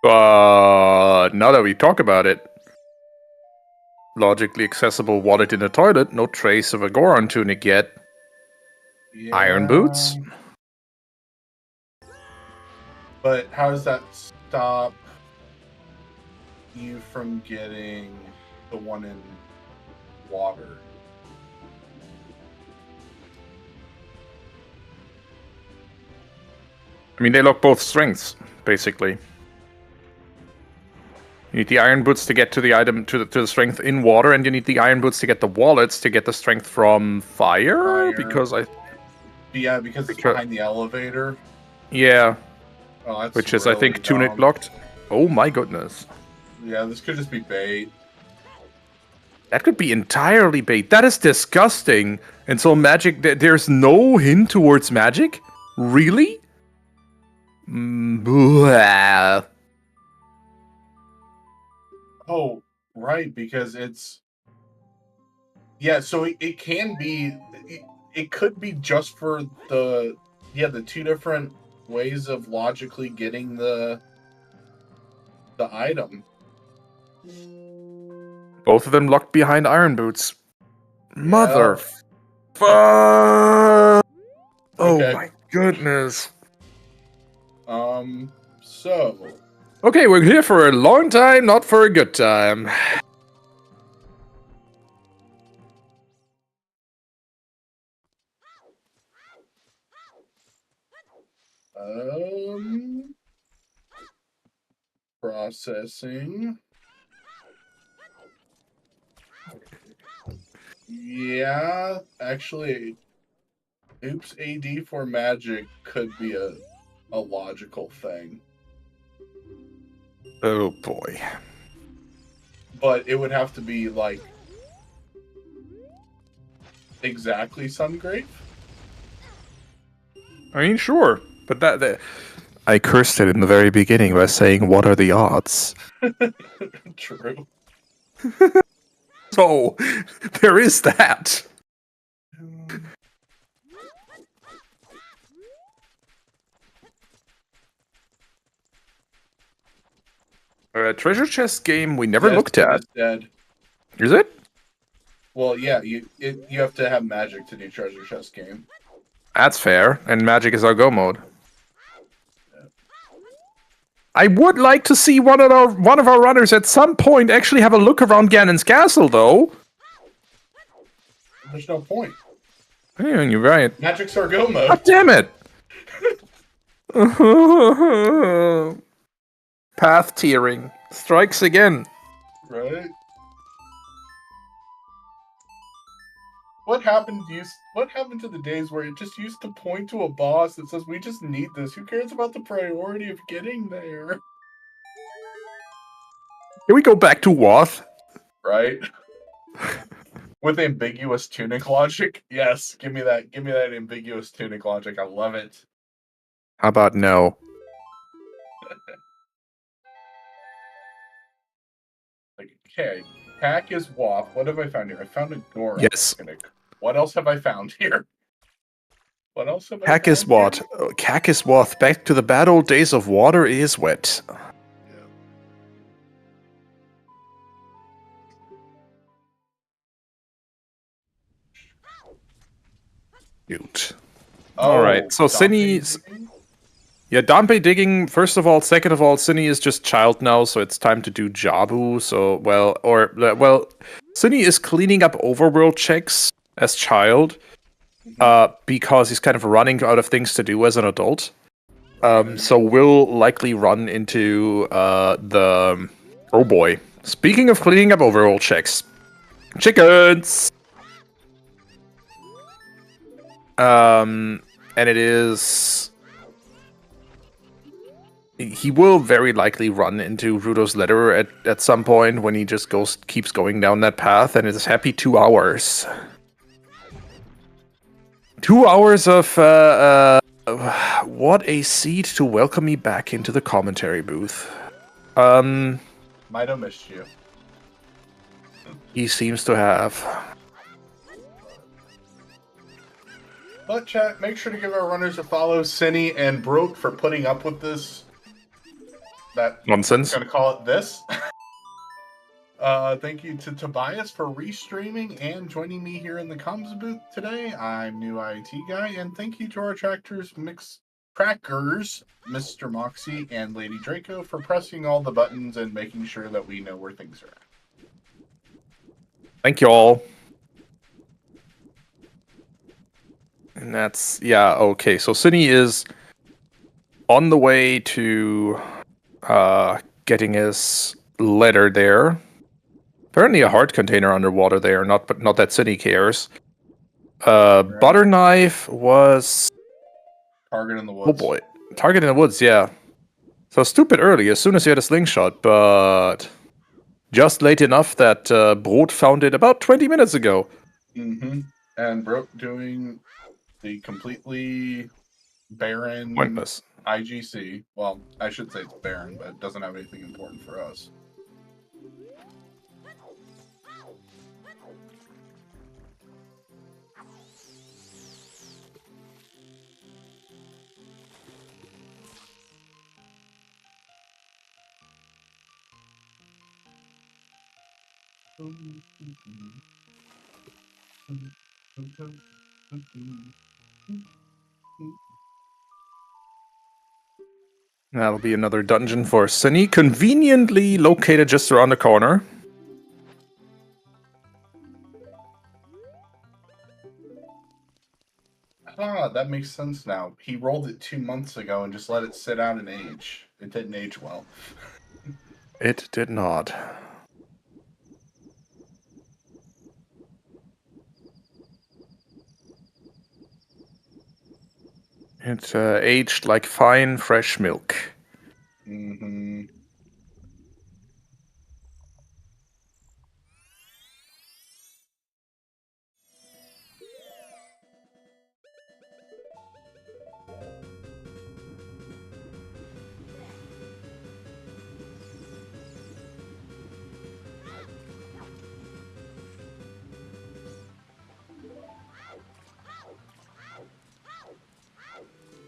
But now that we talk about it, logically accessible wallet in the toilet, no trace of a Goron tunic yet. Yeah. Iron boots? But how does that stop you from getting the one in water? I mean, they lock both strengths, basically. You need the iron boots to get to the item to the strength in water, and you need the iron boots to get the wallets to get the strength from fire. Because Yeah, because it's behind the elevator. Yeah. Oh, that's Which is, I think, dumb. tunic locked. Oh my goodness. Yeah, this could just be bait. That could be entirely bait. That is disgusting. And so magic, there's no hint towards magic? Really? Blah. Oh, right, because it's... Yeah, so it can be... It could be just for the 2 different ways of logically getting the item. Both of them locked behind iron boots. Mother... Yep. Oh Okay. my goodness. So... Okay, we're here for a long time, not for a good time. Processing. Yeah, actually, oops AD for magic could be a logical thing. Oh boy. But it would have to be, like, exactly Sungrave? I mean, sure, but I cursed it in the very beginning by saying, "What are the odds?" True. So there is that. Treasure chest game we never Yes, looked it at. is dead. Is it? Well, yeah, you have to have magic to do treasure chest game. That's fair. And magic is our go mode. I would like to see one of our runners at some point actually have a look around Ganon's castle, though. There's no point. Yeah, you're right. Magic's our go mode. God damn it! Path tearing strikes again. Right? What happened to the days where it just used to point to a boss that says, "We just need this. Who cares about the priority of getting there?" Here we go back to Woth. Right? With ambiguous tunic logic? Yes, give me that ambiguous tunic logic. I love it. How about no? Like, okay, Pack is Woth. What have I found here? I found a Goron. Yes. What else have I found here? What else have I Cack found is what? here? Cack is Woth. Back to the bad old days of water is wet. Cute. Alright, so Cinny's... Yeah, Dampe digging, first of all. Second of all, Cinny is just child now, so it's time to do Jabu. So, well, Cinny is cleaning up overworld checks as child, because he's kind of running out of things to do as an adult. So we'll likely run into the... Oh boy. Speaking of cleaning up overworld checks. Chickens! And it is... He will very likely run into Rudo's letter at some point when he just keeps going down that path, and it's happy 2 hours. 2 hours of what a seat to welcome me back into the commentary booth. Might have missed you. He seems to have. But chat, make sure to give our runners a follow, Cinny and Broke, for putting up with this. That Nonsense. I'm gonna call it this. Thank you to Tobias for restreaming and joining me here in the comms booth today. I'm new IT guy, and thank you to our trackers, Mr. Moxie and Lady Draco, for pressing all the buttons and making sure that we know where things are at. Thank you all. And that's, yeah, okay. So Cinny is on the way to getting his letter there. Apparently a heart container underwater there, not that Cinny cares. Butter knife was... Target in the woods. Oh boy. Target in the woods, yeah. So stupid early, as soon as you had a slingshot, but... just late enough that Brot found it about 20 minutes ago. Mm-hmm. And Broke doing the completely barren Pointless. IGC. Well, I should say it's barren, but it doesn't have anything important for us. That'll be another dungeon for Cinny, conveniently located just around the corner. Ah, that makes sense now. He rolled it 2 months ago and just let it sit out and age. It didn't age well. It did not. It aged like fine, fresh milk. Mm-hmm.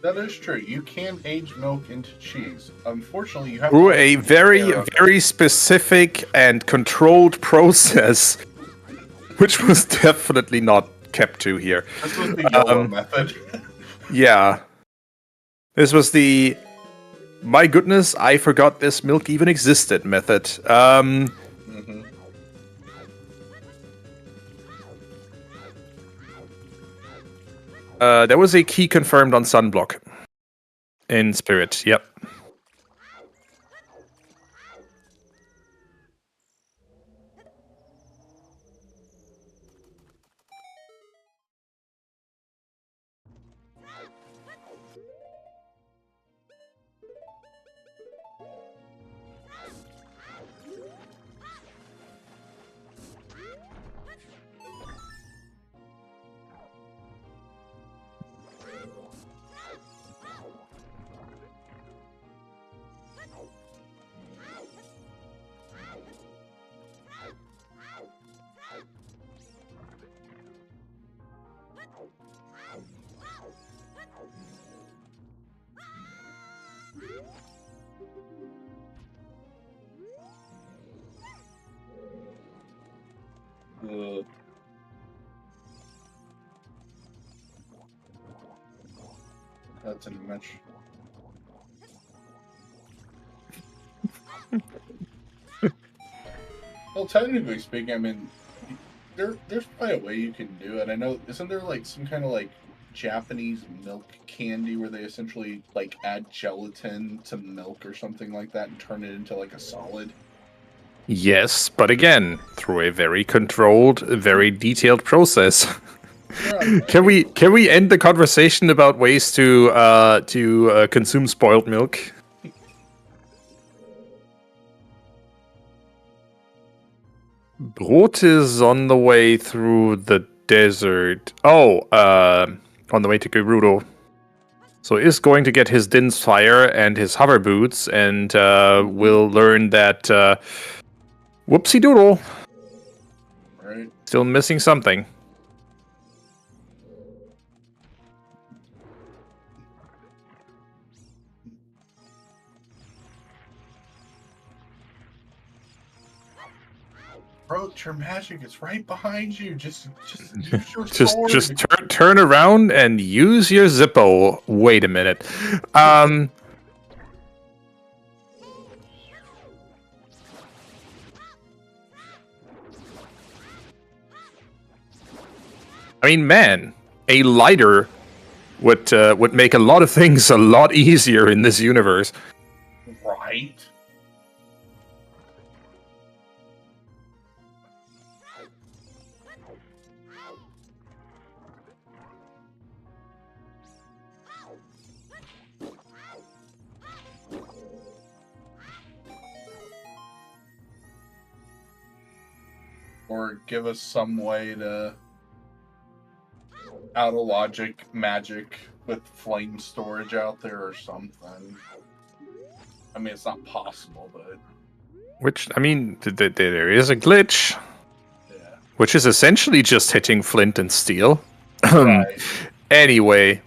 That is true. You can age milk into cheese. Unfortunately, you have Through to a very specific and controlled process, which was definitely not kept to here. This was the YOLO method. Yeah. This was the my goodness, I forgot this milk even existed method. There was a key confirmed on Sunblock. In Spirit, yep. That's an image. Well, technically speaking, I mean, there's probably a way you can do it. I know, isn't there like some kind of like Japanese milk candy where they essentially like add gelatin to milk or something like that and turn it into like a solid? Yes, but again, through a very controlled, very detailed process. Yeah. Can we end the conversation about ways to consume spoiled milk? Brot is on the way through the desert. Oh, on the way to Gerudo. So is going to get his Din's Fire and his hover boots, and will learn that whoopsie doodle. Right. Still missing something. Approach your magic. It's right behind you. Just use your sword. Just turn around and use your Zippo. Wait a minute. I mean, man, a lighter would make a lot of things a lot easier in this universe. Right. Or give us some way to out of logic magic with flame storage out there or something. I mean, it's not possible, but Which, I mean, there is a glitch, yeah. which is essentially just hitting flint and steel. Right. Anyway.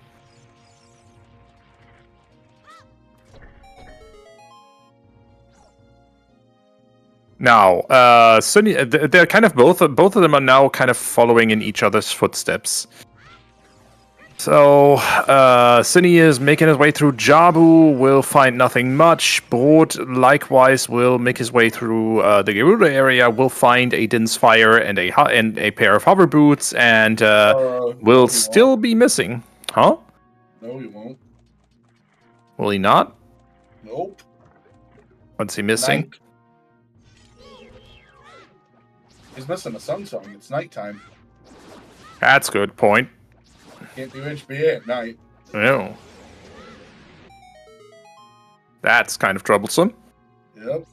Now, Sunny, they're kind of both of them are now kind of following in each other's footsteps. So, Sunny is making his way through Jabu, will find nothing much. Brod, likewise, will make his way through the Gerudo area, will find a Din's Fire and a pair of hover boots, and will still be missing. Huh? No, he won't. Will he not? Nope. What's he missing? Night. He's missing a sun song. It's nighttime. That's a good point. Can't do HBA at night. Oh. That's kind of troublesome. Yep.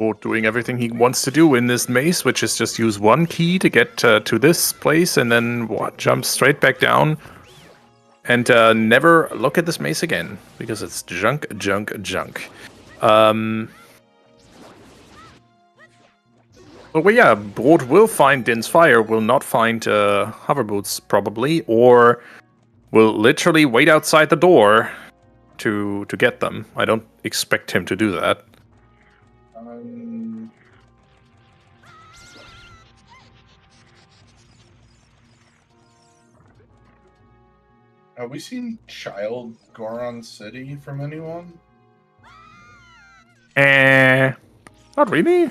Or doing everything he wants to do in this maze, which is just use one key to get to this place and then jump straight back down. And never look at this mace again, because it's junk, junk, junk. Well, yeah, Brod will find Din's Fire, will not find Hover Boots, probably, or will literally wait outside the door to get them. I don't expect him to do that. Have we seen Child Goron City from anyone? Not really.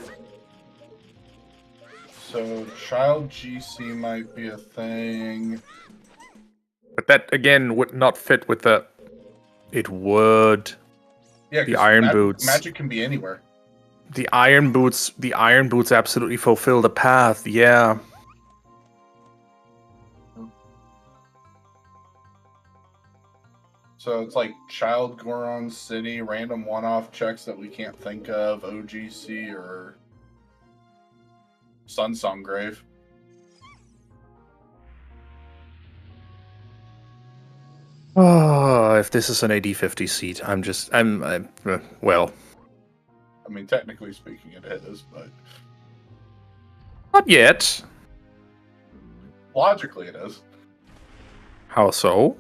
So Child GC might be a thing. But that, again, would not fit with the... It would. Yeah, The Iron Boots. Magic can be anywhere. The Iron Boots absolutely fulfill the path, yeah. So it's like Child Goron City, random one-off checks that we can't think of, OGC or Sunsong Grave. Oh, if this is an AD50 seat, well. I mean, technically speaking, it is, but Not yet. logically it is. How so?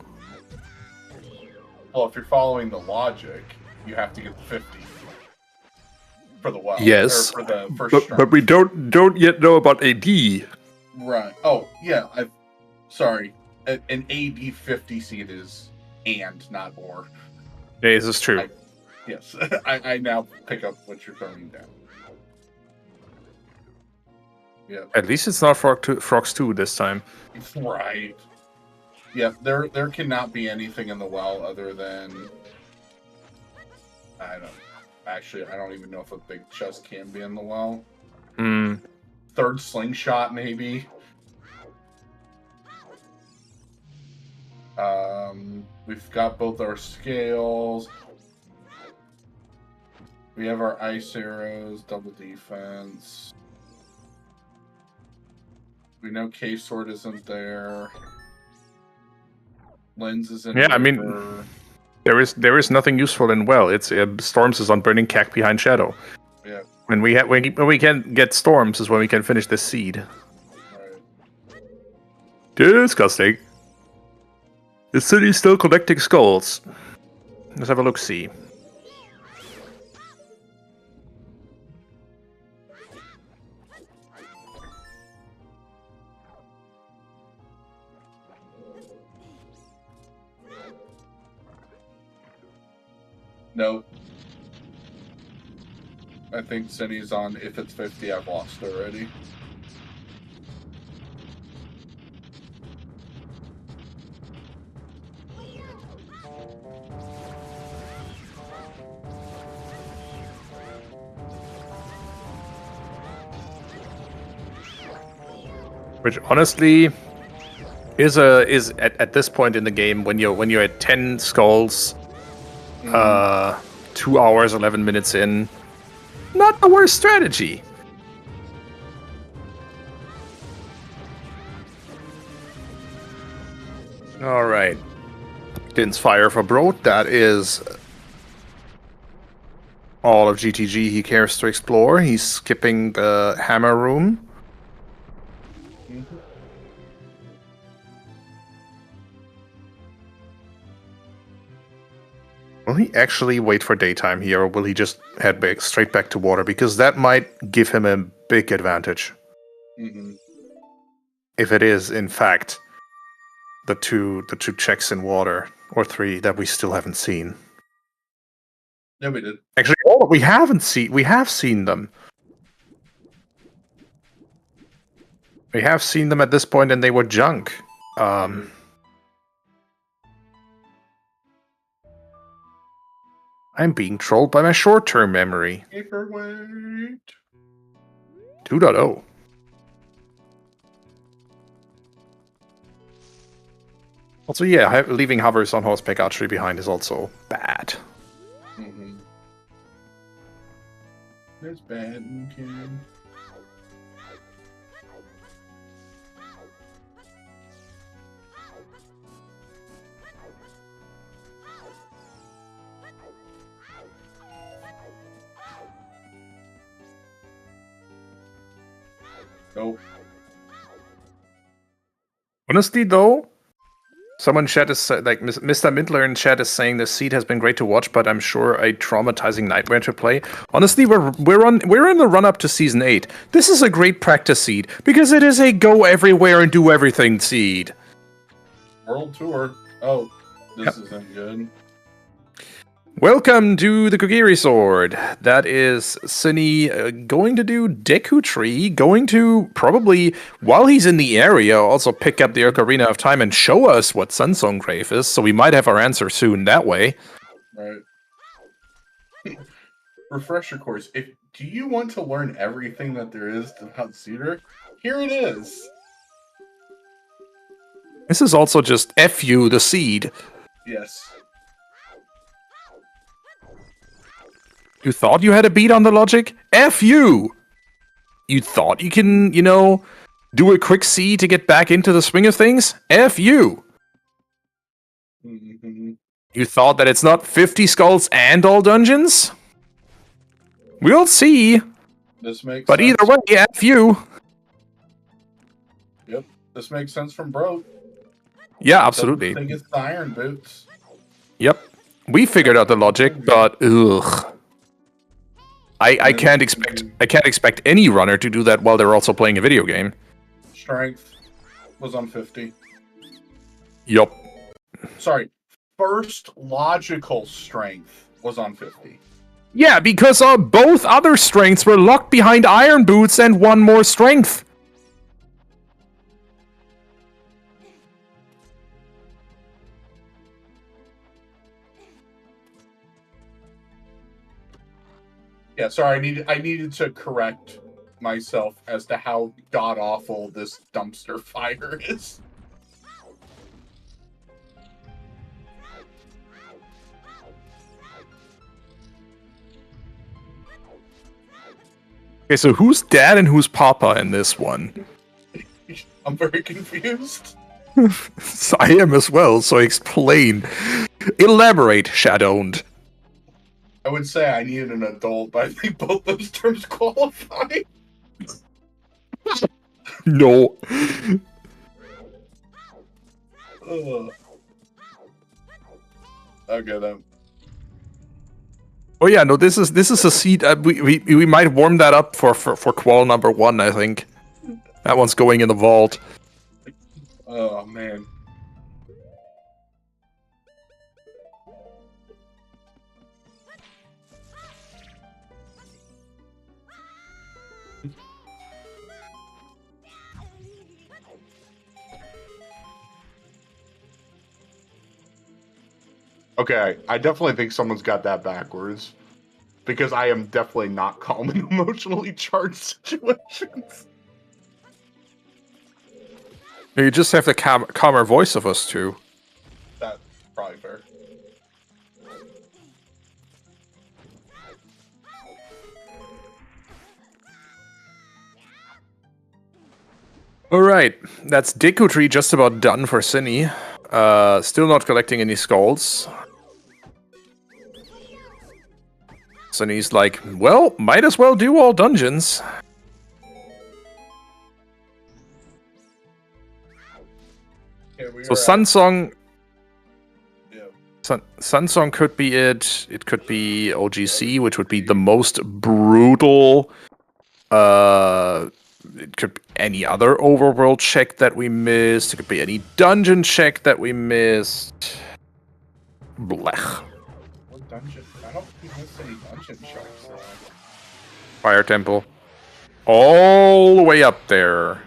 Well, if you're following the logic, you have to get the 50 for the well. Yes, or for the first but we don't yet know about AD. Right. Oh, yeah. Sorry. An AD 50 seat is and, not or. Yeah, this is true. Yes. I now pick up what you're throwing down. Yeah. At least it's not Frogs 2 this time. Right. Yeah, there cannot be anything in the well other than... I don't even know if a big chest can be in the well. Third slingshot, maybe. We've got both our scales. We have our ice arrows, double defense. We know K-Sword isn't there. Lens is in. Yeah, I mean, there is nothing useful in well. It's Storms is on Burning Cack behind Shadow. Yeah. When we can get Storms is when we can finish this seed. Right. Disgusting. The city's still collecting skulls. Let's have a look-see. Nope. I think Cindy's on if it's 50, I've lost already. Which honestly is at this point in the game when you're at 10 skulls, 2 hours 11 minutes in, not the worst strategy. All right, Din's Fire for Brod. That is all of GTG he cares to explore. He's skipping the hammer room. Will he actually wait for daytime here, or will he just head back straight back to water? Because that might give him a big advantage. If it is, in fact, the two checks in water, or 3 that we still haven't seen. Yeah, we did. Actually, all we haven't seen. We have seen them. We have seen them at this point, and they were junk. I'm being trolled by my short-term memory. Paperweight. 2.0. Also, yeah, leaving hovers on horseback archery behind is also bad. That's bad, okay. Nope. Honestly, though, someone in chat is like Mr. Mindler in chat is saying the seed has been great to watch, but I'm sure a traumatizing nightmare to play. Honestly, we're in the run up to season 8. This is a great practice seed because it is a go everywhere and do everything seed. World tour. Oh, this isn't good. Welcome to the Kokiri Sword. That is Sunny going to do Deku Tree, going to probably, while he's in the area, also pick up the Ocarina of Time and show us what Sunsong Grave is, so we might have our answer soon that way. Right. Refresher course. Do you want to learn everything that there is about Cedar? Here it is. This is also just F you, the seed. Yes. You thought you had a beat on the logic? F you! You thought you can, do a quick C to get back into the swing of things? F you! Mm-hmm. You thought that it's not 50 skulls and all dungeons? We'll see. This makes but sense. either way, F you. Yep. This makes sense from Broke. Yeah, absolutely. I think it's the Iron Boots. Yep. We figured out the logic, but ugh. I can't expect any runner to do that while they're also playing a video game. Strength was on 50. Yup. Sorry. First logical strength was on 50. Yeah, because both other strengths were locked behind iron boots and one more strength. Yeah, sorry, I needed to correct myself as to how god awful this dumpster fire is. Okay, so who's dad and who's papa in this one? I'm very confused. I am as well, so explain. Elaborate, Shadowed. I would say I needed an adult, but I think both those terms qualify. No. Okay then. Oh yeah, no. This is a seed. We might warm that up for qual number 1. I think that one's going in the vault. Oh man. Okay, I definitely think someone's got that backwards. Because I am definitely not calm in emotionally charged situations. You just have the calmer voice of us two. That's probably fair. Alright, that's Deku Tree just about done for Cinny. Still not collecting any skulls. Cinny's like, well, might as well do all dungeons. So Sunsong... Yeah. Sunsong could be it. It could be OGC, which would be the most brutal... it could be any other overworld check that we missed. It could be any dungeon check that we missed. Blech. What dungeon? I don't think there's any dungeon checks. Fire Temple. All the way up there.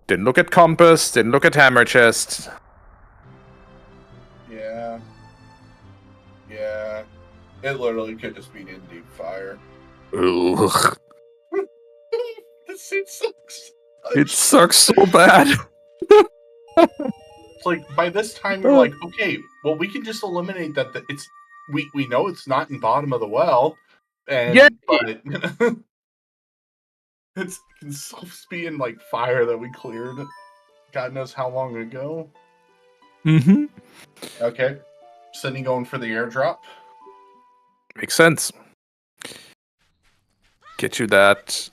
Didn't look at Compass, didn't look at Hammer Chest. Yeah. Yeah. It literally could just be in deep fire. Ugh. This scene sucks. It sucks so bad. It's like by this time you're like, okay, well we can just eliminate that. It's we know it's not in bottom of the well, and Yeah. but it's supposed to be in like fire that we cleared. God knows how long ago. Mm-hmm. Okay, Cindy going for the airdrop. Makes sense. Get you that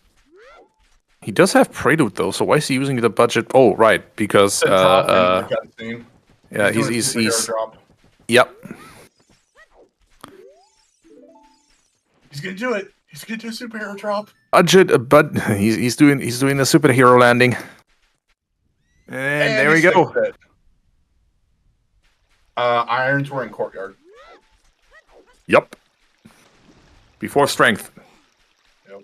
He does have Prelude though, so why is he using the budget? Oh, right, because The drop in the cutscene. yeah, doing he's superhero drop. yep. He's gonna do it. He's gonna do a superhero drop. Budget, but he's doing the superhero landing. And there we he go. fixed it. Irons were in courtyard. Yep. Before strength. Yep.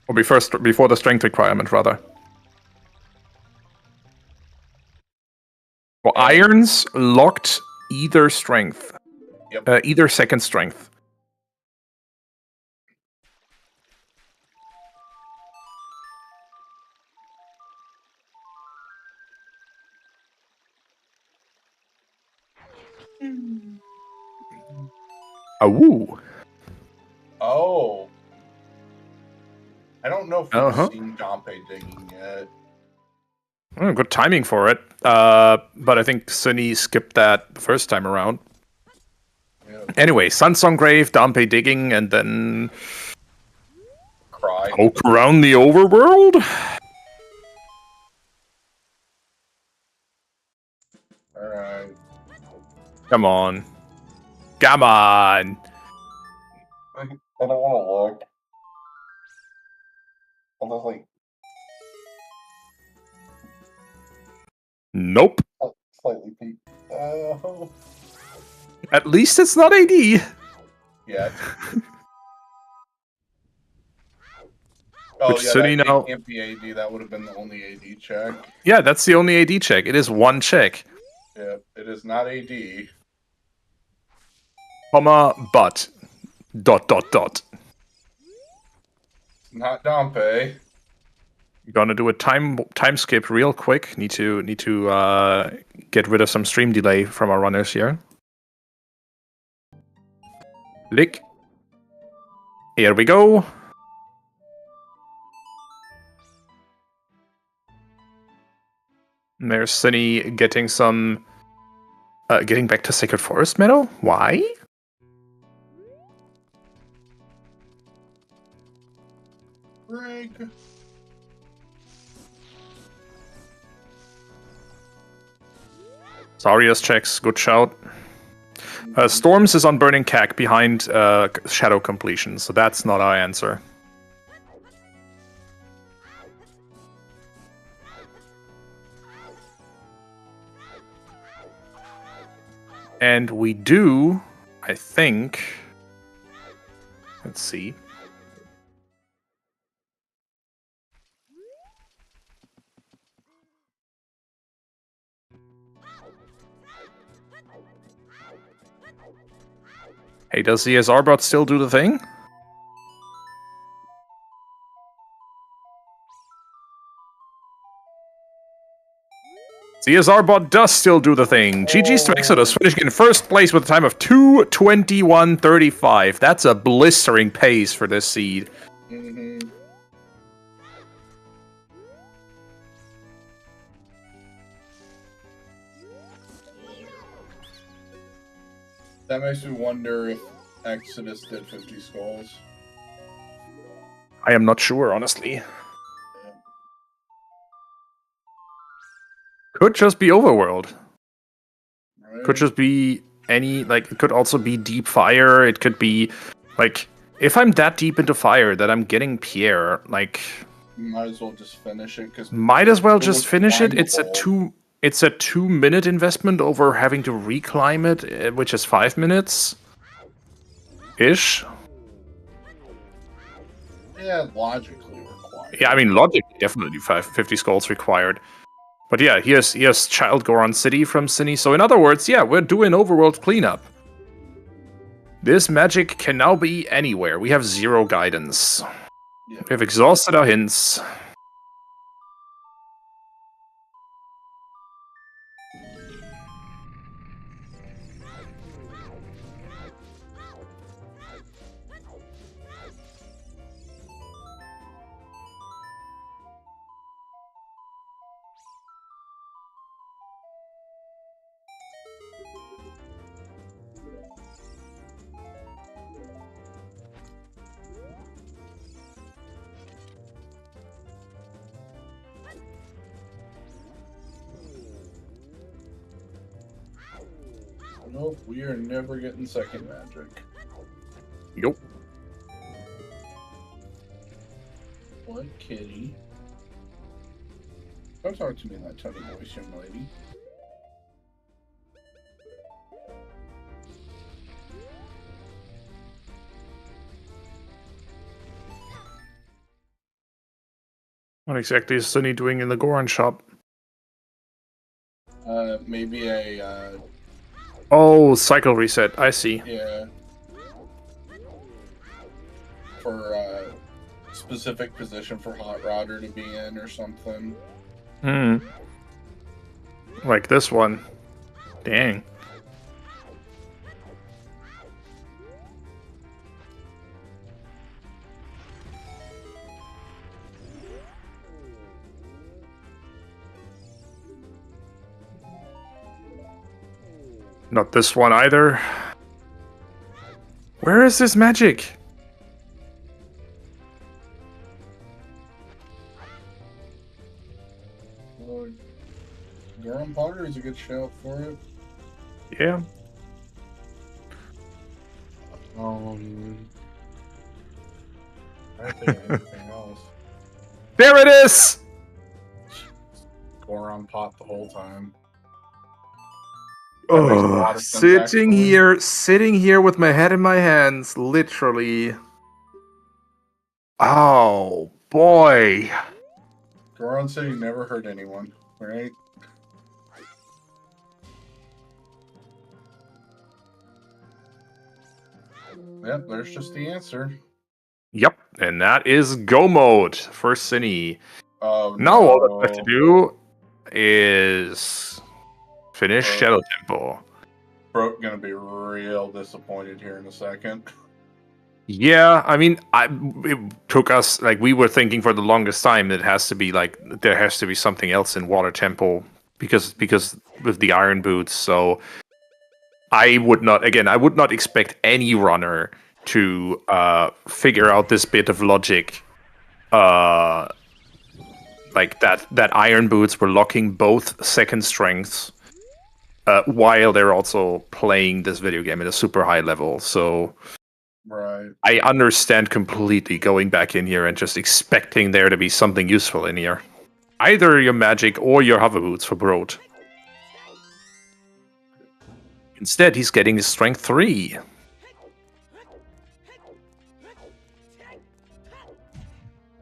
Or before the strength requirement, rather. Well, irons locked either strength. Yep. Either second strength. Woo. Oh. I don't know if we've seen Dompe digging yet. Oh, good timing for it. But I think Sunny skipped that the first time around. Yep. Anyway, Sunsong Grave, Dompe digging, and then Cry. poke around the overworld. Alright. Come on. Come on. I don't want to look. I'm just like Nope. slightly peaked. At least it's not AD. Yeah. Which Sunny that now can't be AD. That would have been the only AD check. Yeah, that's the only AD check. It is one check. Yeah, it is not AD. Comma, but. Dot, dot, dot. Not Dompe. Gonna do a time skip real quick. Need to get rid of some stream delay from our runners here. Lick. Here we go. And there's Sunny getting some getting back to Sacred Forest Meadow. Why? Greg. Sarius checks. Good shout. Storms is on Burning Cack behind Shadow Completion, so that's not our answer. And we do, I think... Let's see. Hey, does the Zarbot still do the thing? The Zarbot does still do the thing. GG's to Exodus, finishing in first place with a time of 2:21:35. That's a blistering pace for this seed. Mm-hmm. That makes me wonder if Exodus did 50 skulls. I am not sure, honestly. Could just be Overworld. Right. Could just be any, like, it could also be Deep Fire. It could be, like, if I'm that deep into Fire that I'm getting Pierre, like... You might as well just finish it, because... Might as well just finish it. It's a 2-minute investment over having to reclimb it, which is 5 minutes. Ish. Yeah, logically required. Yeah, I mean, logically, definitely 50 skulls required. But yeah, here's Child Goron City from Cine. So in other words, yeah, we're doing overworld cleanup. This magic can now be anywhere. We have 0 guidance. Yeah. We have exhausted our hints. Nope, we are never getting second magic. Yup. What kitty? Don't talk to me in that tone of voice, young lady. What exactly is Sunny doing in the Goron shop? Maybe a, Oh, cycle reset. I see. yeah. For specific position for Hot Rodder to be in or something. Hmm. Like this one. Dang. Not this one either. Where is this magic? Well, Goron Potter is a good shout for it. Yeah. I don't think of anything else. There it is! Goron Pot the whole time. That makes a lot of sense, Sitting actually. sitting here with my head in my hands, literally. Oh boy. Goron said he never hurt anyone, right? Yep, there's just the answer. Yep, and that is go mode for Cine. Oh, Now no. all that's left to do is finish Shadow Temple. Broke gonna be real disappointed here in a second. Yeah, I mean, it took us, like, we were thinking for the longest time that it has to be, like, there has to be something else in Water Temple because with the Iron Boots, so I would not expect any runner to figure out this bit of logic, like that Iron Boots were locking both second strengths while they're also playing this video game at a super high level, so... Right. I understand completely going back in here and just expecting there to be something useful in here. Either your magic or your hover boots for Brode. Instead, he's getting his strength 3.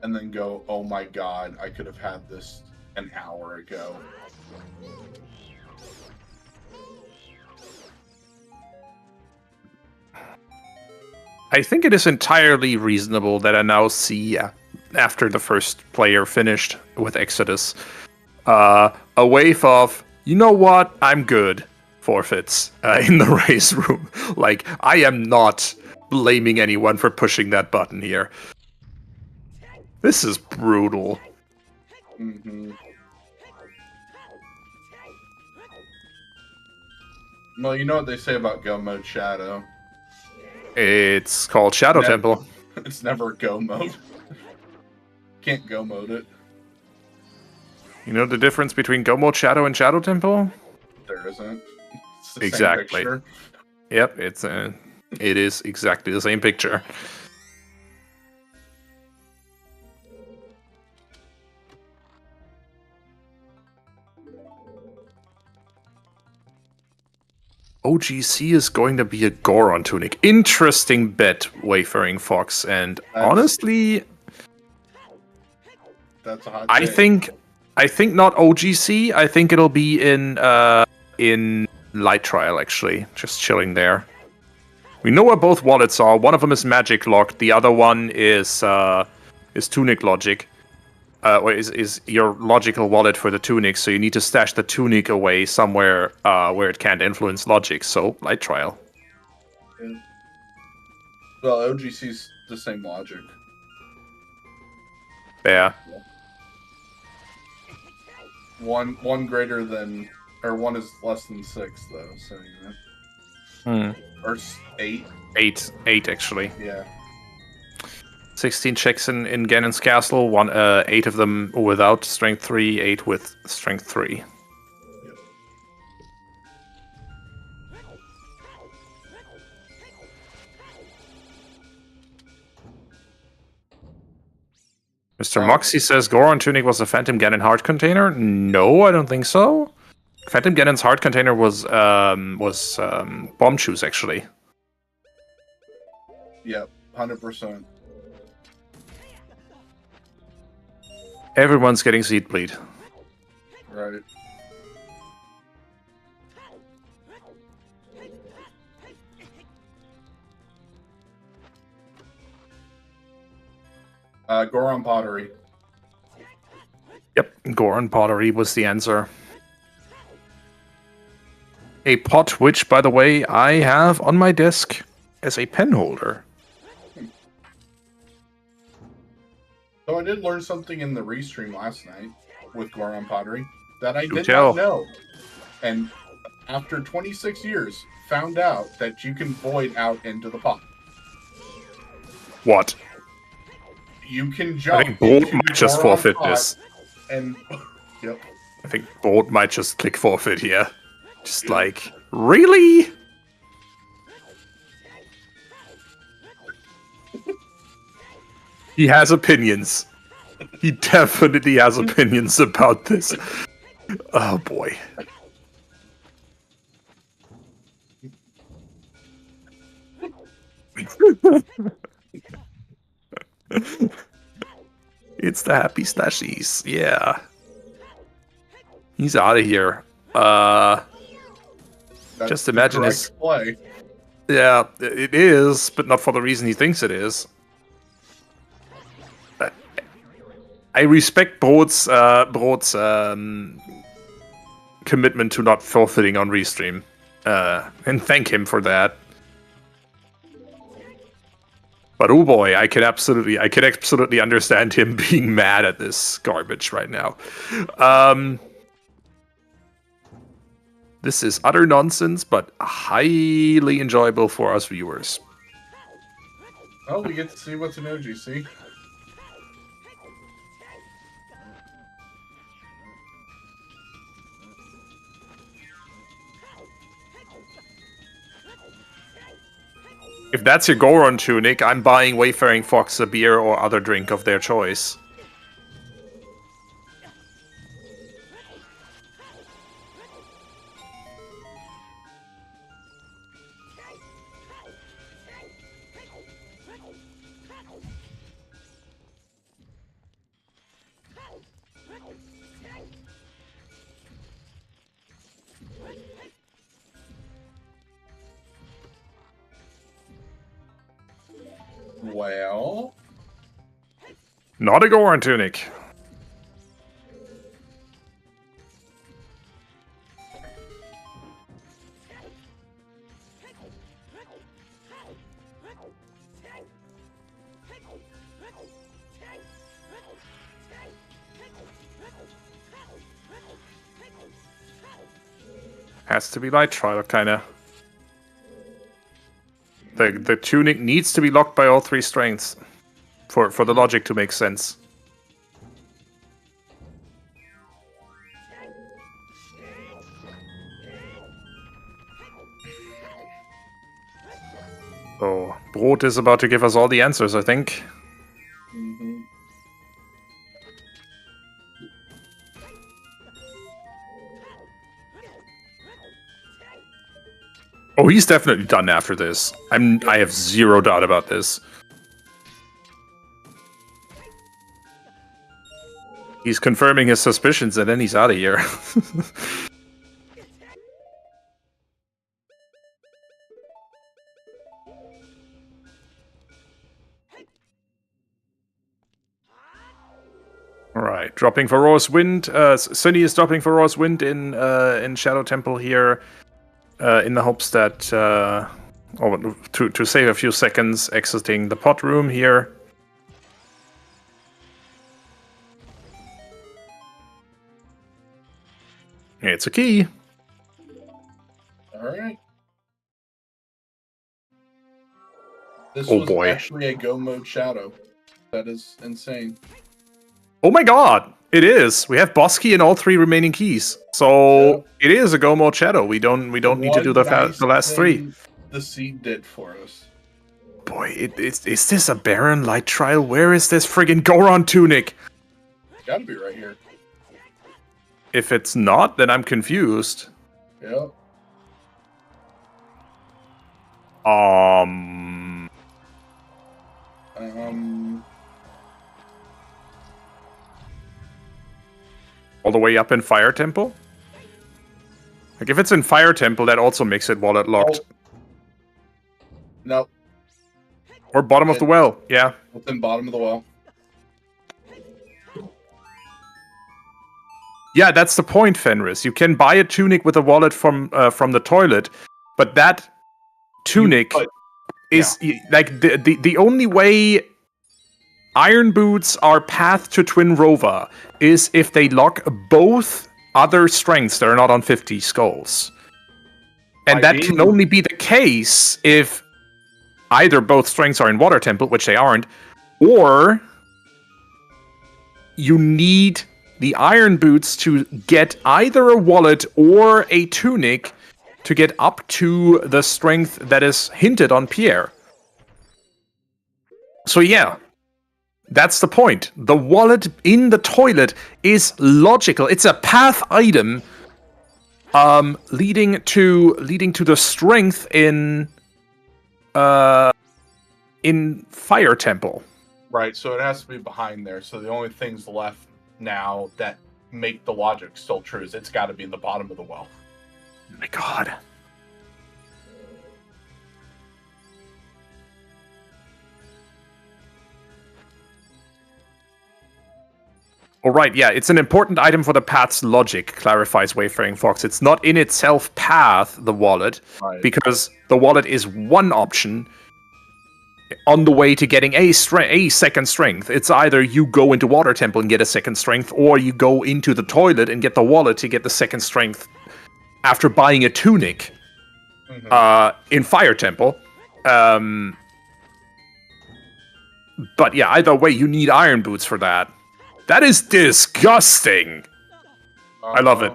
And then go, oh my god, I could have had this an hour ago. I think it is entirely reasonable that I now see, after the first player finished with Exodus, a wave of, you know what, I'm good, forfeits in the race room. Like, I am not blaming anyone for pushing that button here. This is brutal. Mm-hmm. Well, you know what they say about Go Mode Shadow. It's called Shadow Temple. It's never Go Mode. Can't Go Mode it. You know the difference between Go Mode Shadow and Shadow Temple? There isn't. It's the Exactly. same picture. Yep, it is exactly the same picture. OGC is going to be a Goron tunic. Interesting bet, Wayfaring Fox. And honestly, that's a hot I think not OGC. I think it'll be in Light Trial, actually. Just chilling there. We know where both wallets are. One of them is magic locked. The other one is tunic logic. Or is your logical wallet for the tunic, so you need to stash the tunic away somewhere where it can't influence logic, so Light Trial. Yeah. Well, OGC's the same logic. Yeah. One greater than, or one is less than 6, though, so, you know. Or 8? 8, actually. Yeah. 16 checks in Ganon's castle, 8 of them without strength 3, 8 with strength 3. Yep. Mr. Moxie says Goron Tunic was a Phantom Ganon heart container. No, I don't think so. Phantom Ganon's heart container was bomb shoes, actually. Yep, 100%. Everyone's getting seed bleed. Right. Goron pottery. Yep, Goron pottery was the answer. A pot which, by the way, I have on my desk as a pen holder. So I did learn something in the restream last night with Goron pottery that I did tell. not know. And after 26 years, found out that you can void out into the pot. What? You can jump. I think Bolt into might the just Goron forfeit pot this. And yep. I think Bolt might just click forfeit here. Just like, really? He has opinions. He definitely has opinions about this. Oh boy. It's the happy slashies. Yeah. He's out of here. That's Just the imagine correct his... play. Yeah, it is, but not for the reason he thinks it is. I respect Broad's commitment to not forfeiting on restream, and thank him for that. But oh boy, I can absolutely understand him being mad at this garbage right now. This is utter nonsense, but highly enjoyable for us viewers. Oh, we get to see what's in OGC. If that's your Goron tunic, I'm buying Wayfaring Fox a beer or other drink of their choice. Well, Not a Goron tunic. Has to be light trial, kinda. The tunic needs to be locked by all three strengths for the logic to make sense. So, Brot is about to give us all the answers, I think. mm-hmm. Oh, he's definitely done after this. I have zero doubt about this. He's confirming his suspicions and then he's out of here. Alright, dropping for Roar's Wind. Sunny is dropping for Roar's Wind in Shadow Temple here. In the hopes that, to save a few seconds, exiting the pot room here. It's a key. Alright. This Oh was boy. actually a go mode shadow. That is insane. Oh my god! It is! We have boss key in all three remaining keys. So Yep. it is a go mode shadow. We don't need to do the last three. The seed did for us. boy, is this a barren light trial? Where is this friggin' Goron tunic? It's gotta be right here. If it's not, then I'm confused. Yep. All the way up in Fire Temple? Like, if it's in Fire Temple, that also makes it wallet locked. Oh. Nope. Or bottom of the well, yeah. Within bottom of the well. Yeah, that's the point, Fenris. You can buy a tunic with a wallet from the toilet, but that tunic is like the only way Iron Boots are path to Twin Rova is if they lock both other strengths that are not on 50 skulls. And that can only be the case if either both strengths are in Water Temple, which they aren't, or you need the Iron Boots to get either a wallet or a tunic to get up to the strength that is hinted on Pierre. So yeah, that's the point. The wallet in the toilet is logical. It's a path item leading to the strength in Fire Temple. Right, so it has to be behind there. So the only things left now that make the logic still true is it's got to be in the bottom of the well. Oh my god. All right, yeah, it's an important item for the path's logic, clarifies Wayfaring Fox. It's not in itself path, the wallet, because the wallet is one option on the way to getting a second strength. It's either you go into Water Temple and get a second strength, or you go into the toilet and get the wallet to get the second strength after buying a tunic in Fire Temple. But yeah, either way, you need Iron Boots for that. That is disgusting. I love it.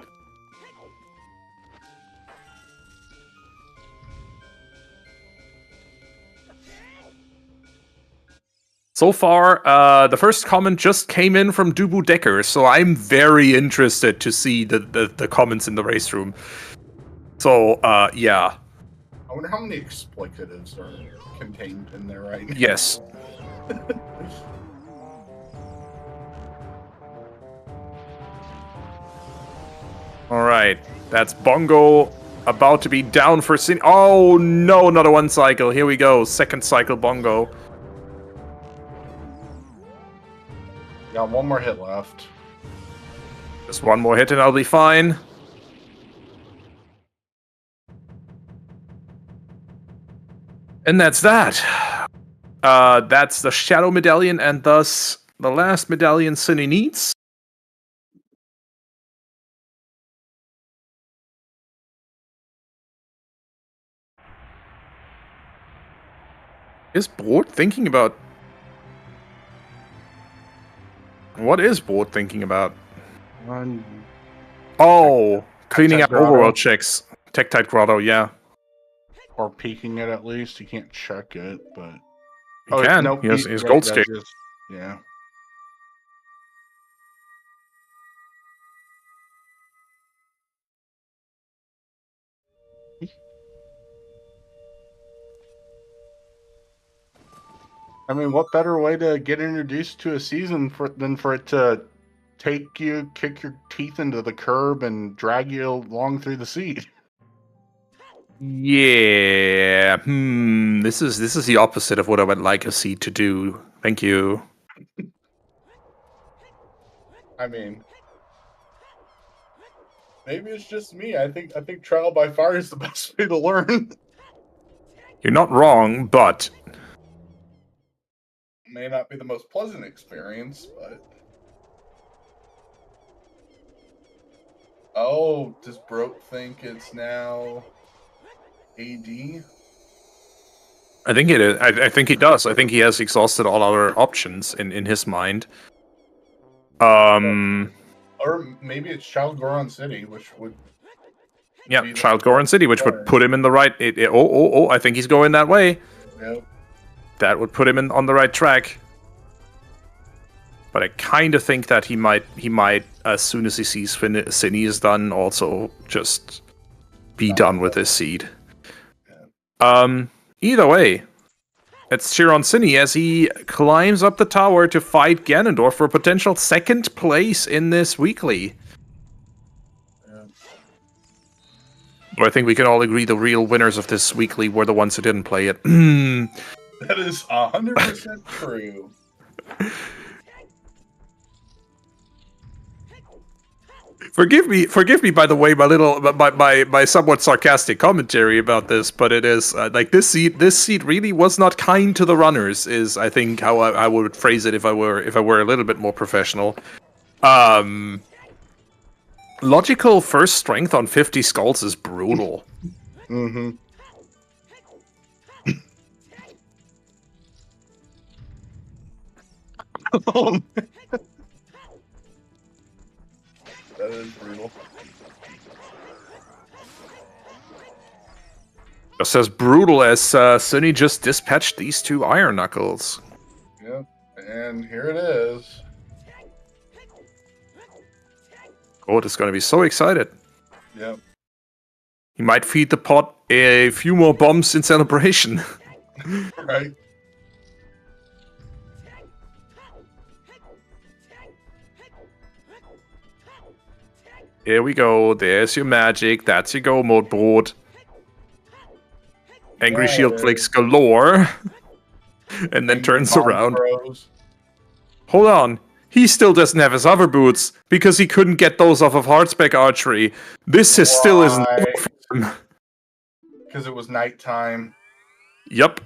So far, the first comment just came in from Dubu Decker, so I'm very interested to see the comments in the race room. So, yeah. I wonder how many explicatives are contained in there right now. Yes. All right, that's Bongo about to be down for sin. Oh no, not a one cycle. Here we go, second cycle Bongo. Got one more hit left. Just one more hit and I'll be fine. And that's that. That's the Shadow Medallion and thus the last medallion Cinny needs. Is Board thinking about... What is Board thinking about? Oh, cleaning up overworld checks. Tektite Grotto, yeah. Or peeking it at least. You can't check it, but... He can. No, he has gold stick. Yeah. I mean, what better way to get introduced to a season than for it to take you, kick your teeth into the curb, and drag you along through the seat? Yeah. This is the opposite of what I would like a seed to do. Thank you. I mean, maybe it's just me. I think trial by fire is the best way to learn. You're not wrong, but may not be the most pleasant experience, but... Oh, does Broke think it's now AD? I think it is. I think he does. I think he has exhausted all other options in his mind. Or maybe it's Child Goron City, which would... Yeah, Child Goron City, which would put him in the right... I think he's going that way. Yep. That would put him on the right track. But I kind of think that he might, as soon as he sees Cinny is done, also just be done with his seed. Either way, let's cheer on Cinny as he climbs up the tower to fight Ganondorf for a potential second place in this weekly. I think we can all agree the real winners of this weekly were the ones who didn't play it. That is 100% true. Forgive me. By the way, my somewhat sarcastic commentary about this, but it is like this seed really was not kind to the runners. Is I think how I would phrase it if I were a little bit more professional. Logical first strength on 50 skulls is brutal. Mm-hmm. That is brutal. Just as brutal as Sunny just dispatched these two Iron Knuckles. Yep, and here it is. God is going to be so excited. Yep. He might feed the pot a few more bombs in celebration. Right. Here we go. There's your magic. That's your go mode board. Angry shield flicks galore. And then turns around. Hold on. He still doesn't have his hover boots because he couldn't get those off of Hardspec Archery. This is still isn't over for him. Because it was nighttime. Yup.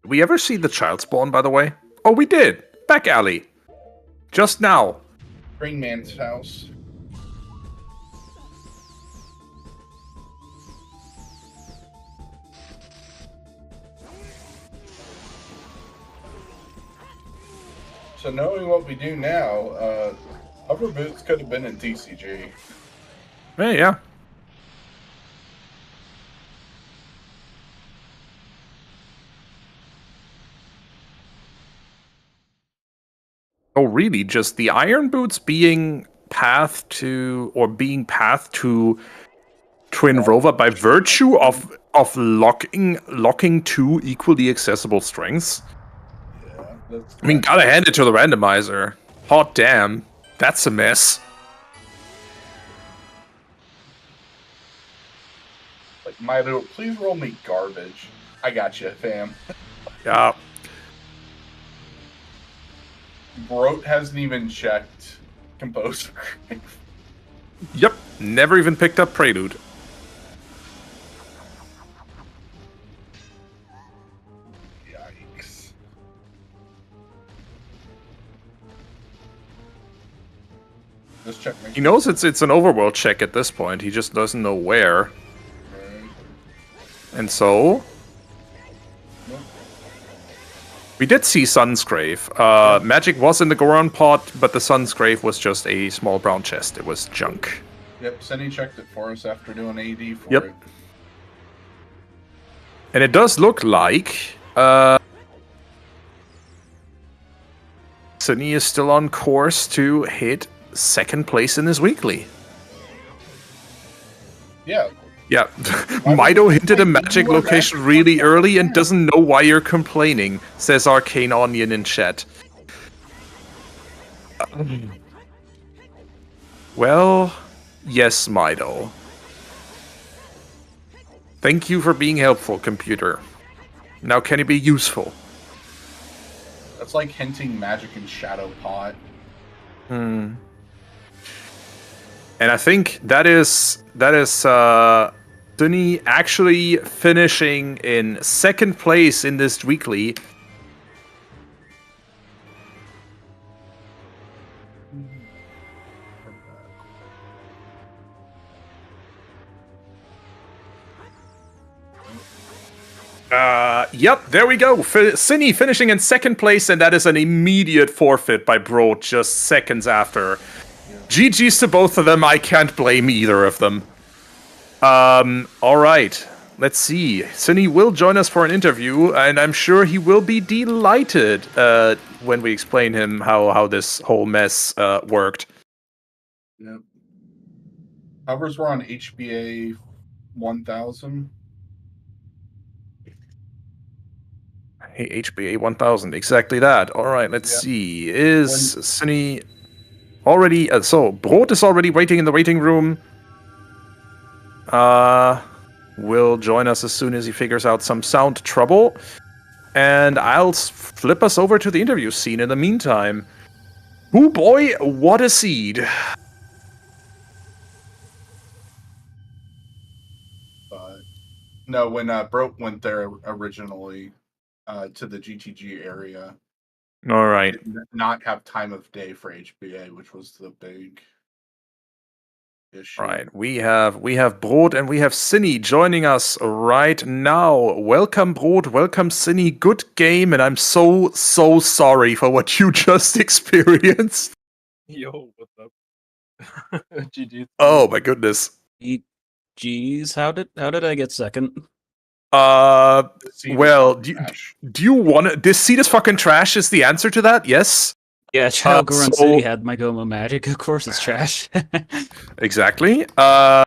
Did we ever see the child spawn, by the way? Oh, we did! Back alley. Just now. Green Man's house. So knowing what we do now, hover boots could have been in TCG. Yeah. Oh, really? Just the Iron Boots being pathed to Twin Rover by virtue of locking two equally accessible strengths? Yeah, I mean, gotta hand it to the randomizer. Hot damn. That's a mess. Like, Milo, please roll me garbage. I got you, fam. Yeah. Broat hasn't even checked Composer. Yep. Never even picked up Prelude. Yikes. Just check me. He knows it's an overworld check at this point. He just doesn't know where. Right. And so Nope. we did see Sunsgrave. Magic was in the Goron pot, but the Sunsgrave was just a small brown chest. It was junk. Yep, Senny checked it for us after doing AD for Yep. it. And it does look like Sunny is still on course to hit second place in his weekly. Yeah. Yeah, Mido hinted a magic location really early and doesn't know why you're complaining, says Arcane Onion in chat. Well, yes, Mido. Thank you for being helpful, computer. Now can it be useful? That's like hinting magic in Shadow Pot. And I think that is Sunny actually finishing in second place in this weekly. Yep, there we go. Cine finishing in second place, and that is an immediate forfeit by Bro just seconds after. GG's to both of them. I can't blame either of them. All right. Let's see. Cine will join us for an interview, and I'm sure he will be delighted when we explain him how this whole mess worked. Yep. Hovers were on HBA 1000. Hey, HBA 1000, exactly that. All right, let's see. Is Cine already... so, Brot is already waiting in the waiting room. Will join us as soon as he figures out some sound trouble. And I'll flip us over to the interview scene in the meantime. Ooh boy, what a seed. No, when Broke went there originally to the GTG area. All right. Did not have time of day for HBA, which was the big issue. Right, we have Brot and we have Cine joining us right now. Welcome, Brot. Welcome, Cine. Good game, and I'm so sorry for what you just experienced. Yo, what's up? GG. Oh my goodness. Jeez, how did I get second? Well, do you want to... This seed is fucking trash is the answer to that? Yes? Yeah, Child Goron City had my Goma magic. Of course it's trash. Exactly. First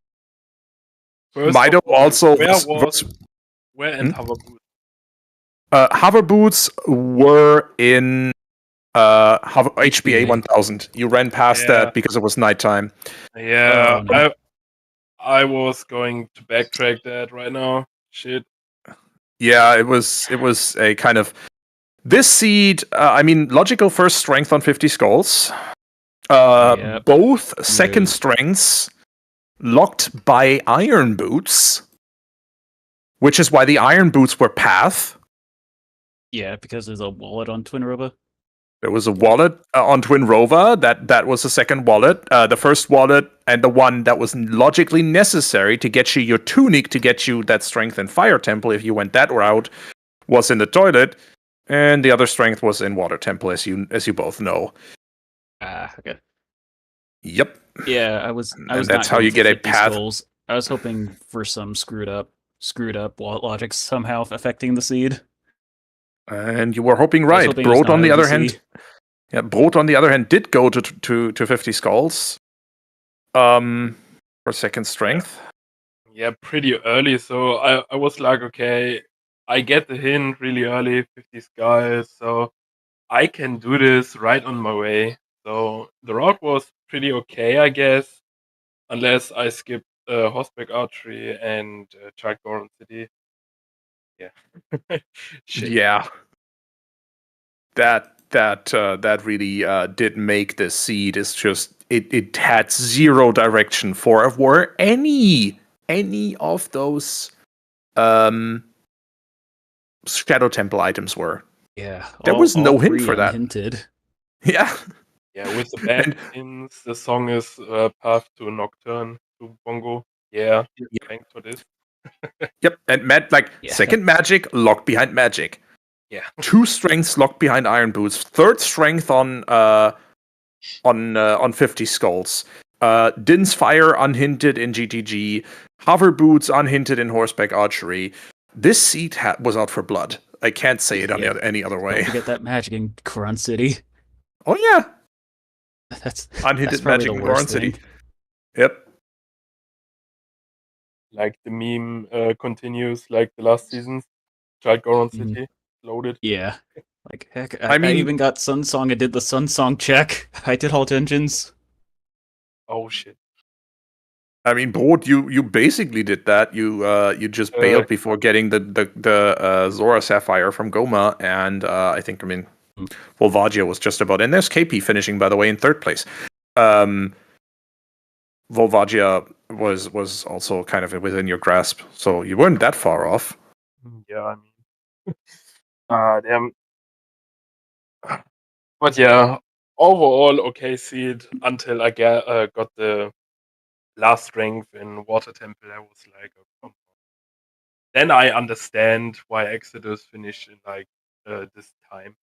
Mido also... Where in hover boots? Hover boots were in HBA 1000. You ran past that because it was nighttime. Yeah, no. I was going to backtrack that right now. Shit. Yeah, it was a kind of... This seed, I mean, logical first strength on 50 skulls. Both second strengths locked by iron boots, which is why the iron boots were path. Yeah, because there's a wallet on Twin Roba. There was a wallet on Twin Rova. That was the second wallet. The first wallet and the one that was logically necessary to get you your tunic, to get you that strength in Fire Temple if you went that route, was in the toilet. And the other strength was in Water Temple, as you both know. Okay. Yep. Yeah, I was that's not how you get a path. Skulls. I was hoping for some screwed up wallet logic somehow affecting the seed. And you were hoping right. Brot, on the other hand, Brot on the other hand did go to 50 skulls. For second strength. Yeah, pretty early. So I was like, okay, I get the hint really early, 50 skulls, so I can do this right on my way. So the route was pretty okay, I guess, unless I skipped Horseback Archery and Child Goron City. Yeah. Shit. Yeah. That really did make this seed. It's just it had zero direction for where any of those Shadow Temple items were. Yeah, there was no hint for that. Hinted. Yeah. Yeah, with the band hints, the song is Path to Nocturne to Bongo. Yeah, thanks for this. Yep, and second magic locked behind magic. Yeah. 2 strengths locked behind iron boots. 3rd strength on 50 skulls. Din's fire unhinted in GTG. Hover boots unhinted in horseback archery. This seed was out for blood. I can't say it any other way. Don't forget that magic in Goron City. Oh yeah, that's unhinted magic in Goron City. Yep. Like the meme continues, like the last seasons. Child Goron City loaded. Yeah. Like heck, I even got Sun Song. I did the Sun Song check. I did alt engines. Oh shit. I mean, Brot, you basically did that. You just bailed before getting the Zora Sapphire from Goma, and I think Volvagia was just about in. There's KP finishing, by the way, in 3rd place. Volvagia was also kind of within your grasp, so you weren't that far off. Yeah, I mean, damn. But yeah, overall okay seed until I got the last strength in Water Temple. I was like, oh, then I understand why Exodus finished in like this time.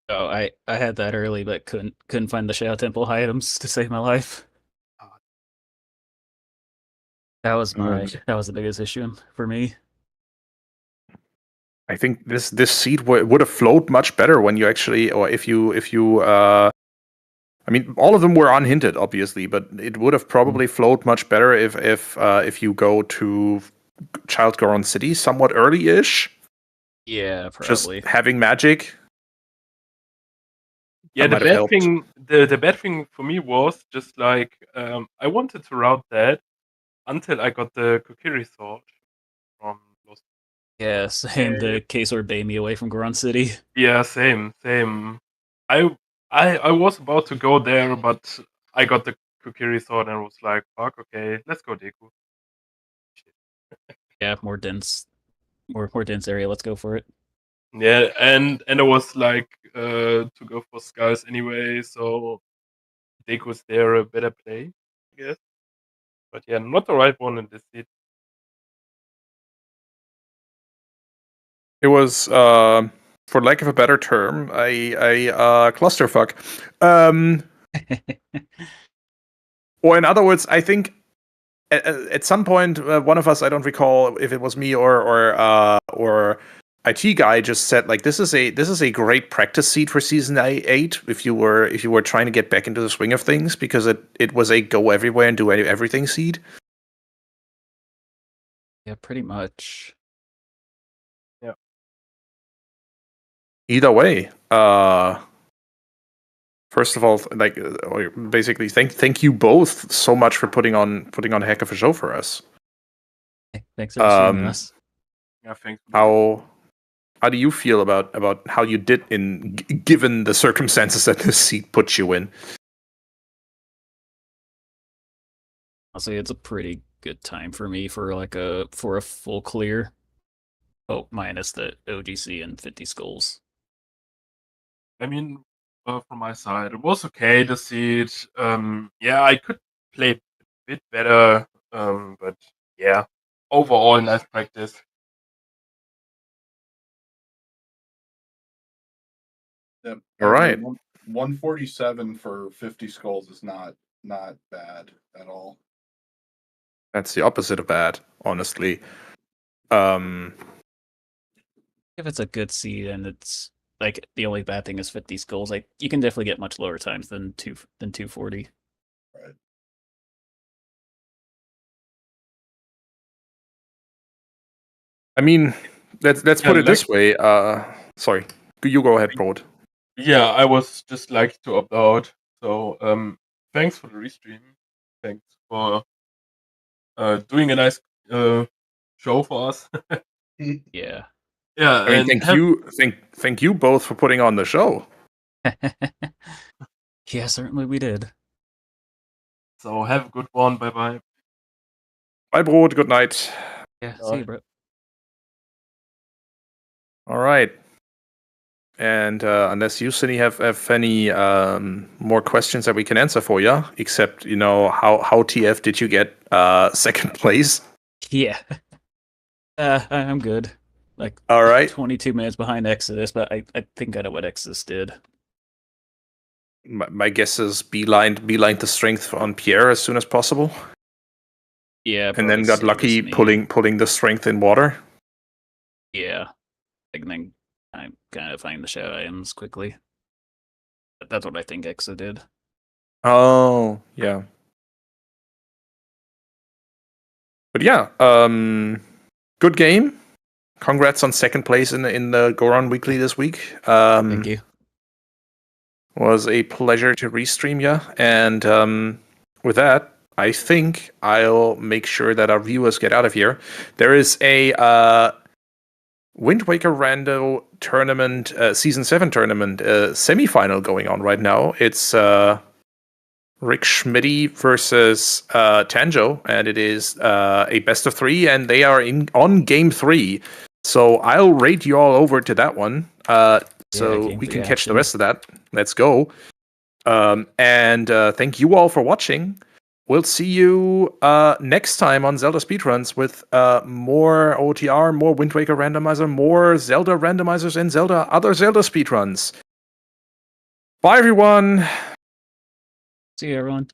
Oh, I had that early, but couldn't find the Shadow Temple items to save my life. That was the biggest issue for me. I think this seed would have flowed much better when you actually, or if you. I mean, all of them were unhinted, obviously, but it would have probably flowed much better if you go to Child Goron City somewhat early-ish. Yeah, Just probably. having magic. Yeah, That the might have bad helped. thing, the bad thing for me was just like I wanted to route that until I got the Kokiri sword from Lost. Yeah, same. The K-Sword bait me away from Goron City. Yeah, same. I I was about to go there, but I got the Kokiri sword and was like, fuck, okay, let's go Deku. Yeah, more dense area. Let's go for it. Yeah, and it was like to go for Skies anyway, so Deku's there a better play, I guess. But yeah, not the right one in this seat. It was, for lack of a better term, a clusterfuck. Or in other words, I think at some point, one of us, I don't recall if it was me or IT guy, just said like this is a great practice seed for season 8 if you were trying to get back into the swing of things, because it was a go everywhere and do everything seed. Yeah, pretty much. Either way, first of all, like basically, thank you both so much for putting on a heck of a show for us. Thanks for streaming us. Yeah, thanks. How do you feel about how you did given the circumstances that this seat put you in? Honestly, it's a pretty good time for me for a full clear. Oh, minus the OGC and 50 skulls. I mean, from my side, it was okay to see it. Yeah, I could play a bit better, but yeah, overall, nice practice. Yep. All right. 147 for 50 skulls is not bad at all. That's the opposite of bad, honestly. If it's a good seed and it's like the only bad thing is 50 skulls, like you can definitely get much lower times than 240. Right. I mean, let's put it this way. Sorry, you go ahead, Broad. Yeah, I was just like to opt out. So thanks for the restream. Thanks for doing a nice show for us. Yeah. Yeah, I mean, thank you both for putting on the show. Yeah, certainly we did. So have a good one. Bye bye. Bye, Broad. Good night. Yeah, see you, bro. All right. And unless you, Cindy, have any more questions that we can answer for you, except how TF did you get second place? Yeah. I'm good. Like, all right, 22 minutes behind Exodus, but I think I know what Exodus did. My guess is beeline the strength on Pierre as soon as possible. Yeah, and then got lucky pulling the strength in water. Yeah, and then I kind of find the shadow items quickly. But that's what I think Exa did. Oh, yeah. But yeah, good game. Congrats on second place in the Goron Weekly this week. Thank you. Was a pleasure to restream you. And with that, I think I'll make sure that our viewers get out of here. There is a Wind Waker Rando tournament, Season 7 tournament, semi-final going on right now. It's Rick Schmitty versus Tanjo, and it is a best of 3, and they are on game 3. So I'll rate you all over to that one, so we can catch the rest of that. Let's go. And thank you all for watching. we'll see you next time on Zelda Speedruns with more OTR, more Wind Waker Randomizer, more Zelda Randomizers, and other Zelda Speedruns. Bye, everyone! See you, everyone.